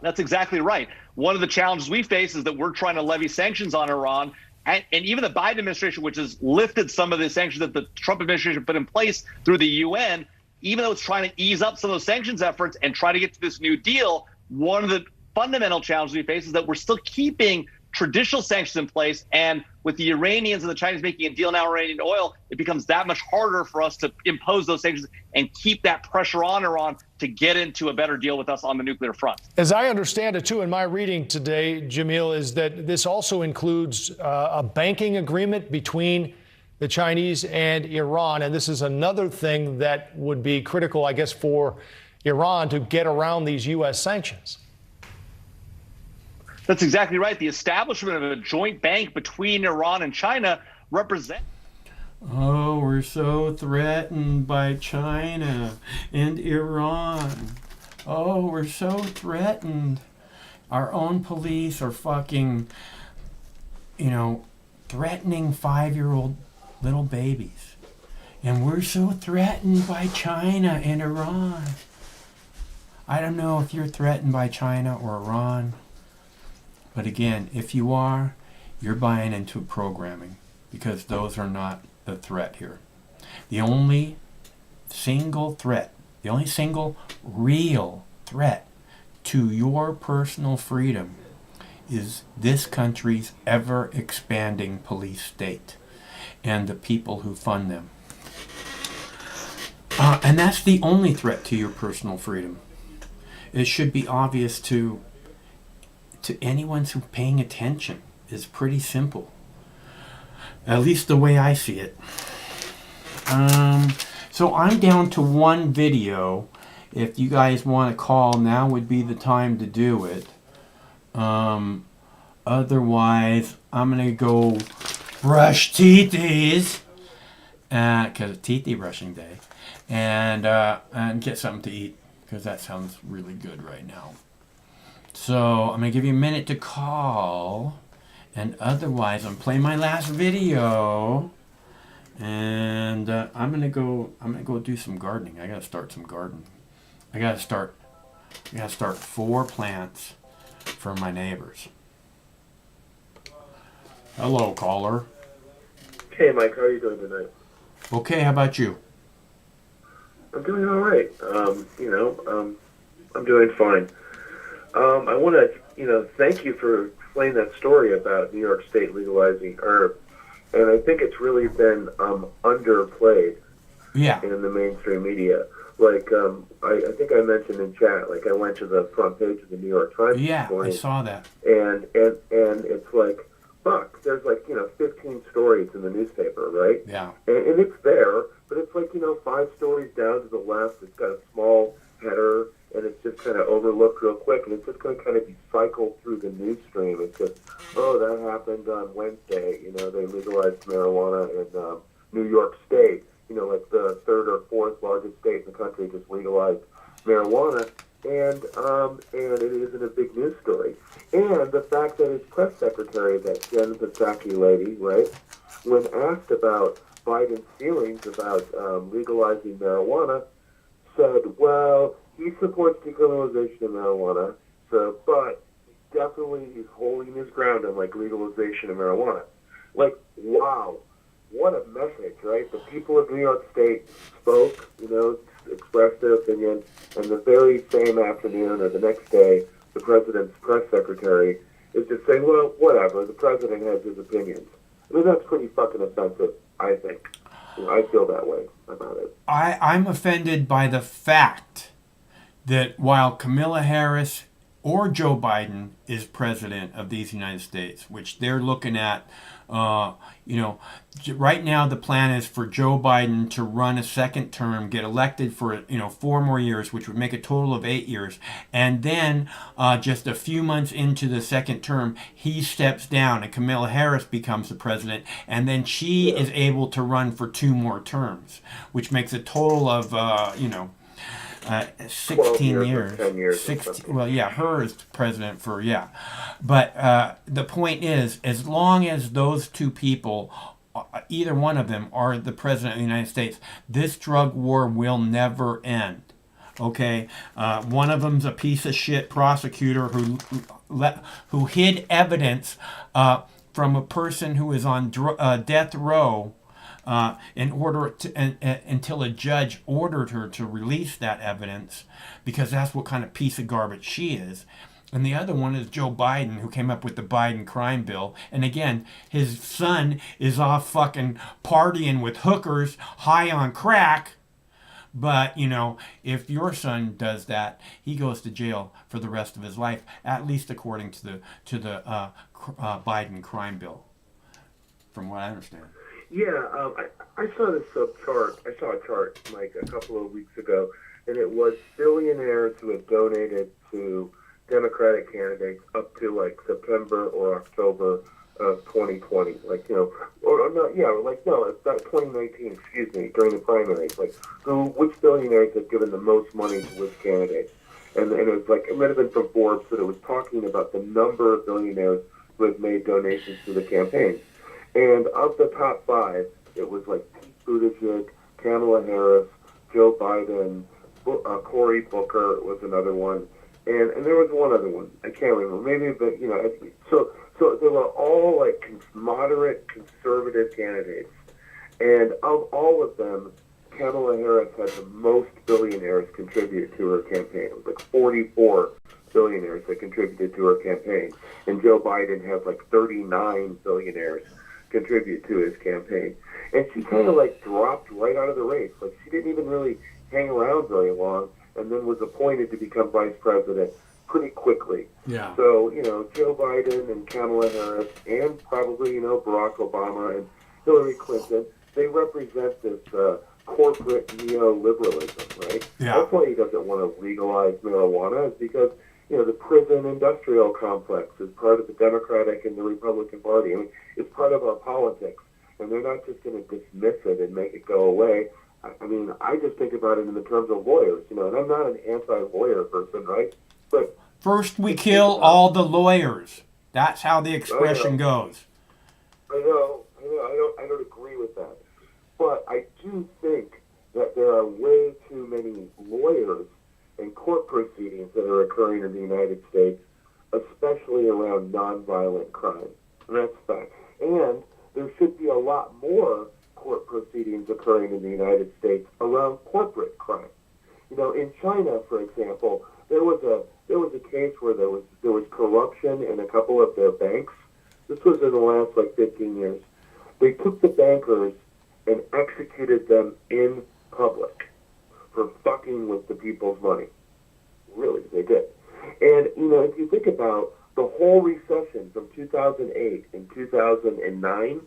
That's exactly right. One of the challenges we face is that we're trying to levy sanctions on Iran. And even the Biden administration, which has lifted some of the sanctions that the Trump administration put in place through the UN, even though it's trying to ease up some of those sanctions efforts and try to get to this new deal, one of the fundamental challenges we face is that we're still keeping traditional sanctions in place. And with the Iranians and the Chinese making a deal now on Iranian oil, it becomes that much harder for us to impose those sanctions and keep that pressure on Iran to get into a better deal with us on the nuclear front. As I understand it, too, in my reading today, Jamil, is that this also includes a banking agreement between the Chinese and Iran. And this is another thing that would be critical, I guess, for Iran to get around these U.S. sanctions. That's exactly right. The establishment of a joint bank between Iran and China represents... Oh, we're so threatened by China and Iran. Oh, we're so threatened. Our own police are fucking, threatening 5-year-old little babies. And we're so threatened by China and Iran. I don't know if you're threatened by China or Iran. But again, if you are, you're buying into programming, because those are not the threat here. The only single real threat to your personal freedom is this country's ever-expanding police state and the people who fund them. And that's the only threat to your personal freedom. It should be obvious to anyone who's paying attention. It's pretty simple. At least the way I see it. So I'm down to one video. If you guys want to call, now would be the time to do it. Otherwise, I'm going to go brush teethies. Because it's teethy brushing day. And get something to eat. Because that sounds really good right now. So I'm going to give you a minute to call. And otherwise, I'm playing my last video. And I'm gonna go do some gardening. I gotta start some gardening. I gotta start 4 plants for my neighbors. Hello, caller. Hey, Mike, how are you doing tonight? Okay, how about you? I'm doing all right. I'm doing fine. I want to, thank you for explaining that story about New York State legalizing herb. And I think it's really been underplayed in the mainstream media. Like, I think I mentioned in chat, like I went to the front page of the New York Times this morning. I saw that. And it's like, fuck, there's like, 15 stories in the newspaper, right? Yeah. And it's there, but it's like, 5 stories down to the left. It's got a small header, and it's just kind of overlooked real quick, and it's just going to kind of be cycled through the news stream. It's just, oh, that happened on Wednesday. They legalized marijuana in New York State. Like the 3rd or 4th largest state in the country just legalized marijuana, and it isn't a big news story. And the fact that his press secretary, that Jen Psaki lady, right, when asked about Biden's feelings about legalizing marijuana, said, well, he supports decriminalization of marijuana, but definitely he's holding his ground on like legalization of marijuana. Like, wow, what a message, right? The people of New York State spoke, expressed their opinion, and the very same afternoon or the next day, the president's press secretary is just saying, well, whatever, the president has his opinions. I mean, that's pretty fucking offensive, I think. I feel that way about it. I'm offended by the fact that while Kamala Harris or Joe Biden is president of these United States, which they're looking at, right now the plan is for Joe Biden to run a second term, get elected for 4 more years, which would make a total of 8 years, and then just a few months into the second term, he steps down and Kamala Harris becomes the president, and then she is able to run for 2 more terms, which makes a total of 16 years. 10 years 16, well, yeah, her is president for, But the point is, as long as those 2 people, either one of them, are the president of the United States, this drug war will never end. Okay? One of them's a piece of shit prosecutor who hid evidence from a person who is on death row in order to, until a judge ordered her to release that evidence, because that's what kind of piece of garbage she is. And the other one is Joe Biden, who came up with the Biden crime bill. And again, his son is off fucking partying with hookers, high on crack. But, if your son does that, he goes to jail for the rest of his life, at least according to the Biden crime bill, from what I understand. Yeah, I saw this chart. I saw a chart, Mike, a couple of weeks ago, and it was billionaires who had donated to Democratic candidates up to like September or October of 2020, it's not 2019, excuse me, during the primaries, which billionaires had given the most money to which candidates. And it was like, it might have been from Forbes, but it was talking about the number of billionaires who had made donations to the campaign. And of the top 5, it was like Pete Buttigieg, Kamala Harris, Joe Biden, Cory Booker was another one, and there was one other one. I can't remember. Maybe, but so they were all like moderate conservative candidates, and of all of them, Kamala Harris had the most billionaires contribute to her campaign. It was like $44 billionaires that contributed to her campaign, and Joe Biden has like 39 billionaires contribute to his campaign. And she kind of like dropped right out of the race. Like she didn't even really hang around very long, and then was appointed to become vice president pretty quickly. Yeah. So, Joe Biden and Kamala Harris and probably, Barack Obama and Hillary Clinton, they represent this corporate neoliberalism, right? Yeah. That's why he doesn't want to legalize marijuana, is because, the prison industrial complex is part of the Democratic and the Republican Party. I mean, it's part of our politics, and they're not just going to dismiss it and make it go away. I mean, I just think about it in the terms of lawyers, and I'm not an anti-lawyer person, right? But first we kill all the lawyers. That's how the expression goes. I know. I don't agree with that. But I do think that there are way too many lawyers and court proceedings that are occurring in the United States, especially around nonviolent crime. And that's fact. And there should be a lot more court proceedings occurring in the United States around corporate crime. In China, for example, there was a case where there was corruption in a couple of their banks. This was in the last 15 years. They took the bankers and executed them in public for fucking with the people's money. Really, they did. And if you think about the whole recession from 2008 and 2009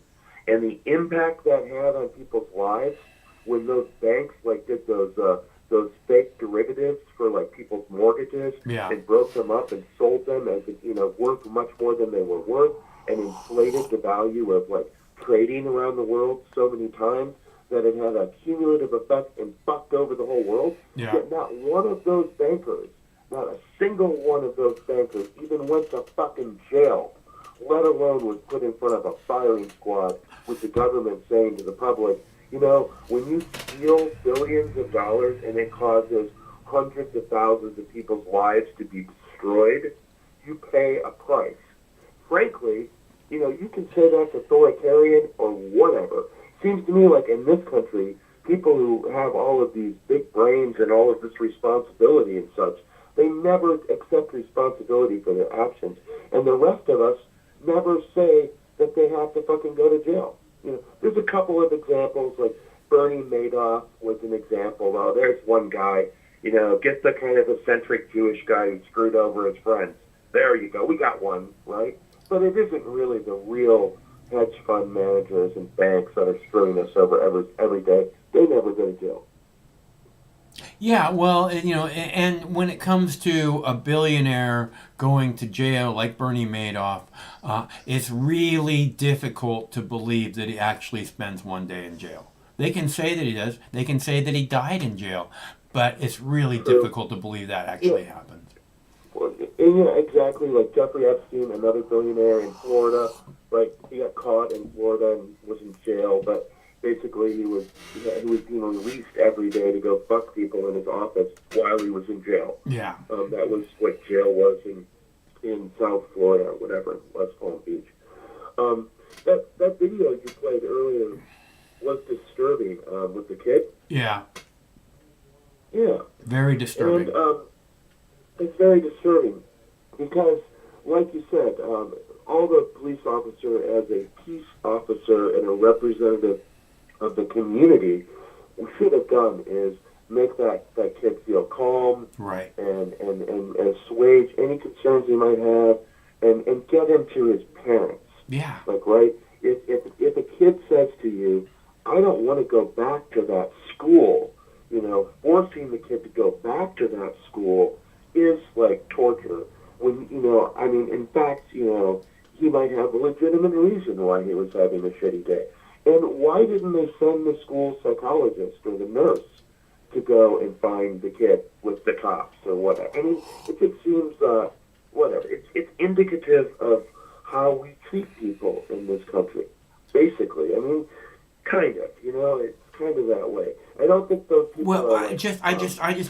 and the impact that had on people's lives when those banks did those fake derivatives for people's mortgages and broke them up and sold them as worth much more than they were worth and inflated the value of trading around the world so many times that it had a cumulative effect and fucked over the whole world. Yeah. Yet not one of those bankers, not a single one of those bankers even went to fucking jail, let alone was put in front of a firing squad with the government saying to the public, when you steal billions of dollars and it causes hundreds of thousands of people's lives to be destroyed, you pay a price. Frankly, you can say that's authoritarian or whatever. Seems to me like in this country, people who have all of these big brains and all of this responsibility and such, they never accept responsibility for their actions. And the rest of us never say that they have to fucking go to jail. There's a couple of examples, like Bernie Madoff was an example. Oh, there's one guy, get the kind of eccentric Jewish guy who screwed over his friends. There you go. We got one, right? But it isn't really the real hedge fund managers and banks that are screwing us over every day. They never go to jail. Yeah, well, and when it comes to a billionaire going to jail like Bernie Madoff, it's really difficult to believe that he actually spends one day in jail. They can say that he does. They can say that he died in jail, but it's really difficult to believe that actually happened. Well, exactly. Like Jeffrey Epstein, another billionaire in Florida, right? He got caught in Florida and was in jail, but basically he was being released every day to go fuck people in his office while he was in jail. Yeah. That was what jail was in South Florida or whatever, West Palm Beach. That video you played earlier was disturbing with the kid. Yeah. Yeah. Very disturbing. And it's very disturbing because, like you said, all the police officer as a peace officer and a representative of the community should have done is make that kid feel calm, right, and assuage any concerns he might have, and get him to his parents. Yeah. Right? If a kid says to you, I don't want to go back to that school, forcing the kid to go back to that school is like torture. When, in fact, he might have a legitimate reason why he was having a shitty day. And why didn't they send the school psychologist or the nurse to go and find the kid with the cops or whatever? I mean, it just seems, whatever. It's indicative of how we treat people in this country, basically. I mean, kind of, it's kind of that way. I don't think those people. Well, I just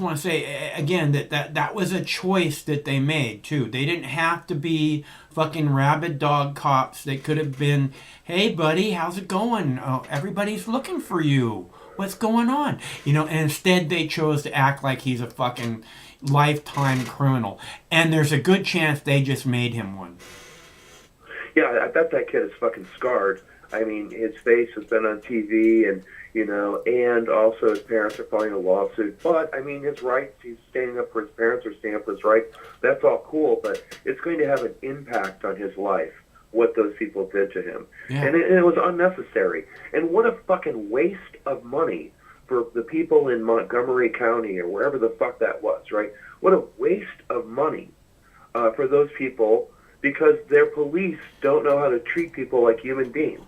want to say again that was a choice that they made too. They didn't have to be fucking rabid dog cops. They could have been, hey buddy, how's it going? Oh, everybody's looking for you. What's going on? And instead they chose to act like he's a fucking, lifetime criminal. And there's a good chance they just made him one. Yeah, I bet that kid is fucking scarred. I mean, his face has been on TV, and and also his parents are filing a lawsuit. But I mean, his rights, he's standing up for his parents or standing up for his rights. That's all cool, but it's going to have an impact on his life, what those people did to him. Yeah. And it was unnecessary. And what a fucking waste of money for the people in Montgomery County or wherever the fuck that was, right? What a waste of money for those people, because their police don't know how to treat people like human beings.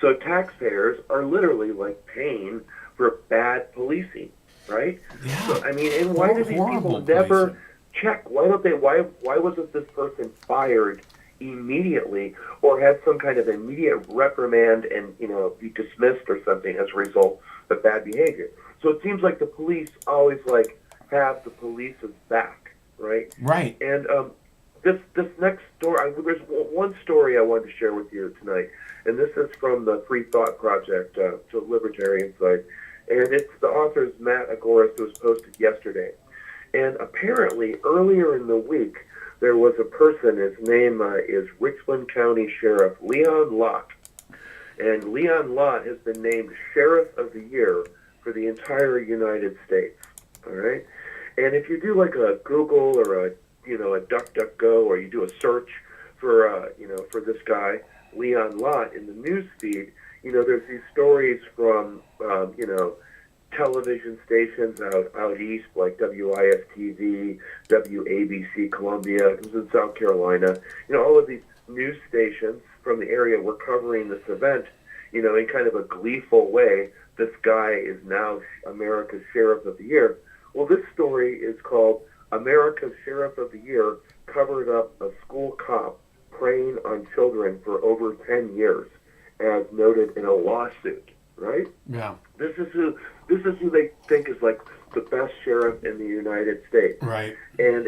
So taxpayers are literally like paying for bad policing, right? Yeah. So, I mean, and why do these people never check? Why don't they? Why wasn't this person fired immediately, or had some kind of immediate reprimand and be dismissed or something as a result of bad behavior? So it seems like the police always like have the police's back, right? Right. And this next story, there's one story I wanted to share with you tonight, and this is from the Free Thought Project, to Libertarian site, and it's the author's Matt Agoras. It was posted yesterday, and apparently earlier in the week there was a person. His name is Richland County Sheriff Leon Lott, and Leon Lott has been named Sheriff of the Year for the entire United States. All right, and if you do like a Google or a DuckDuckGo, or you do a search for for this guy Leon Lott in the news feed, there's these stories from television stations out east like WIS-TV, WABC Columbia. It was in South Carolina. All of these news stations from the area were covering this event, in kind of a gleeful way. This guy is now America's Sheriff of the Year. Well, this story is called America's Sheriff of the Year covered up a school cop preying on children for over 10 years, as noted in a lawsuit, right? Yeah. This is who they think is like the best sheriff in the United States. Right. And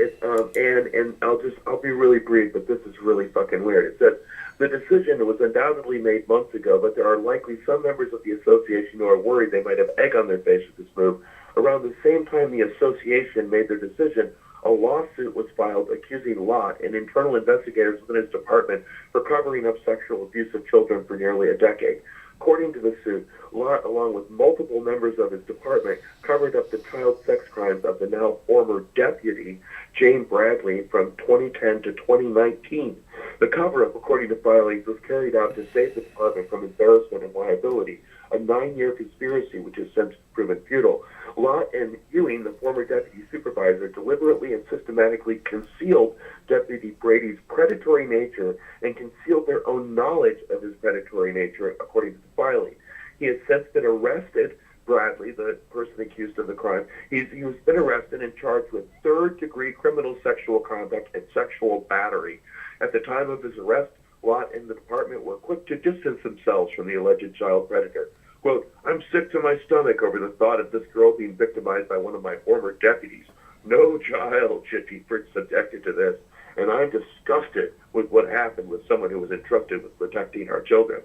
I'll be really brief, but this is really fucking weird. It says the decision was undoubtedly made months ago, but there are likely some members of the association who are worried they might have egg on their face with this move. Around the same time the association made their decision, a lawsuit was filed accusing Lott and internal investigators within his department for covering up sexual abuse of children for nearly a decade. According to the suit, Lott, along with multiple members of his department, covered up the child sex crimes of the now former deputy, Jane Bradley, from 2010 to 2019. The cover-up, according to filings, was carried out to save the department from embarrassment and liability, a 9-year conspiracy which has since proven futile. Lott and Ewing, the former deputy supervisor, deliberately and systematically concealed Deputy Brady's predatory nature and concealed their own knowledge of his predatory nature, according to the filing. He has since been arrested. Bradley, the person accused of the crime, he was been arrested and charged with third-degree criminal sexual conduct and sexual battery. At the time of his arrest, Lott and the department were quick to distance themselves from the alleged child predator. Quote, "I'm sick to my stomach over the thought of this girl being victimized by one of my former deputies. No child should be subjected to this, and I'm disgusted with what happened with someone who was entrusted with protecting our children."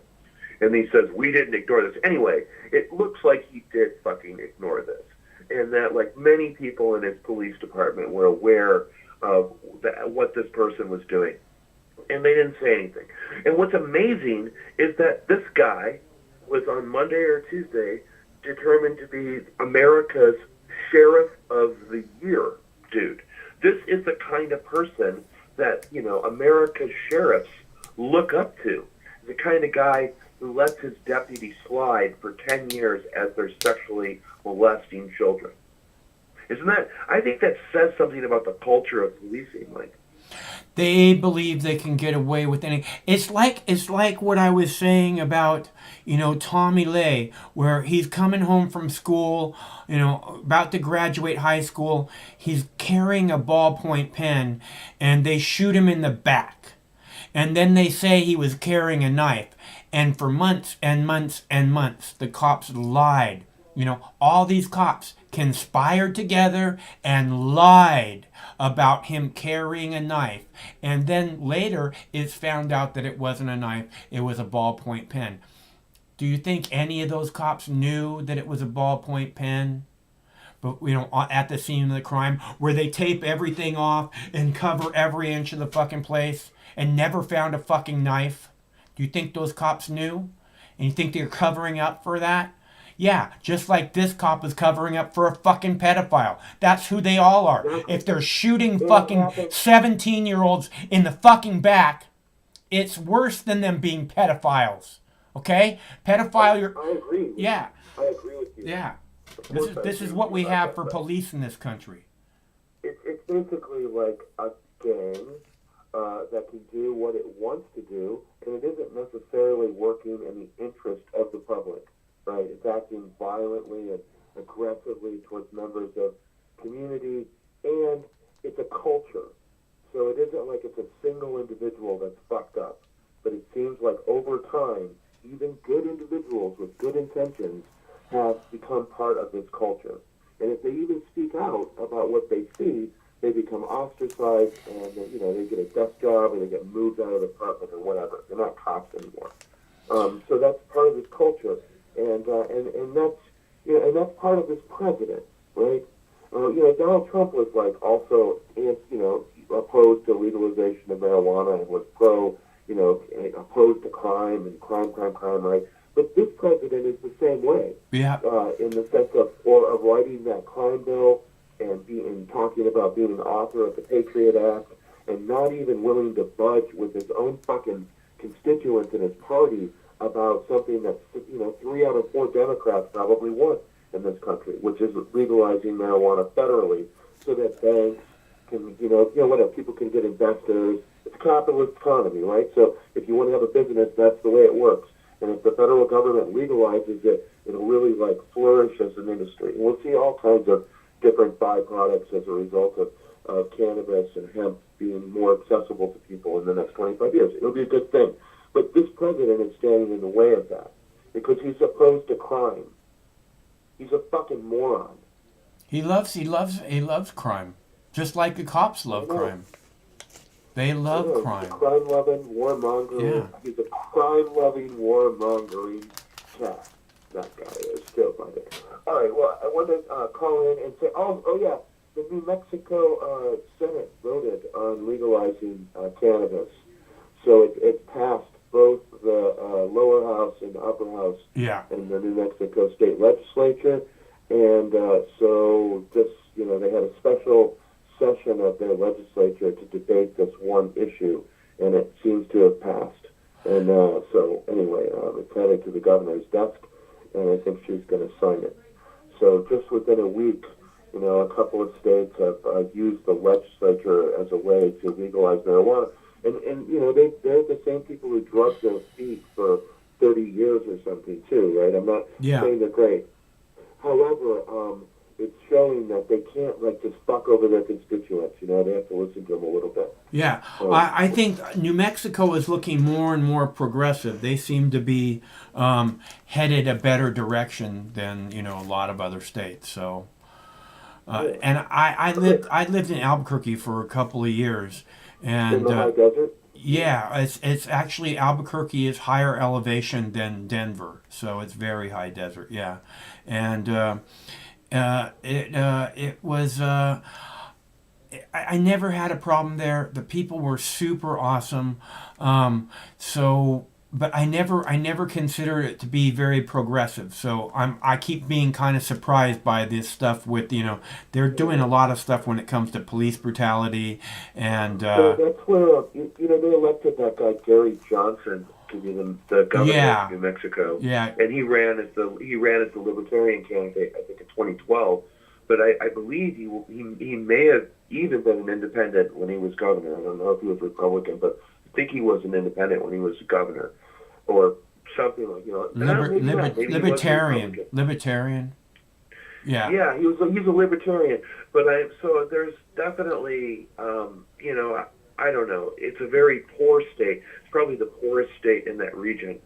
And he says, we didn't ignore this. Anyway, it looks like he did fucking ignore this. And that, like, many people in his police department were aware of what this person was doing. And they didn't say anything. And what's amazing is that this guy was on Monday or Tuesday determined to be America's Sheriff of the Year, dude. This is the kind of person that, America's sheriffs look up to. The kind of guy who lets his deputy slide for 10 years as they're sexually molesting children. I think that says something about the culture of policing, Mike. They believe they can get away with anything. It's like what I was saying about, Tommy Lay, where he's coming home from school, about to graduate high school. He's carrying a ballpoint pen, and they shoot him in the back. And then they say he was carrying a knife. And for months and months and months, the cops lied. All these cops conspired together and lied about him carrying a knife. And then later, it's found out that it wasn't a knife, it was a ballpoint pen. Do you think any of those cops knew that it was a ballpoint pen? but at the scene of the crime, where they tape everything off and cover every inch of the fucking place and never found a fucking knife? Do you think those cops knew? And you think they're covering up for that? Yeah, just like this cop is covering up for a fucking pedophile. That's who they all are. If they're shooting fucking 17-year-olds in the fucking back, it's worse than them being pedophiles. Okay? Pedophile, I agree. yeah. I agree with you. Yeah. This is what we have for police in this country. It's basically like a gang that can do what it wants to do, and it isn't necessarily working in the interest of the public, right? It's acting violently and aggressively towards members of community, and it's a culture. So it isn't like it's a single individual that's fucked up, but it seems like over time, even good individuals with good intentions have become part of this culture. And if they even speak out about what they see, they become ostracized, and they get a desk job, or they get moved out of the department, or whatever. They're not cops anymore. So that's part of this culture, and that's part of this president, right? Donald Trump was like also, opposed to legalization of marijuana and was opposed to crime and crime, right? But this president is the same way. Yeah. In the sense of writing that crime bill and talking about being an author of the Patriot Act and not even willing to budge with his own fucking constituents in his party about something that 3 out of 4 Democrats probably want in this country, which is legalizing marijuana federally, so that banks can, whatever, people can get investors. It's a capitalist economy, right? So if you want to have a business, that's the way it works. And if the federal government legalizes it, it'll really flourish as an industry. And we'll see all kinds of different byproducts as a result of cannabis and hemp being more accessible to people in the next 25 years. It'll be a good thing. But this president is standing in the way of that because he's opposed to crime. He's a fucking moron. He loves crime, just like the cops love crime. They love crime. He's a crime-loving, warmongering. Yeah. He's a crime-loving, warmongering cat. That guy is still funny. All right. Well, I want to call in and say, oh yeah, the New Mexico Senate voted on legalizing cannabis, so it's passed both the lower house and the upper house in the New Mexico state legislature, and so just they had a special session of their legislature to debate this one issue, and it seems to have passed. And so anyway, it's headed to the governor's desk, and I think she's going to sign it. So just within a week, a couple of states have used the legislature as a way to legalize marijuana. And they're the same people who drugged their feet for 30 years or something too, right? I'm not saying they're great. However, it's showing that they can't just fuck over their constituents. They have to listen to them a little bit. Yeah, I think New Mexico is looking more and more progressive. They seem to be headed a better direction than a lot of other states. So, and I lived in Albuquerque for a couple of years, and in the high desert. Yeah, it's actually Albuquerque is higher elevation than Denver, so it's very high desert. Yeah, and it was. I never had a problem there. The people were super awesome. But I never considered it to be very progressive. So I keep being kind of surprised by this stuff with, they're doing a lot of stuff when it comes to police brutality and. So that's where they elected that guy Gary Johnson to be the governor of New Mexico. Yeah. And he ran as the Libertarian candidate, I think, in 2012. But I believe he may have even been an independent when he was governor. I don't know if he was Republican, but I think he was an independent when he was governor, or something like Libertarian. Yeah. Yeah, he's a libertarian, but so there's definitely I don't know. It's a very poor state. It's probably the poorest state in that region.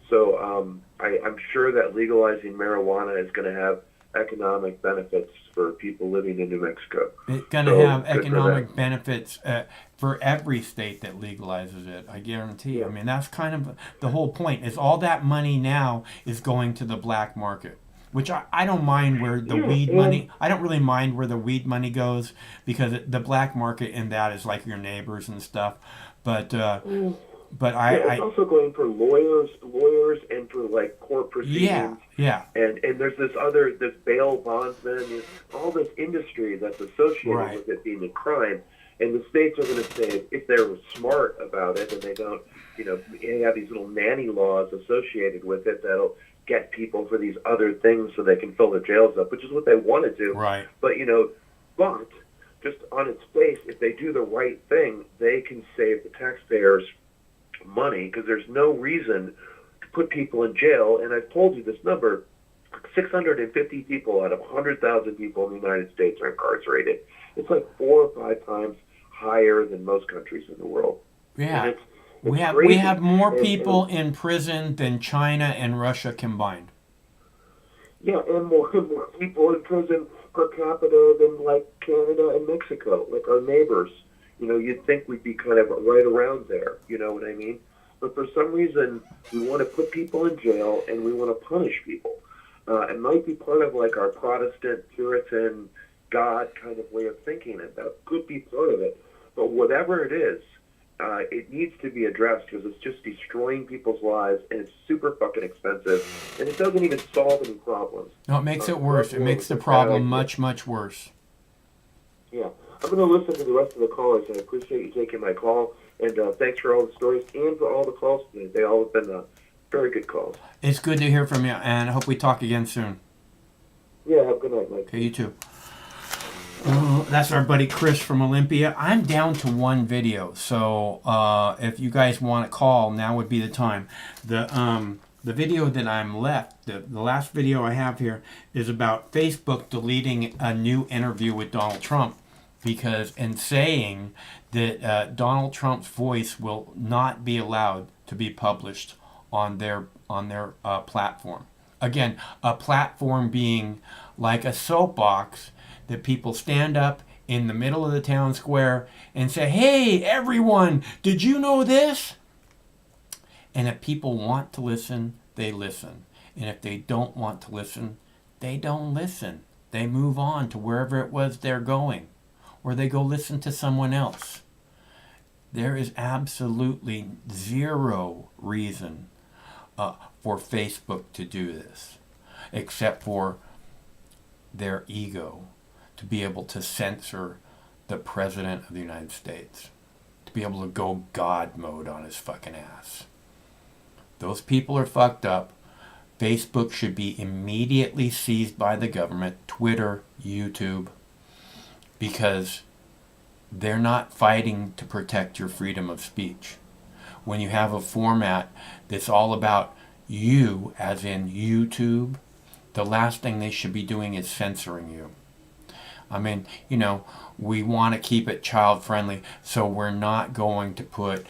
So I'm sure that legalizing marijuana is going to have economic benefits for people living in New Mexico. It's going to have economic benefits for every state that legalizes it, I guarantee. Yeah. I mean, that's kind of the whole point, is all that money now is going to the black market. which I don't mind where the weed money. I don't really mind where the weed money goes because the black market in that is like your neighbors and stuff. But it's also going for lawyers, and for like court proceedings. Yeah. And there's this bail bondsman, all this industry that's associated with it being a crime. And the states are going to say, if they're smart about it and they don't, have these little nanny laws associated with it that'll get people for these other things so they can fill their jails up, which is what they want to do. Right. But, but just on its face, if they do the right thing, they can save the taxpayers money because there's no reason to put people in jail. And I've told you this number, 650 people out of 100,000 people in the United States are incarcerated. It's like 4 or 5 times higher than most countries in the world. Yeah. It's we have more people in prison than China and Russia combined. Yeah, and more people in prison per capita than like Canada and Mexico, like our neighbors. You'd think we'd be kind of right around there, you know what I mean? But for some reason, we want to put people in jail and we want to punish people. It might be part of like our Protestant, Puritan, God kind of way of thinking, and that could be part of it. But whatever it is, it needs to be addressed because it's just destroying people's lives and it's super fucking expensive and it doesn't even solve any problems. No, it makes it worse. It makes the problem much, much worse. Yeah. I'm going to listen to the rest of the callers, and I appreciate you taking my call. And thanks for all the stories and for all the calls today. They all have been very good calls. It's good to hear from you, and I hope we talk again soon. Yeah, have a good night, Mike. Okay, you too. That's our buddy Chris from Olympia. I'm down to one video, so if you guys want to call, now would be the time. The video that I'm left, the last video I have here, is about Facebook deleting a new interview with Donald Trump. Because in saying that Donald Trump's voice will not be allowed to be published on their platform. Again, a platform being like a soapbox that people stand up in the middle of the town square and say, "Hey, everyone, did you know this?" And if people want to listen, they listen. And if they don't want to listen, they don't listen. They move on to wherever it was they're going. Or they go listen to someone else. There is absolutely zero reason for Facebook to do this, except for their ego, to be able to censor the President of the United States, to be able to go God mode on his fucking ass. Those people are fucked up. Facebook should be immediately seized by the government, Twitter, YouTube, because they're not fighting to protect your freedom of speech. When you have a format that's all about you, as in YouTube, the last thing they should be doing is censoring you. I mean, we want to keep it child friendly, so we're not going to put,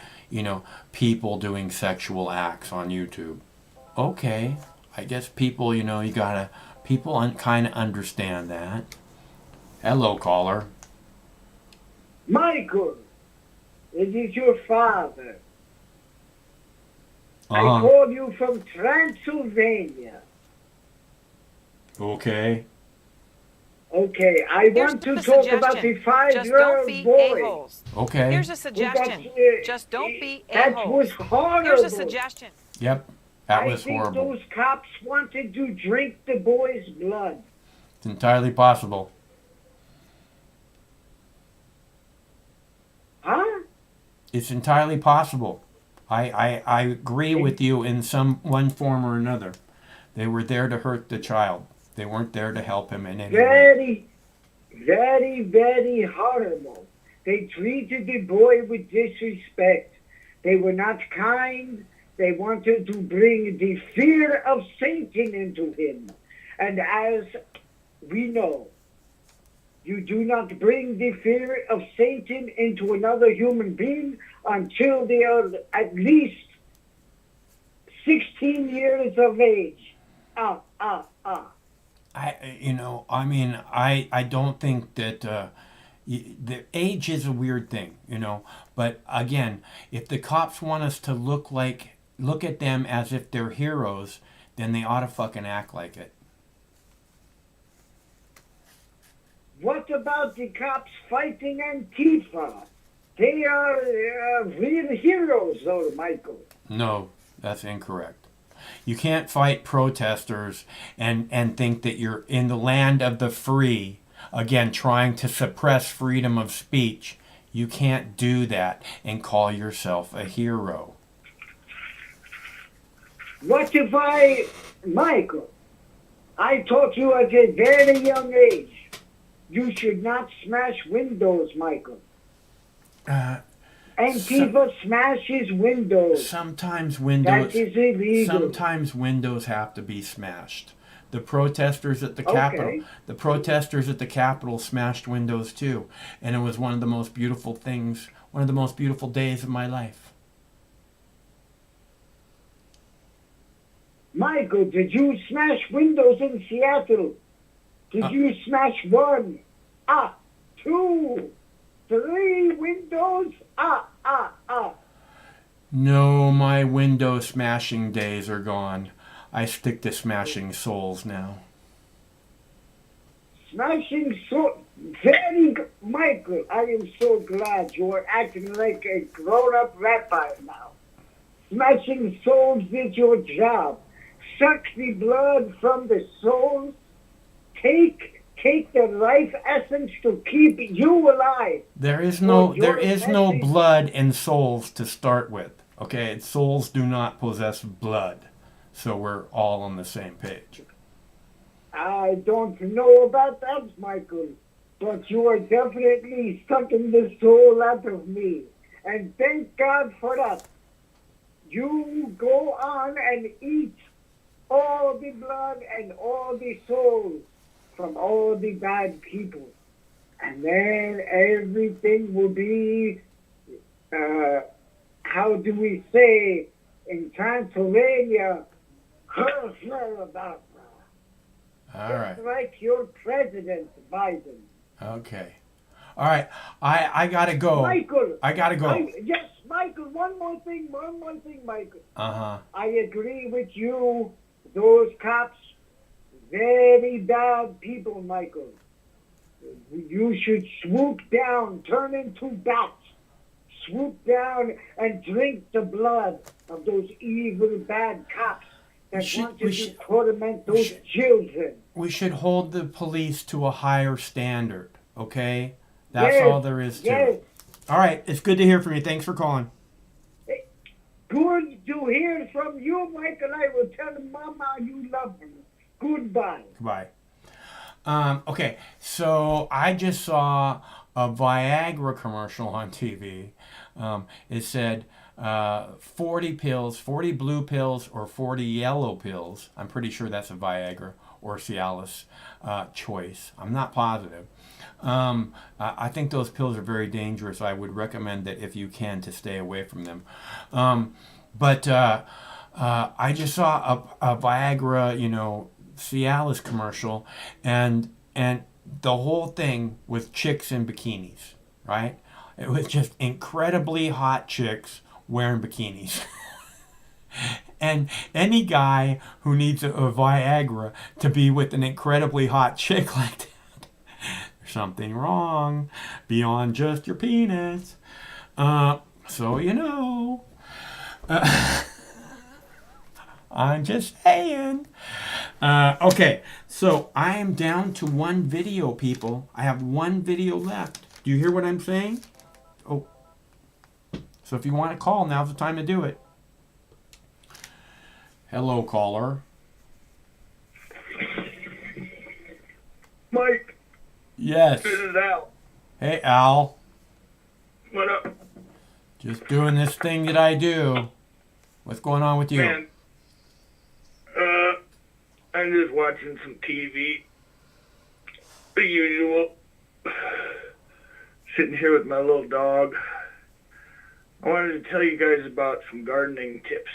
people doing sexual acts on YouTube. Okay, I guess people, people kind of understand that. Hello, caller. Michael, it is your father. I call you from Transylvania. Okay. Okay, I want to talk about the 5-year-old boy. Okay. Here's a suggestion. Just don't be That a-holes. was horrible. Here's a suggestion. Yep, that was horrible. I think those cops wanted to drink the boy's blood. It's entirely possible. Huh? It's entirely possible. I agree with you in one form or another. They were there to hurt the child. They weren't there to help him in any way. Very, very, very horrible. They treated the boy with disrespect. They were not kind. They wanted to bring the fear of Satan into him. And as we know, you do not bring the fear of Satan into another human being until they are at least 16 years of age. I don't think that the age is a weird thing, But again, if the cops want us to look at them as if they're heroes, then they ought to fucking act like it. What about the cops fighting Antifa? They are real heroes, though, Michael. No, that's incorrect. You can't fight protesters and think that you're in the land of the free, again, trying to suppress freedom of speech. You can't do that and call yourself a hero. What if Michael, I taught you at a very young age, you should not smash windows, Michael. Antifa smashes windows. Sometimes windows. That is illegal. Sometimes windows have to be smashed. The protesters at the Capitol. The protesters at the Capitol smashed windows too, and it was one of the most beautiful things. One of the most beautiful days of my life. Michael, did you smash windows in Seattle? Did you smash 1, 2, 3 windows? No, my window smashing days are gone. I stick to smashing souls now. Smashing souls? Very good. Michael, I am so glad you are acting like a grown-up rabbi now. Smashing souls is your job. Suck the blood from the souls. Take the life essence to keep you alive. There is no blood in souls to start with. Okay, souls do not possess blood, so we're all on the same page. I don't know about that, Michael, but you are definitely sucking the soul out of me, and thank God for that. You go on and eat all the blood and all the souls from all the bad people. And then everything will be, how do we say, in Transylvania, about all right. Just like your president, Biden. Okay. All right. I gotta go. Michael. I gotta go. Yes, Michael, one more thing, Michael. Uh-huh. I agree with you. Those cops, very bad people, Michael. You should swoop down, turn into bats. Swoop down and drink the blood of those evil, bad cops that want to torment those children. We should hold the police to a higher standard, okay? That's all there is to it. All right. It's good to hear from you. Thanks for calling. Good to hear from you, Michael. I will tell Mama you love her. Goodbye. Goodbye. Okay, so I just saw a Viagra commercial on TV. It said 40 pills, 40 blue pills or 40 yellow pills. I'm pretty sure that's a Viagra or Cialis choice. I'm not positive. I think those pills are very dangerous. I would recommend that if you can to stay away from them. But I just saw a Viagra, Cialis commercial, and the whole thing with chicks in bikinis, right? It was just incredibly hot chicks wearing bikinis. And any guy who needs a Viagra to be with an incredibly hot chick like that, there's something wrong beyond just your penis. So you know. I'm just saying. Okay, so I am down to one video, people. I have one video left. Do you hear what I'm saying? Oh. So if you want to call, now's the time to do it. Hello, caller. Mike. Yes. This is Al. Hey, Al. What up? Just doing this thing that I do. What's going on with you? Man, I'm just watching some TV. The usual. Sitting here with my little dog. I wanted to tell you guys about some gardening tips.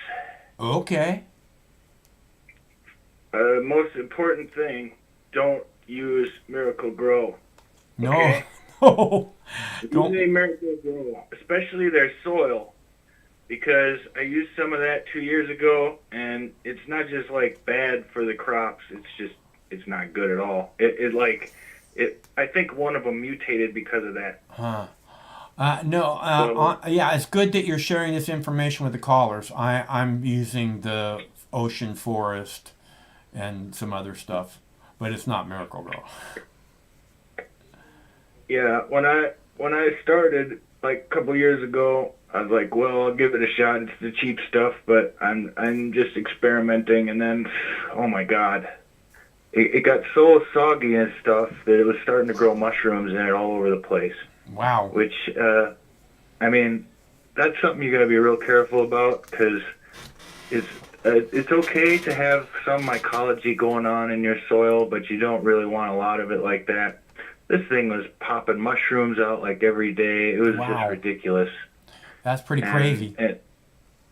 Okay. Most important thing, don't use Miracle Grow. No. Okay? No. Don't use Miracle Grow, especially their soil, because I used some of that 2 years ago, and it's not just like bad for the crops. It's not good at all. It like I think one of them mutated because of that. Huh. Yeah, it's good that you're sharing this information with the callers. I'm using the ocean forest and some other stuff, but it's not Miracle-Gro. Yeah, when I started like a couple years ago, I was like, well, I'll give it a shot. It's the cheap stuff, but I'm just experimenting, and then, oh my God, it got so soggy and stuff that it was starting to grow mushrooms in it all over the place. Wow. Which, I mean, that's something you got to be real careful about, because it's okay to have some mycology going on in your soil, but you don't really want a lot of it like that. This thing was popping mushrooms out like every day. It was just ridiculous. That's pretty crazy.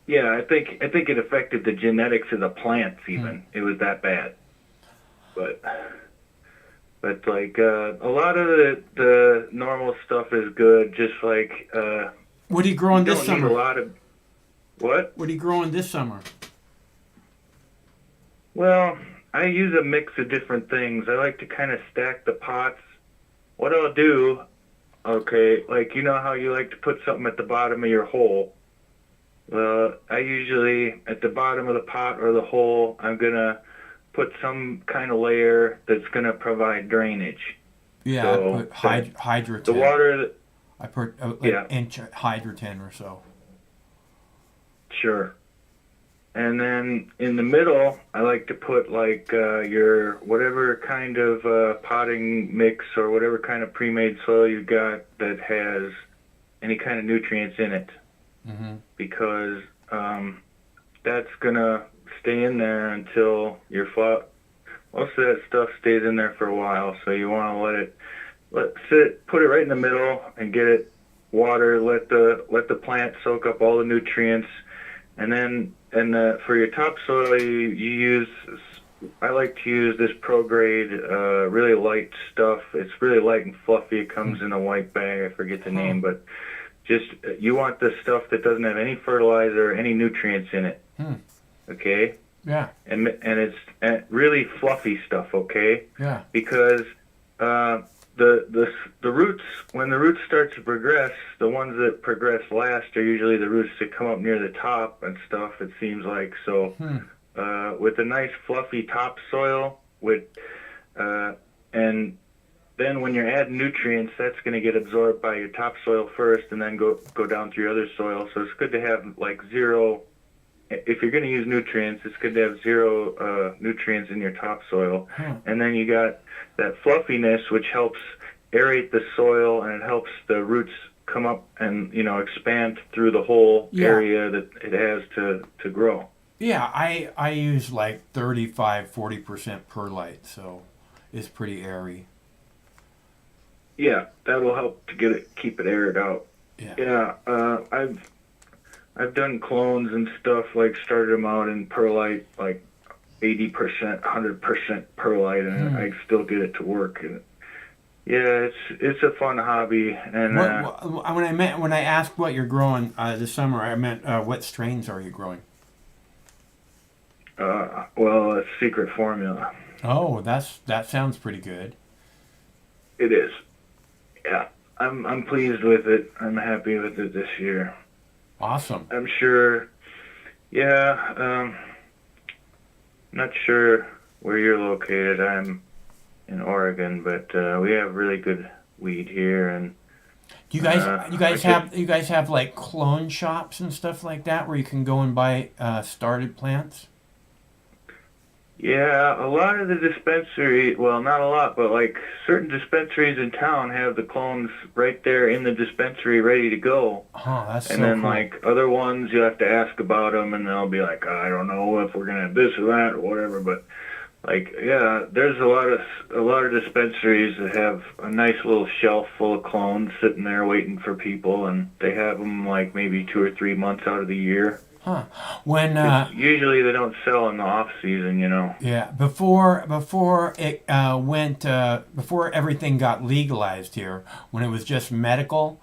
Yeah, I think it affected the genetics of the plants even. It was that bad. But like a lot of the normal stuff is good. Just like what are you growing this summer? Need a lot of what? What are you growing this summer? Well, I use a mix of different things. I like to kind of stack the pots. What I'll do, okay, like you know how you like to put something at the bottom of your hole? Well, I usually, at the bottom of the pot or the hole, I'm going to put some kind of layer that's going to provide drainage. Yeah, so I put Hydroten. The water... I put inch Hydroten or so. Sure. And then in the middle, I like to put like your whatever kind of potting mix or whatever kind of pre-made soil you got that has any kind of nutrients in it. Mm-hmm. Because that's going to stay in there until your most of that stuff stays in there for a while. So you want to let it sit, put it right in the middle and get it water, let the plant soak up all the nutrients. And then for your topsoil, you use, I like to use this pro-grade, really light stuff. It's really light and fluffy. It comes in a white bag. I forget the name, but just, you want the stuff that doesn't have any fertilizer or any nutrients in it. Okay? Yeah. And it's really fluffy stuff, okay? Yeah. Because the roots, when the roots start to progress, the ones that progress last are usually the roots that come up near the top and stuff, it seems like. So with a nice fluffy topsoil, and then when you're adding nutrients, that's going to get absorbed by your topsoil first and then go down through your other soil. So it's good to have like zero, if you're going to use nutrients, it's good to have zero nutrients in your topsoil. And then you got that fluffiness, which helps aerate the soil, and it helps the roots come up and, expand through the whole area that it has to grow. Yeah, I use like 35-40% perlite, so it's pretty airy. Yeah, that'll help to keep it aired out. Yeah. I've done clones and stuff, like started them out in perlite, like 80%, 100% perlite, and I still get it to work. And yeah, it's a fun hobby. And when I asked what you're growing this summer, I meant what strains are you growing? Well, a secret formula. Oh, that sounds pretty good. It is. Yeah, I'm pleased with it. I'm happy with it this year. Awesome. I'm sure. Yeah. Not sure where you're located. I'm in Oregon, but we have really good weed here. And do you guys have like clone shops and stuff like that where you can go and buy started plants? Yeah, a lot of the well, not a lot, but like certain dispensaries in town have the clones right there in the dispensary ready to go. Oh, that's and so then cool. Like other ones, you have to ask about them, and they'll be like, I don't know if we're gonna have this or that or whatever. But like, yeah, there's a lot of dispensaries that have a nice little shelf full of clones sitting there waiting for people, and they have them like maybe 2 or 3 months out of the year. Huh. When usually they don't sell in the off season, Yeah, before everything got legalized here, when it was just medical,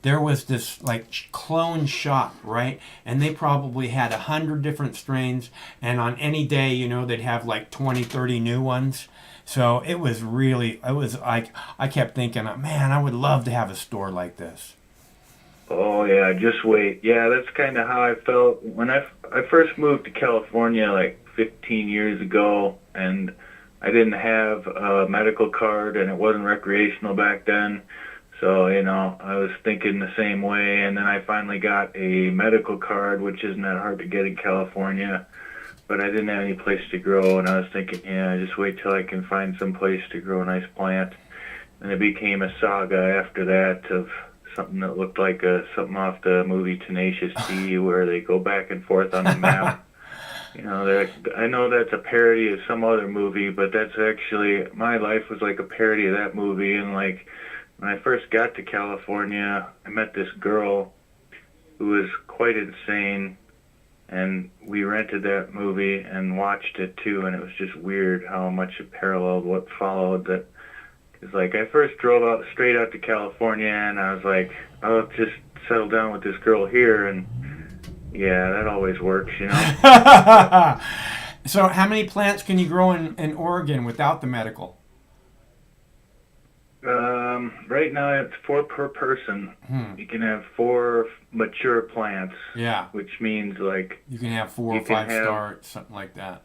there was this like clone shop, right? And they probably had 100 different strains, and on any day, you know, they'd have like 20, 30 new ones. So it was like, I kept thinking, man, I would love to have a store like this. Oh yeah, just wait. Yeah, that's kind of how I felt when I first moved to California like 15 years ago, and I didn't have a medical card, and it wasn't recreational back then. So, you know, I was thinking the same way, and then I finally got a medical card, which isn't that hard to get in California, but I didn't have any place to grow, and I was thinking, yeah, just wait till I can find some place to grow a nice plant. And it became a saga after that of something that looked like something off the movie Tenacious D, where they go back and forth on the map. You know, I know that's a parody of some other movie, but that's actually, my life was like a parody of that movie. And like, when I first got to California, I met this girl who was quite insane, and we rented that movie and watched it too, and it was just weird how much it paralleled what followed. That is, like, I first drove straight out to California, and I was like, I'll just settle down with this girl here, and yeah, that always works, you know. So how many plants can you grow in Oregon without the medical? Right now it's 4 per person. You can have 4 mature plants. Yeah. Which means like you can have 4 or 5 starts, something like that.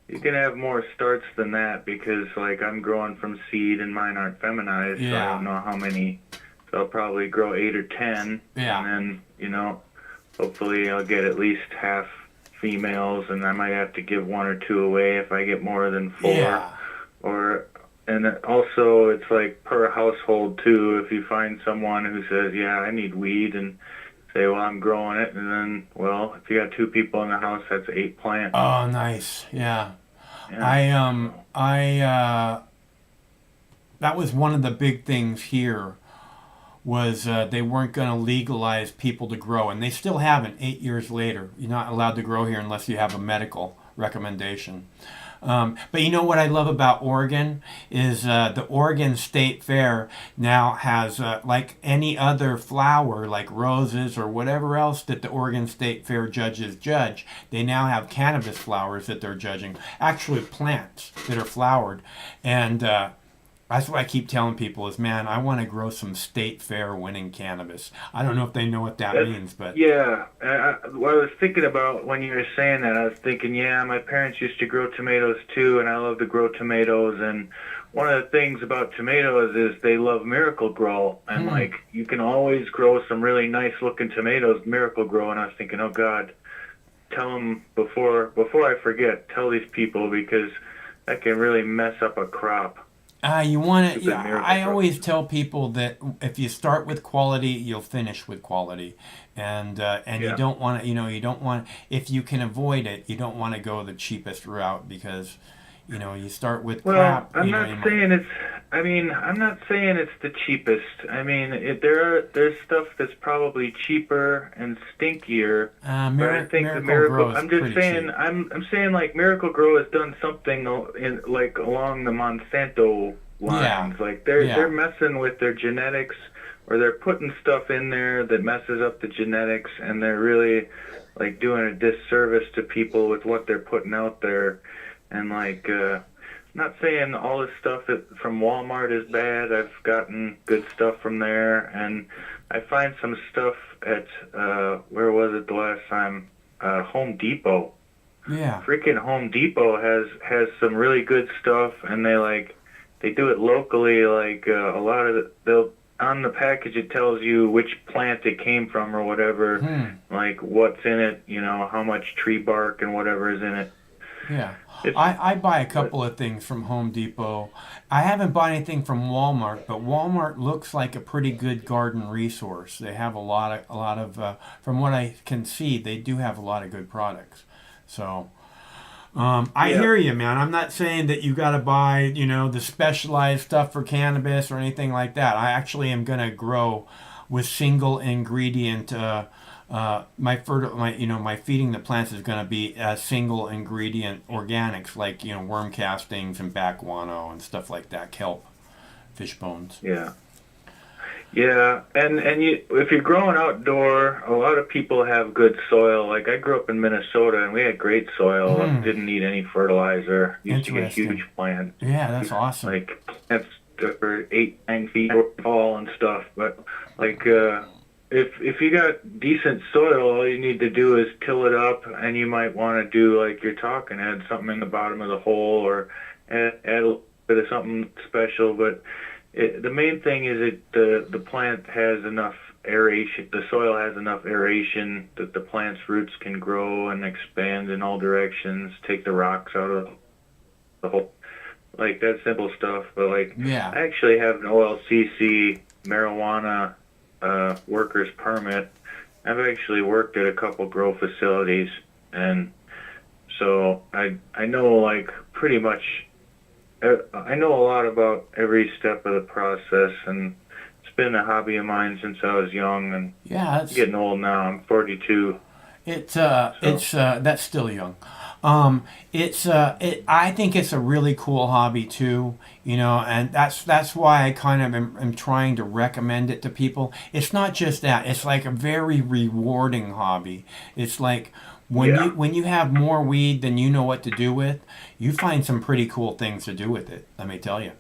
You can have more starts than that because like I'm growing from seed and mine aren't feminized. Yeah. So I don't know how many. So I'll probably grow 8 or 10. Yeah. And then, you know, hopefully I'll get at least half females, and I might have to give 1 or 2 away if I get more than 4. Yeah. And also, it's like per household, too. If you find someone who says, yeah, I need weed, and say, well, I'm growing it, and then, well, if you got 2 people in the house, that's 8 plants. Oh, nice. Yeah. That was one of the big things here, was they weren't going to legalize people to grow, and they still haven't 8 years later. You're not allowed to grow here unless you have a medical recommendation. But you know what I love about Oregon is the Oregon State Fair now has, like any other flower, like roses or whatever else that the Oregon State Fair judges judge, they now have cannabis flowers that they're judging, actually plants that are flowered. And that's what I keep telling people is, man, I want to grow some State Fair winning cannabis. I don't know if they know what that means, but... Yeah, what I was thinking about when you were saying that, I was thinking, yeah, my parents used to grow tomatoes too, and I love to grow tomatoes, and one of the things about tomatoes is they love Miracle Grow, and like, you can always grow some really nice looking tomatoes, Miracle Grow, and I was thinking, oh God, tell them before I forget, tell these people, because that can really mess up a crop. You want to. Yeah, I always tell people that if you start with quality, you'll finish with quality, and you don't want to. You don't want, if you can avoid it, you don't want to go the cheapest route, because you start with crap. I'm not saying it's. I mean, I'm not saying it's the cheapest. I mean, there's stuff that's probably cheaper and stinkier. But I think the Miracle. I'm just saying. Cheap. I'm saying like Miracle Grow has done something in like along the Monsanto lines. Yeah. Like they're messing with their genetics, or they're putting stuff in there that messes up the genetics, and they're really like doing a disservice to people with what they're putting out there, and like. Not saying all this stuff from Walmart is bad. I've gotten good stuff from there, and I find some stuff at where was it the last time? Home Depot. Yeah. Freaking Home Depot has some really good stuff, and they do it locally. Like a lot of they'll on the package it tells you which plant it came from or whatever, like what's in it, how much tree bark and whatever is in it. Yeah. I buy a couple of things from Home Depot. I haven't bought anything from Walmart, but Walmart looks like a pretty good garden resource. They have a lot of from what I can see, they do have a lot of good products. So I hear you, man. I'm not saying that you got to buy, the specialized stuff for cannabis or anything like that. I actually am going to grow with single ingredient. My feeding the plants is going to be single ingredient organics, like worm castings and back guano and stuff like that, kelp, fish bones. Yeah, Yeah, and if you're growing outdoor, a lot of people have good soil. Like I grew up in Minnesota, and we had great soil. Didn't need any fertilizer. Used to get huge plants. Yeah, that's awesome. Like plants that were 8-9 feet tall and stuff. But like if you got decent soil, all you need to do is till it up, and you might want to do like you're talking, add something in the bottom of the hole, or add a little bit of something special, but. The main thing is the plant has enough aeration, the soil has enough aeration that the plant's roots can grow and expand in all directions, take the rocks out of the hole. Like that simple stuff. But like, yeah. I actually have an OLCC marijuana worker's permit. I've actually worked at a couple grow facilities, and so I know like pretty much. I know a lot about every step of the process, and it's been a hobby of mine since I was young, and yeah, I'm getting old now. I'm 42. It's that's still young. I think it's a really cool hobby too, you know, and that's why I kind of am trying to recommend it to people. It's not just that; it's like a very rewarding hobby. It's like when you have more weed than you know what to do with, you find some pretty cool things to do with it. Let me tell you.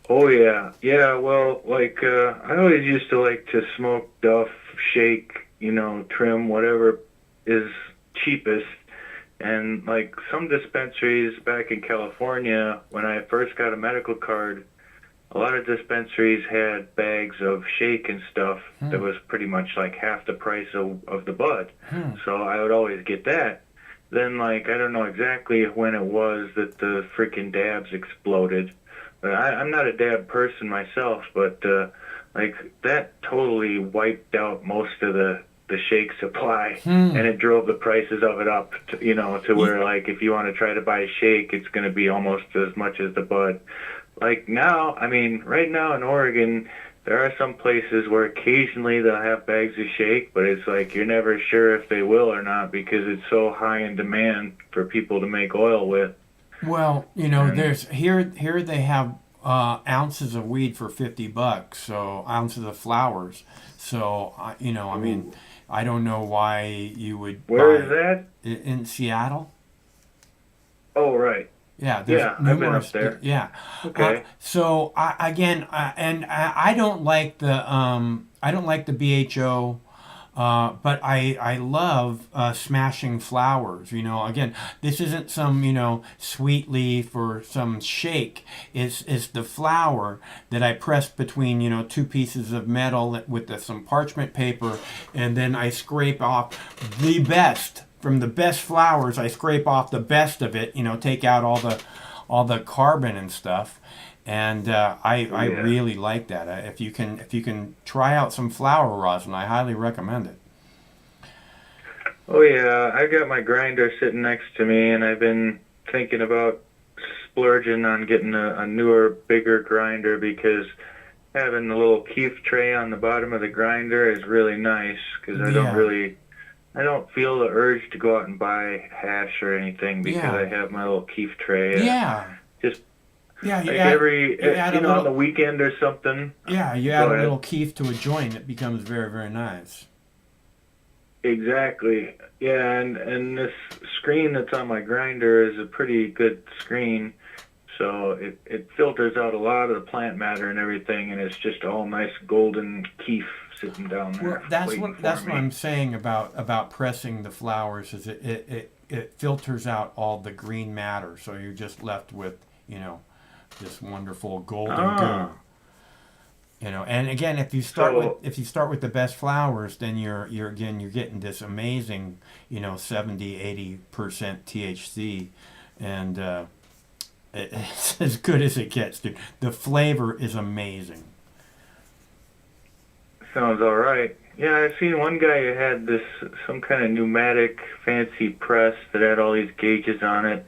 Oh yeah, yeah. Well, like I always used to like to smoke, duff, shake, you know, trim, whatever is cheapest. And like some dispensaries back in California, when I first got a medical card, a lot of dispensaries had bags of shake and stuff that was pretty much like half the price of the bud. So I would always get that. Then like I don't know exactly when it was that the freaking dabs exploded. But I'm not a dab person myself, but like that totally wiped out most of the shake supply, and it drove the prices of it up to, you know, to where like if you want to try to buy a shake, it's going to be almost as much as the bud. Like now, I mean, right now in Oregon, there are some places where occasionally they'll have bags of shake, but it's like you're never sure if they will or not because it's so high in demand for people to make oil with. Well, you know, there's here they have ounces of weed for $50, so ounces of flowers. So you know, I mean, I don't know why you would. Where is that? In Seattle. Oh right. Yeah, there's I've been up there. Yeah. Okay. So I don't like the BHO, but I love smashing flowers. You know, again, this isn't some, you know, sweet leaf or some shake. It's the flower that I press between, you know, two pieces of metal with some parchment paper, and then I scrape off the best. From the best flowers, I scrape off the best of it, you know, take out all the carbon and stuff, and I really like that. If you can try out some flower rosin, I highly recommend it. Oh yeah, I got my grinder sitting next to me, and I've been thinking about splurging on getting a newer, bigger grinder because having the little keef tray on the bottom of the grinder is really nice because I don't feel the urge to go out and buy hash or anything because I have my little keef tray. Just like on the weekend or something. Yeah, you add a little keef to a joint, it becomes very, very nice. Exactly. Yeah, and this screen that's on my grinder is a pretty good screen. So it filters out a lot of the plant matter and everything, and it's just all nice golden keef sitting down there. Well, that's what I'm saying about pressing the flowers is it filters out all the green matter, so you're just left with, you know, this wonderful golden goo. You know, and again, if you start with the best flowers, then you're getting this amazing, you know, 70-80% THC, and it's as good as it gets, dude. The flavor is amazing. Sounds all right. Yeah, I've seen one guy who had some kind of pneumatic fancy press that had all these gauges on it,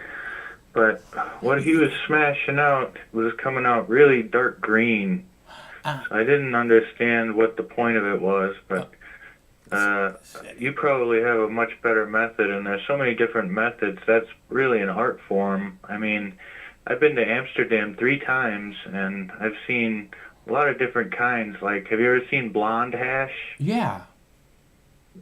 but what he was smashing out was coming out really dark green. So I didn't understand what the point of it was, but you probably have a much better method, and there's so many different methods. That's really an art form. I mean, I've been to Amsterdam 3 times, and I've seen a lot of different kinds. Like, have you ever seen blonde hash? Yeah.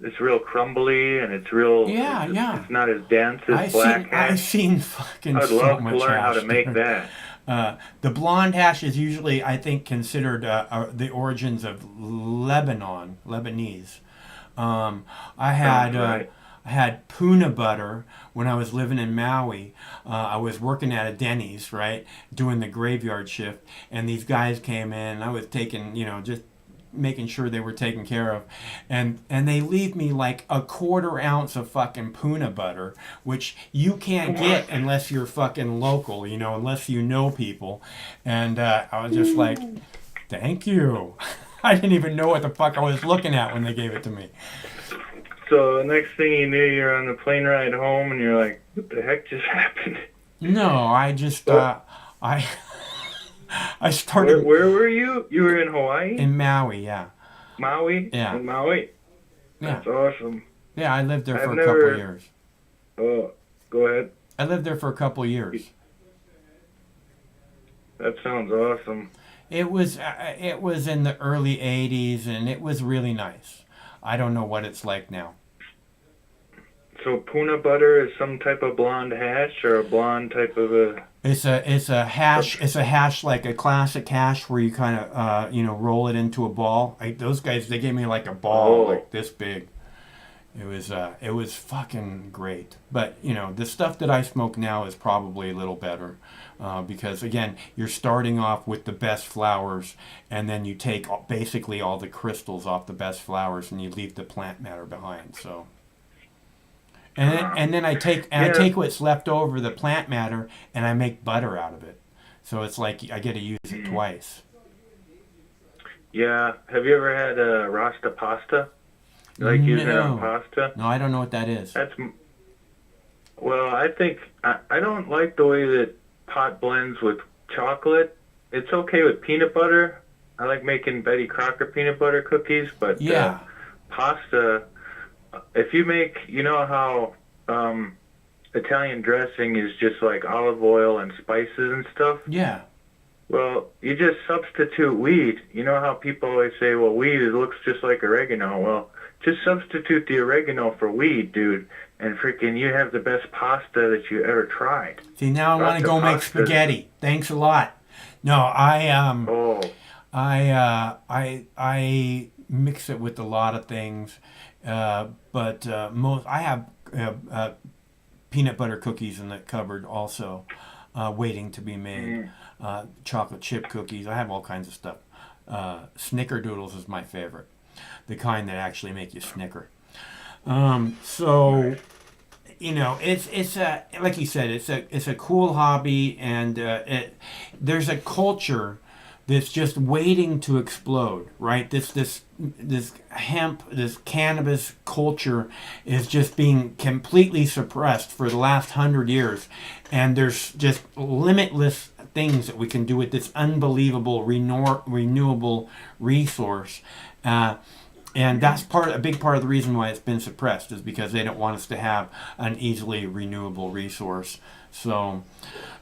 It's real crumbly and it's real. Yeah, yeah. It's not as dense as black hash. I've seen fucking I'd so love much to learn how hash, to make dude. that. The blonde hash is usually, I think, considered the origins of Lebanese. I had Puna butter when I was living in Maui. I was working at a Denny's, right, doing the graveyard shift, and these guys came in, and I was taking, just making sure they were taken care of, and they leave me like a 1/4 ounce of fucking Puna butter, which you can't get unless you're fucking local, unless you know people, and I was just like, thank you. I didn't even know what the fuck I was looking at when they gave it to me. So the next thing you knew, you're on the plane ride home, and you're like, what the heck just happened? No, I just, I started... Where were you? You were in Hawaii? In Maui, yeah. Maui? Yeah. In Maui? Yeah. That's awesome. Yeah, I lived there for a couple of years. Oh, go ahead. I lived there for a couple of years. That sounds awesome. It was in the early 80s, and it was really nice. I don't know what it's like now. So Puna butter is some type of blonde hash, or a blonde type of a... It's a hash. It's a hash, like a classic hash, where you kind of roll it into a ball. Those guys, they gave me like a ball like this big. It was fucking great. But the stuff that I smoke now is probably a little better, because again, you're starting off with the best flowers, and then you take basically all the crystals off the best flowers, and you leave the plant matter behind. So. And then I take what's left over, the plant matter, and I make butter out of it. So it's like I get to use it twice. Yeah. Have you ever had Rasta pasta? You like using it on pasta? No, I don't know what that is. Well, I think I don't like the way that pot blends with chocolate. It's okay with peanut butter. I like making Betty Crocker peanut butter cookies, but pasta. If you make, how Italian dressing is just like olive oil and spices and stuff? Yeah. Well, you just substitute wheat. You know how people always say, well, wheat, it looks just like oregano. Well, just substitute the oregano for wheat, dude, and freaking you have the best pasta that you ever tried. See, now I want to go make spaghetti. Thanks a lot. No, I mix it with a lot of things. But I have peanut butter cookies in the cupboard also, waiting to be made. Chocolate chip cookies. I have all kinds of stuff. Snickerdoodles is my favorite, the kind that actually make you snicker. So, it's like you said, it's a cool hobby, and there's a culture that's just waiting to explode, right? This hemp, this cannabis culture is just being completely suppressed for the last 100 years, and there's just limitless things that we can do with this unbelievable renewable resource, and that's a big part of the reason why it's been suppressed, is because they don't want us to have an easily renewable resource. So.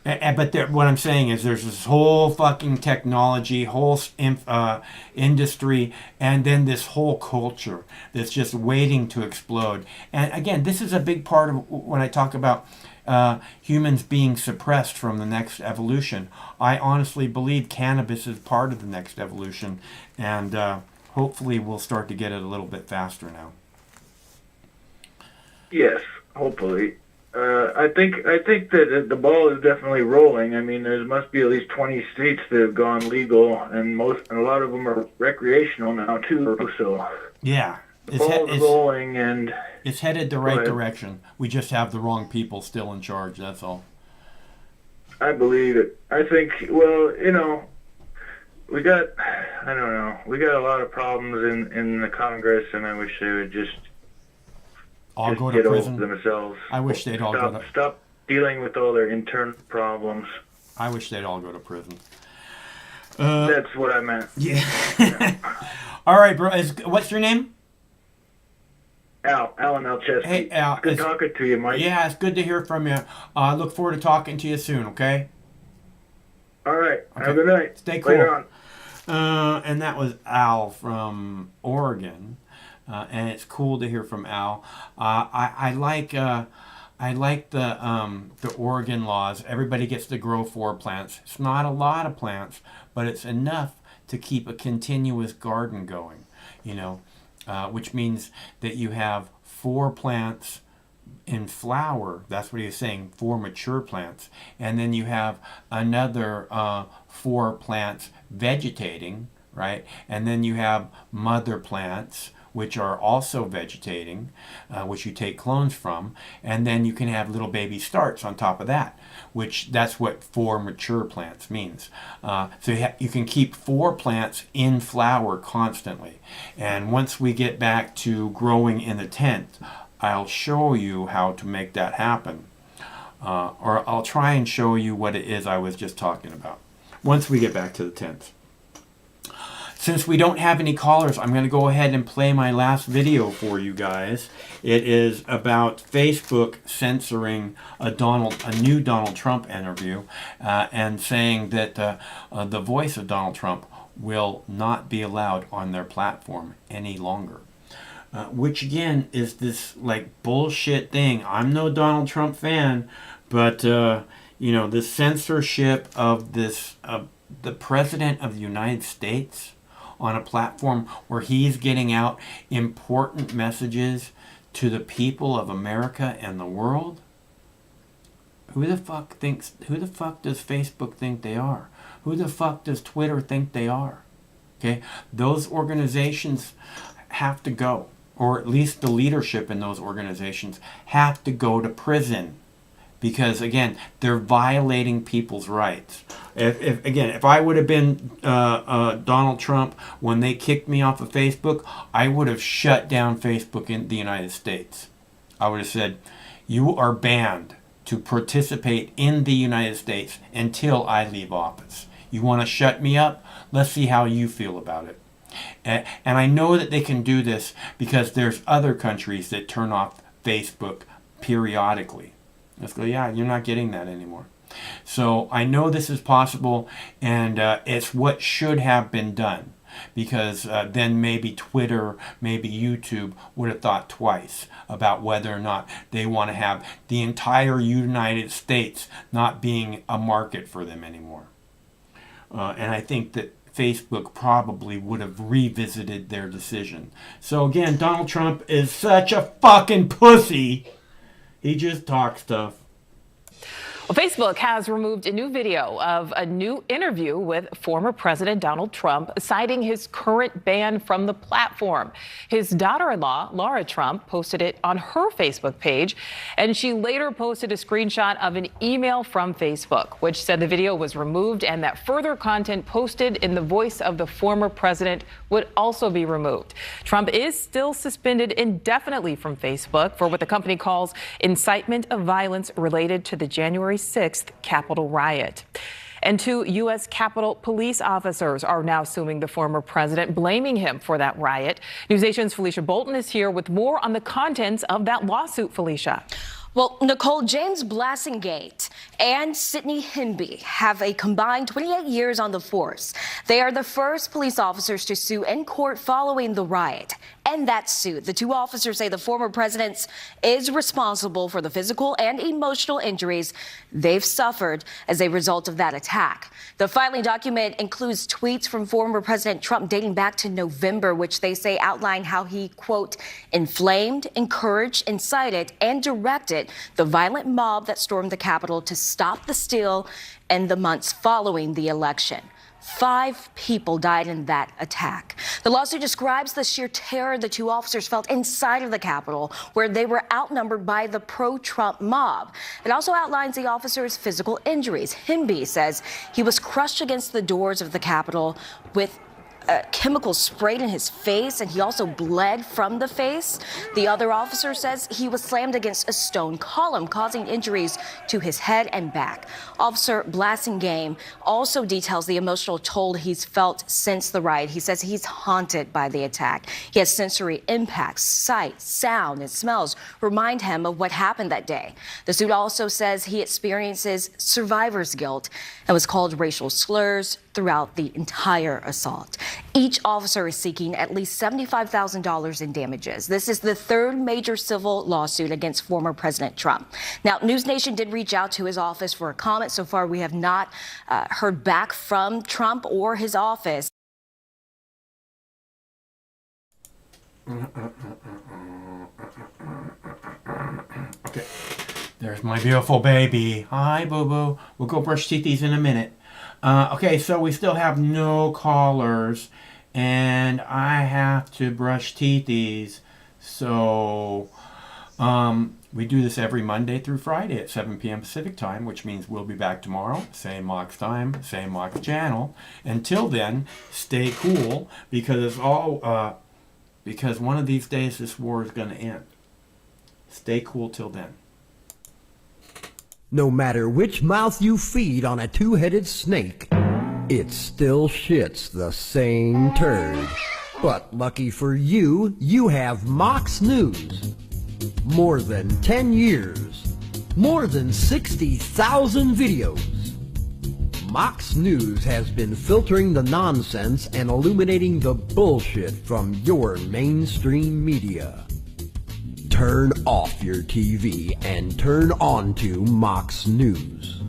But what I'm saying is there's this whole fucking technology, whole industry, and then this whole culture that's just waiting to explode. And again, this is a big part of when I talk about humans being suppressed from the next evolution. I honestly believe cannabis is part of the next evolution, and hopefully we'll start to get it a little bit faster now. Yes, hopefully. I think that the ball is definitely rolling. I mean, there must be at least 20 states that have gone legal, and a lot of them are recreational now too. So yeah, the ball is rolling, and it's headed the right direction. We just have the wrong people still in charge. That's all. I believe it. I think. Well, we got a lot of problems in the Congress, and I wish they would just go to prison themselves. I wish they'd all stop dealing with all their internal problems. I wish they'd all go to prison. That's what I meant. Yeah. All right, bro. What's your name? Alan Alchesky. Hey, Al. Good talking to you, Mike. Yeah, it's good to hear from you. I look forward to talking to you soon. Okay. All right. Okay. Have a good night. Stay cool. Later on. And that was Al from Oregon. And it's cool to hear from Al. I like the Oregon laws. Everybody gets to grow 4 plants. It's not a lot of plants, but it's enough to keep a continuous garden going, which means that you have 4 plants in flower. That's what he was saying, 4 mature plants. And then you have another 4 plants vegetating, right? And then you have mother plants, which are also vegetating, which you take clones from, and then you can have little baby starts on top of that, that's what 4 mature plants means. So you can keep 4 plants in flower constantly. And once we get back to growing in the tent, I'll show you how to make that happen. Or I'll try and show you what it is I was just talking about, once we get back to the tent. Since we don't have any callers, I'm going to go ahead and play my last video for you guys. It is about Facebook censoring a new Donald Trump interview and saying that the voice of Donald Trump will not be allowed on their platform any longer. Which again is this bullshit thing. I'm no Donald Trump fan, but the censorship of the President of the United States on a platform where he's getting out important messages to the people of America and the world. Who the fuck does Facebook think they are? Who the fuck does Twitter think they are? Okay, those organizations have to go, or at least the leadership in those organizations have to go to prison. Because again, they're violating people's rights. If I would have been Donald Trump when they kicked me off of Facebook, I would have shut down Facebook in the United States. I would have said, you are banned to participate in the United States until I leave office. You want to shut me up? Let's see how you feel about it. And I know that they can do this because there's other countries that turn off Facebook periodically. Let's go, yeah, you're not getting that anymore. So I know this is possible, and it's what should have been done, because then maybe Twitter, maybe YouTube would have thought twice about whether or not they want to have the entire United States not being a market for them anymore. And I think that Facebook probably would have revisited their decision. So again, Donald Trump is such a fucking pussy. He just talks stuff. Well, Facebook has removed a new video of a new interview with former President Donald Trump, citing his current ban from the platform. His daughter-in-law, Laura Trump, posted it on her Facebook page, and she later posted a screenshot of an email from Facebook, which said the video was removed and that further content posted in the voice of the former president would also be removed. Trump is still suspended indefinitely from Facebook for what the company calls incitement of violence related to the January 6th Capitol riot. And 2 U.S. Capitol police officers are now suing the former president, blaming him for that riot. NewsNation's Felicia Bolton is here with more on the contents of that lawsuit, Felicia. Well, Nicole, James Blasingate and Sidney Hinby have a combined 28 years on the force. They are the first police officers to sue in court following the riot. And that suit, the 2 officers say the former president is responsible for the physical and emotional injuries they've suffered as a result of that attack. The filing document includes tweets from former President Trump dating back to November, which they say outline how he, quote, inflamed, encouraged, incited, and directed the violent mob that stormed the Capitol to stop the steal in the months following the election. 5 people died in that attack. The lawsuit describes the sheer terror the 2 officers felt inside of the Capitol, where they were outnumbered by the pro-Trump mob. It also outlines the officers' physical injuries. Hinby says he was crushed against the doors of the Capitol with chemicals sprayed in his face, and he also bled from the face. The other officer says he was slammed against a stone column, causing injuries to his head and back. Officer Blassingame also details the emotional toll he's felt since the riot. He says he's haunted by the attack. He has sensory impacts, sight, sound, and smells remind him of what happened that day. The suit also says he experiences survivor's guilt and was called racial slurs throughout the entire assault. Each officer is seeking at least $75,000 in damages. This is the third major civil lawsuit against former President Trump. Now, News Nation did reach out to his office for a comment. So far, we have not heard back from Trump or his office. Okay, there's my beautiful baby. Hi, boo-boo. We'll go brush teethies in a minute. Okay, so we still have no callers, and I have to brush teethies. So, we do this every Monday through Friday at 7 p.m. Pacific time, which means we'll be back tomorrow, same Mox time, same Mox channel. Until then, stay cool, because because one of these days this war is going to end. Stay cool till then. No matter which mouth you feed on a two-headed snake, it still shits the same turd. But lucky for you, you have Mox News. More than 10 years. More than 60,000 videos. Mox News has been filtering the nonsense and illuminating the bullshit from your mainstream media. Turn off your TV and turn on to Mox News.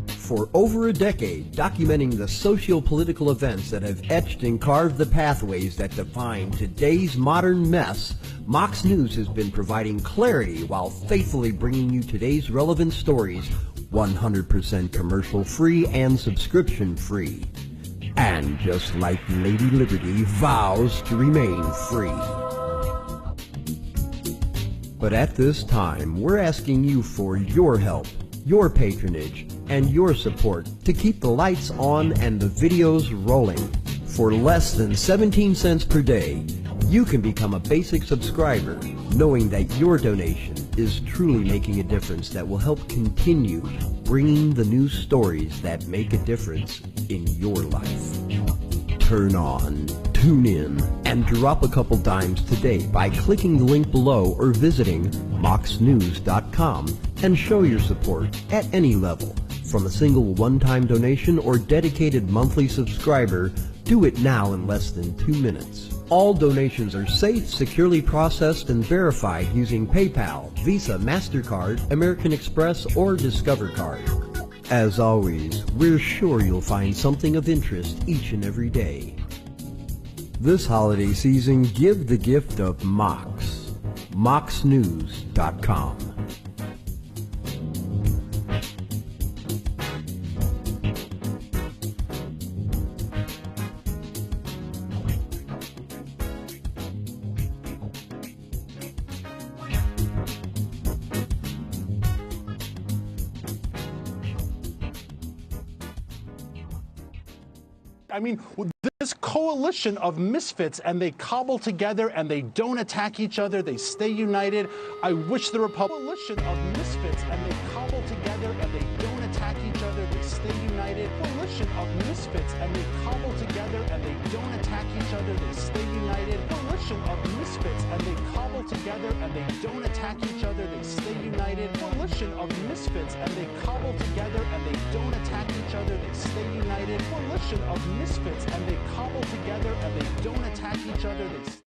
For over a decade, documenting the socio-political events that have etched and carved the pathways that define today's modern mess, Mox News has been providing clarity while faithfully bringing you today's relevant stories 100% commercial-free and subscription-free. And just like Lady Liberty vows to remain free. But at this time, we're asking you for your help, your patronage, and your support to keep the lights on and the videos rolling. For less than 17 cents per day, you can become a basic subscriber, knowing that your donation is truly making a difference that will help continue bringing the news stories that make a difference in your life. Turn on, tune in, and drop a couple dimes today by clicking the link below or visiting moxnews.com and show your support at any level. From a single one-time donation or dedicated monthly subscriber, do it now in less than 2 minutes. All donations are safe, securely processed, and verified using PayPal, Visa, MasterCard, American Express, or Discover Card. As always, we're sure you'll find something of interest each and every day. This holiday season, give the gift of Mox. moxnews.com. I mean, this coalition of misfits, and they cobble together and they don't attack each other, they stay united. I wish the coalition of misfits, and they cobble together and they don't attack each other, they stay united. Coalition of misfits, and they cobble together and they don't attack each other, they stay united. Coalition of misfits, and they cobble together and they don't attack each other, they stay united. Coalition of misfits, and they cobble together and they don't attack each other, they stay united. Coalition of misfits, and they cobble together and they don't attack each other, they